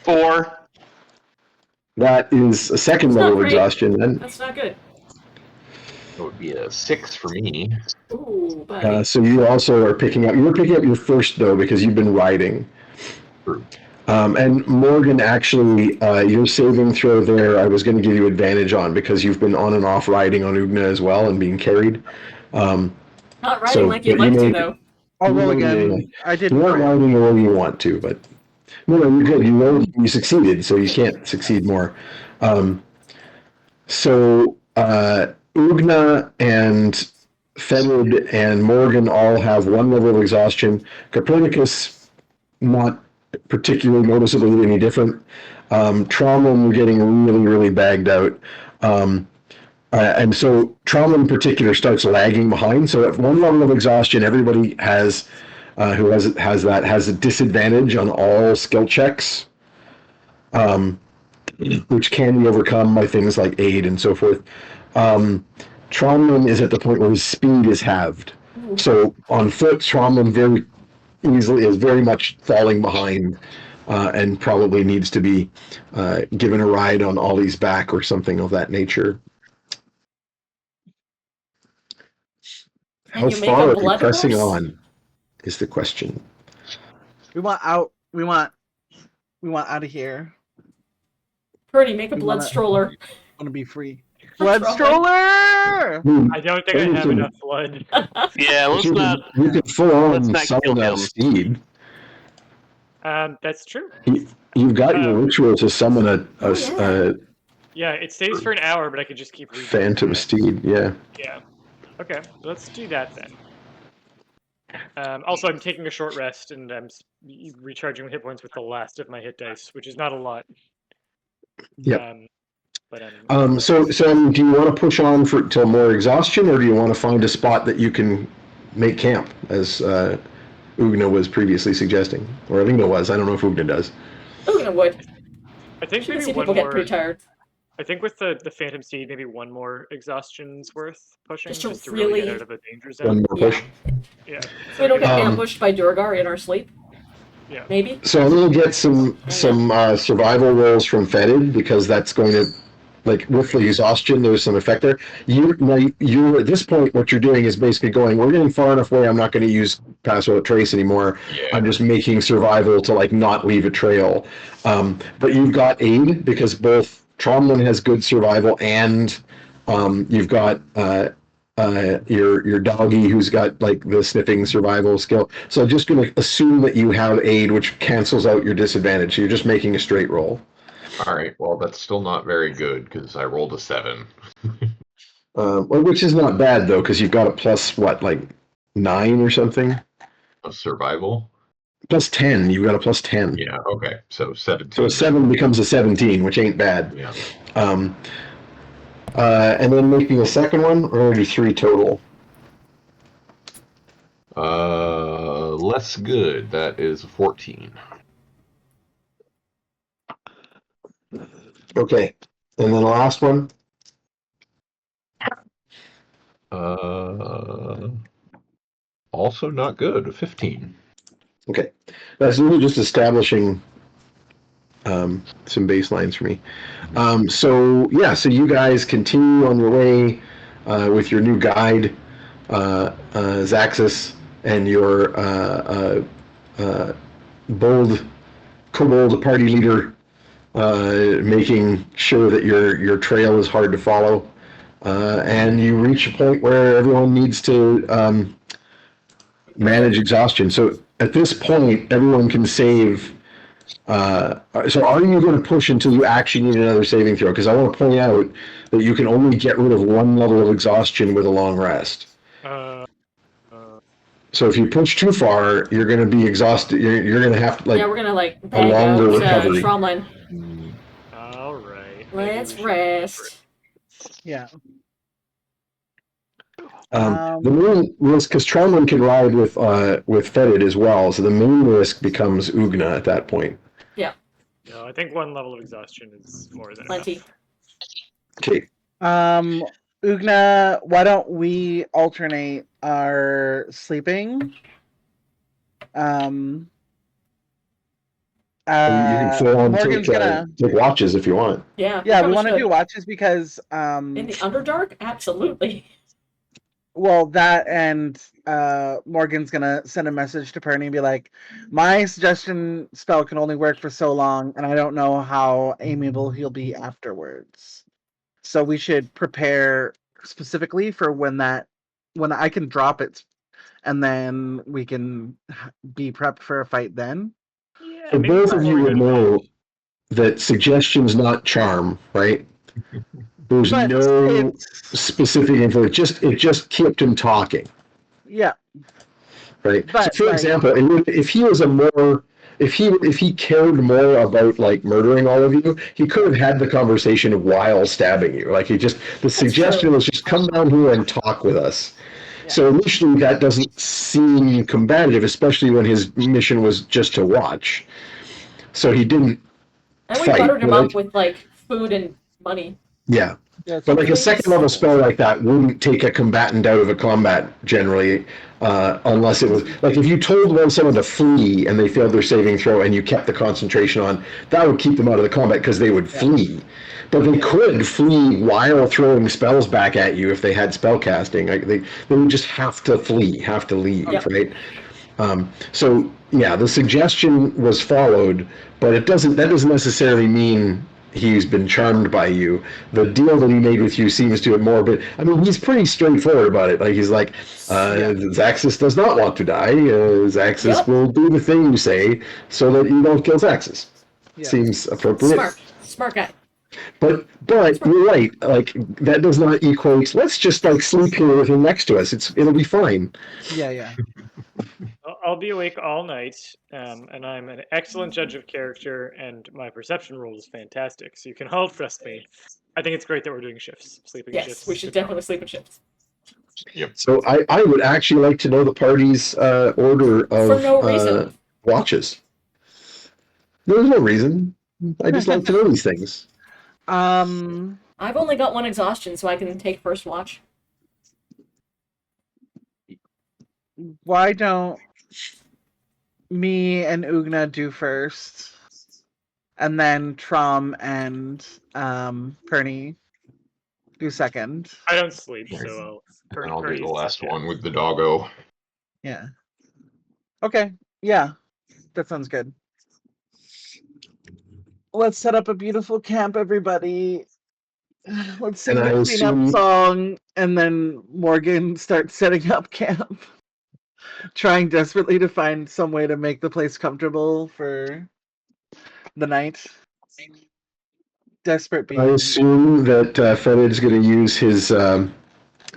4. That is a second That's level not of great. exhaustion. Then. That's not good. It would be a 6 for me. Ooh, buddy. So you also are picking up, you're picking up your first though, because you've been riding. True. And Morgan, actually, your saving throw there, I was going to give you advantage on, because you've been on and off riding on Uwuoogna as well and being carried. Not riding so- like you'd but you like to, may- though. I'll roll Yeah. again. I did. You aren't riding the way you want to, but no, you're good. You succeeded, so you can't succeed more. So Uwuoogna and Fenrid and Morgan all have one level of exhaustion. Copernicus, not particularly noticeably any different. Trauma, you're getting really, really bagged out. And so trauma in particular starts lagging behind. So at one level of exhaustion, everybody has who has a disadvantage on all skill checks, which can be overcome by things like aid and so forth. Trauma is at the point where his speed is halved. So on foot, Trauma very easily is very much falling behind, and probably needs to be given a ride on Ollie's back or something of that nature. How Can you make far a are you blood pressing horse? on? Is the question. We want out. We want out of here. Pernie, make a We blood wanna- stroller. Want to be free. Blood Troll. stroller. I don't think I have enough blood. Yeah, let's you not. Can, you can full on let's not summon kill that him. steed. That's true. You've got your ritual to summon a Yeah, it stays for an hour, but I could just keep reading. phantom steed. Yeah. Yeah. Okay, let's do that then. Also, I'm taking a short rest, and I'm recharging hit points with the last of my hit dice, which is not a lot. Yep. But So do you want to push on till more exhaustion, or do you want to find a spot that you can make camp, as Uwuoogna was previously suggesting, or Alina was? I don't know if Uwuoogna does. Uwuoogna would. I think She can maybe see one people get more. pretty tired. I think with the Phantom Steed, maybe one more exhaustion's worth pushing, Just to just to really really- get out of the danger One zone. more push. Yeah. So we don't get Um, ambushed by Duergar in our sleep. Yeah. Maybe. So I'm going to get some survival rolls from Fetid, because that's going to, like, with the exhaustion, there's some effect there. You at this point, what you're doing is basically going, we're getting far enough away, I'm not going to use pass without trace anymore. Yeah. I'm just making survival to like not leave a trail. But you've got aid because both Tromlin has good survival and you've got your doggy who's got like the sniffing survival skill. So I'm just going to assume that you have aid, which cancels out your disadvantage. So you're just making a straight roll. All right. Well, that's still not very good because I rolled a 7. Well, which is not bad though, because you've got a plus what, like 9 or something? Of survival. Plus 10. You've got a plus 10. Yeah. Okay. So 17. So a 7 becomes a 17, which ain't bad. Yeah. And then making a second one, or already 3 total. Less good. That is 14. Okay. And then the last one. Also not good. 15. Okay. That's really just establishing some baselines for me. So you guys continue on your way with your new guide, Zaxis, and your bold kobold party leader, making sure that your trail is hard to follow, and you reach a point where everyone needs to manage exhaustion. So at this point, everyone can save. So are you going to push until you actually need another saving throw? Because I want to point out that you can only get rid of 1 level of exhaustion with a long rest. So if you push too far, you're going to be exhausted. You're going to have to Yeah, we're gonna like bang longer out recovery. Tromlin. All right. Let's rest. Yeah. The main risk, because Tromlin can ride with Fetid as well, so the main risk becomes Uwuoogna at that point. No, I think 1 level of exhaustion is more than Plenty. enough. Okay. Uwuoogna, why don't we alternate our sleeping? You can full on Morgan's gonna take watches if you want. Yeah. Yeah, we probably want to should. do watches because In the Underdark? Absolutely. well, that and Morgan's gonna send a message to Pernie and be like, my suggestion spell can only work for so long, and I don't know how amiable he'll be afterwards. So we should prepare specifically for when I can drop it, and then we can be prepped for a fight then. Yeah, So maybe both of you before would know that suggestion's not charm, right? There's But no it's specific info. It just kept him talking, yeah, right? But, so for like- example, if he was if he cared more about like murdering all of you, he could have had the conversation while stabbing you. Like the suggestion true. was just come down here and talk with us. Yeah. So initially that doesn't seem combative, especially when his mission was just to watch. So he didn't And we fight, buttered him right? up with like food and money. Yeah. that's But like a Maybe second level so. spell like that wouldn't take a combatant out of a combat generally, unless it was like if you told someone to flee and they failed their saving throw and you kept the concentration on, that would keep them out of the combat because they would flee. But they could flee while throwing spells back at you if they had spell casting. Like they would just have to flee, have to leave, Yep. right? So yeah, the suggestion was followed, but that doesn't necessarily mean he's been charmed by you. The deal that he made with you seems to have more been, I mean, he's pretty straightforward about it. Like he's like, Zaxis does not want to die. Zaxis Yep. will do the thing you say so that you don't kill Zaxis. Yeah. Seems appropriate. Smart guy. But you're right. Like that does not equate. Let's just like sleep here with him next to us. It'll be fine. yeah. I'll be awake all night, and I'm an excellent judge of character, and my perception roll is fantastic. So you can all trust me. I think it's great that we're doing sleeping Yes, shifts. we should definitely sleep in shifts. So I would actually like to know the party's order of For no reason. watches. There's no reason. I just like to know these things. I've only got 1 exhaustion, so I can take first watch. Why don't me and Uwuoogna do first, and then Trom and Pernie do second. I don't sleep, so And I'll do Pernie's the last second. one with the doggo. Yeah. Okay. Yeah, that sounds good. Let's set up a beautiful camp, everybody. Let's sing And I the cleanup assume song, and then Morgan starts setting up camp, trying desperately to find some way to make the place comfortable for the night. Desperate I being. assume that Fedid's going to use his.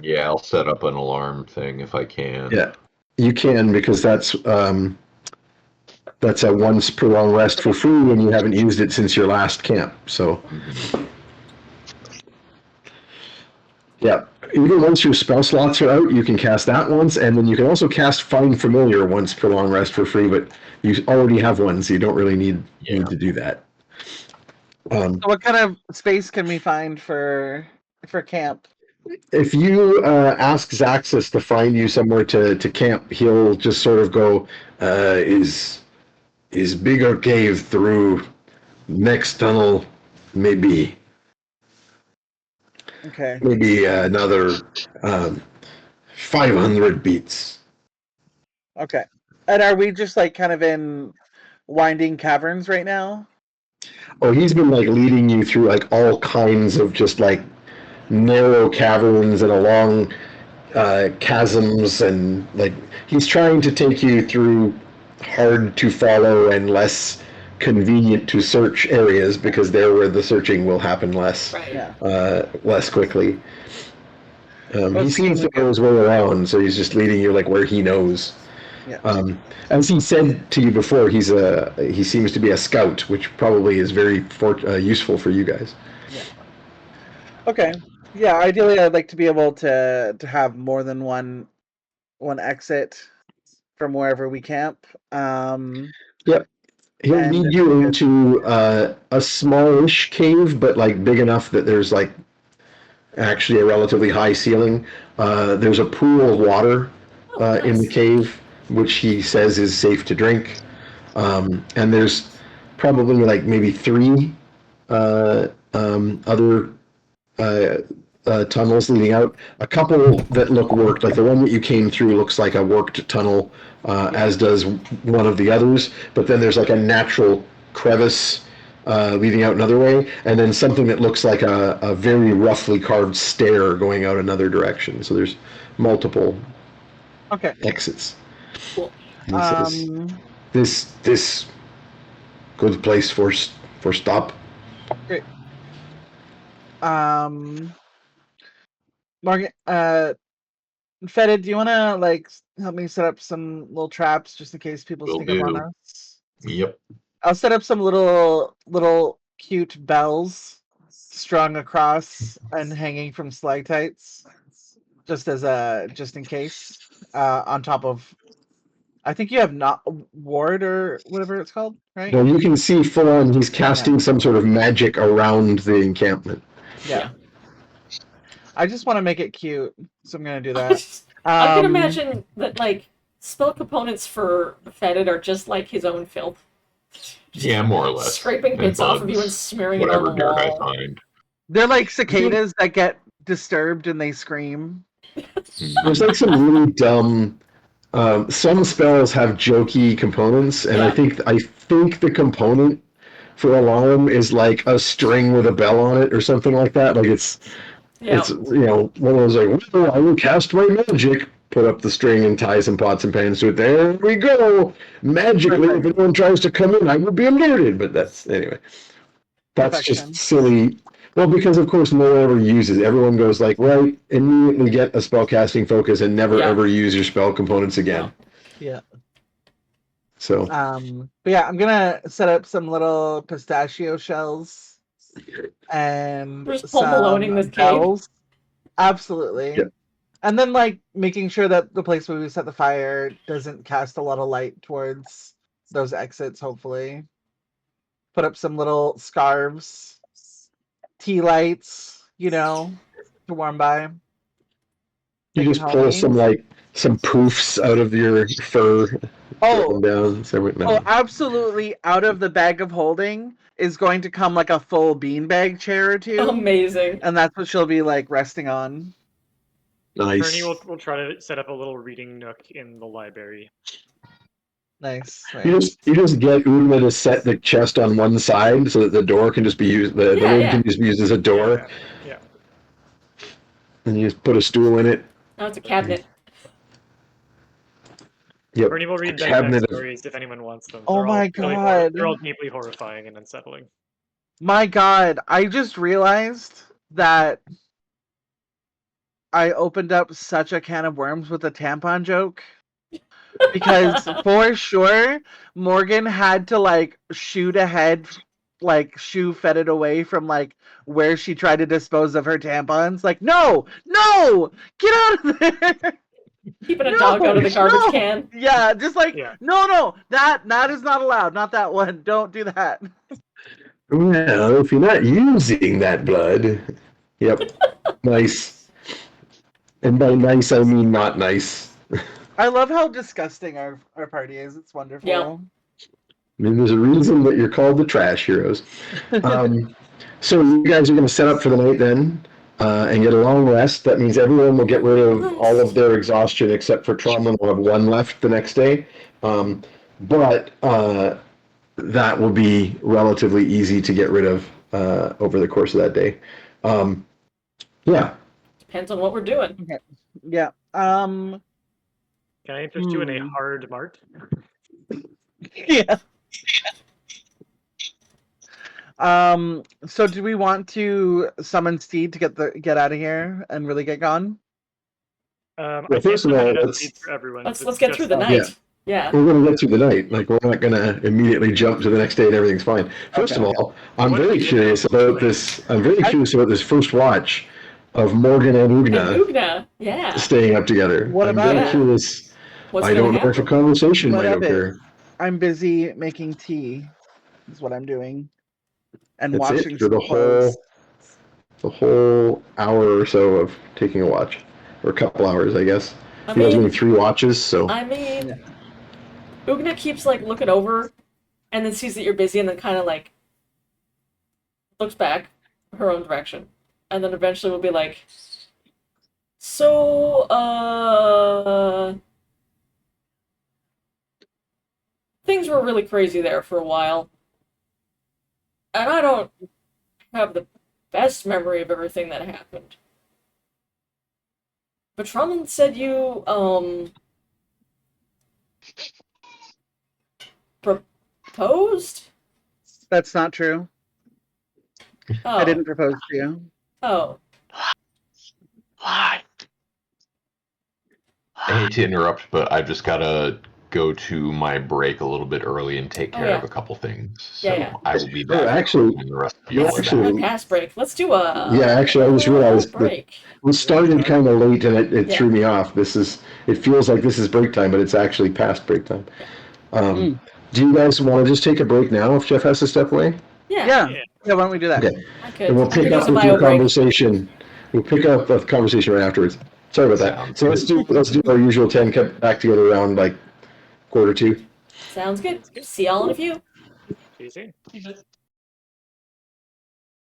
Yeah, I'll set up an alarm thing if I can. Yeah, you can because that's a once per long rest for free, and you haven't used it since your last camp. So Mhm. yeah, even once your spell slots are out, you can cast that once, and then you can also cast Find Familiar once per long rest for free. But you already have one, so you don't really need to do that. So what kind of space can we find for camp? If you ask Zaxis to find you somewhere to camp, he'll just sort of go, is bigger cave through next tunnel, maybe Okay. another 500 beats. Okay. And are we just like kind of in winding caverns right now? Oh, he's been like leading you through like all kinds of just like narrow caverns and along chasms, and like he's trying to take you through hard to follow and less convenient to search areas, because there where the searching will happen less Right. Yeah. less quickly. He Let's seems to begin know his way around, so he's just leading you like where he knows. Yeah. As he said to you before, he seems to be a scout, which probably is very useful for you guys. Okay. Yeah, ideally I'd like to be able to have more than one exit from wherever we camp. Yep. He'll And lead you into a smallish cave, but like big enough that there's like actually a relatively high ceiling. There's a pool of water in the cave, which he says is safe to drink. And there's probably like maybe three other tunnels leading out. A couple that look worked, like the one that you came through looks like a worked tunnel, as does one of the others. But then there's like a natural crevice leading out another way, and then something that looks like a very roughly carved stair going out another direction. So there's multiple Okay. exits. Cool. He says, Um this good place for stop. Great. Morgan, Fetid, do you want to like help me set up some little traps just in case people Will sneak up on do. us? Yep. I'll set up some little cute bells strung across and hanging from stalactites, just as just in case. On top of, I think you have not ward or whatever it's called, right? Well, you can see full on he's casting some sort of magic around the encampment. Yeah. I just want to make it cute, so I'm gonna do that. I can imagine that like spell components for Fetid are just like his own filth. Yeah, more or less. Scraping And bits off of you and bugs, smearing it on whatever the dirt I wall. find. They're like cicadas that get disturbed and they scream. There's like some really dumb. Some spells have jokey components, and Yeah. I think the component for alarm is like a string with a bell on it or something like that. Like it's one of those like, well, I will cast my magic, put up the string and tie some pots and pans to it. There we go. Magically, if anyone tries to come in, I will be alerted. But that's anyway. That's Perfection. just silly. Well, because of course no one ever uses it. Everyone goes like, right, immediately get a spellcasting focus and never ever use your spell components again. Yeah. So but yeah, I'm gonna set up some little pistachio shells and We're just Home Aloneing this cave. bells. Absolutely. Yep. And then like making sure that the place where we set the fire doesn't cast a lot of light towards those exits, hopefully. Put up some little scarves, tea lights, to warm by. you just pull some poofs out of your fur. Oh, down. Oh, absolutely. Out of the bag of holding is going to come like a full beanbag chair or two. Amazing. And that's what she'll be like resting on. Nice. Pernie will try to set up a little reading nook in the library. Nice. You nice. just get Uwuoogna to set the chest on one side so that the door can just be used. The Yeah, lid yeah. can just be used as a door, Yeah. and you just put a stool in it. Now it's a cabinet. Yep. Bernie will read Cabinet bedtime of- stories if anyone wants them. Oh my God. They're all deeply horrifying and unsettling. My God, I just realized that I opened up such a can of worms with a tampon joke. Because for sure, Morgan had to like shoot ahead, like shoo fed it away from like where she tried to dispose of her tampons. Like, no, get out of there. Keeping a dog out of the garbage can. Yeah, just like Yeah. no, that is not allowed. Not that one. Don't do that. Well, if you're not using that blood, yep, nice. And by nice, I mean not nice. I love how disgusting our party is. It's wonderful. Yeah. I mean, there's a reason that you're called the Trash Heroes. So you guys are going to set up for the night then, and get a long rest. That means everyone will get rid of all of their exhaustion except for Trauma and will have one left the next day. But that will be relatively easy to get rid of over the course of that day. Yeah. Depends on what we're doing. Yeah. Can I interest you in a Hmm. hard mart? Yeah. So do we want to summon Steed to get out of here and really get gone? I Well, first of can't all, summon let's- seats for everyone. Let's It's get just- through the Oh, night. Yeah. We're going to get through the night. Like, we're not going to immediately jump to the next day and everything's fine. First Okay. of all, I'm What if very we did curious that? about this. I'm very curious about this first watch of Morgan and And Uwuoogna Uwuoogna. Yeah. staying up together. What I'm about very it? curious. What's I gonna don't know if a happen? conversation What might of it? occur. I'm busy making tea. Is what I'm doing, and That's it washing for the some clothes. whole hour or so of taking a watch, or a couple hours, I guess. I You guys mean- doing 3 watches, so I mean, Yeah. Uwuoogna keeps like looking over, and then sees that you're busy, and then kind of like looks back her own direction, and then eventually will be like, "So, things were really crazy there for a while, and I don't have the best memory of everything that happened. But Drummond said you, proposed? That's not true. Oh. I didn't propose to you. Oh. Why? I hate to interrupt, but I've just gotta go to my break a little bit early and take care yeah. of a couple things. So Yeah. I will be Oh, back. actually, when the rest of you're you are back. actually- Pass break. Let's do a. Yeah, actually, I just realized that- break. we started kind of late and it Yeah. threw me off. It feels like this is break time, but it's actually past break time. Do you guys want to just take a break now if Jeff has to step away? Yeah. Yeah. Yeah. Yeah. Why don't we do that? Okay. I could. And we'll I could pick use up a with bio your break. conversation. We'll pick up the conversation right afterwards. Sorry about that. Sounds So let's do our usual 10, come back together around like 1:45. Sounds good. See y'all in a few. See you soon.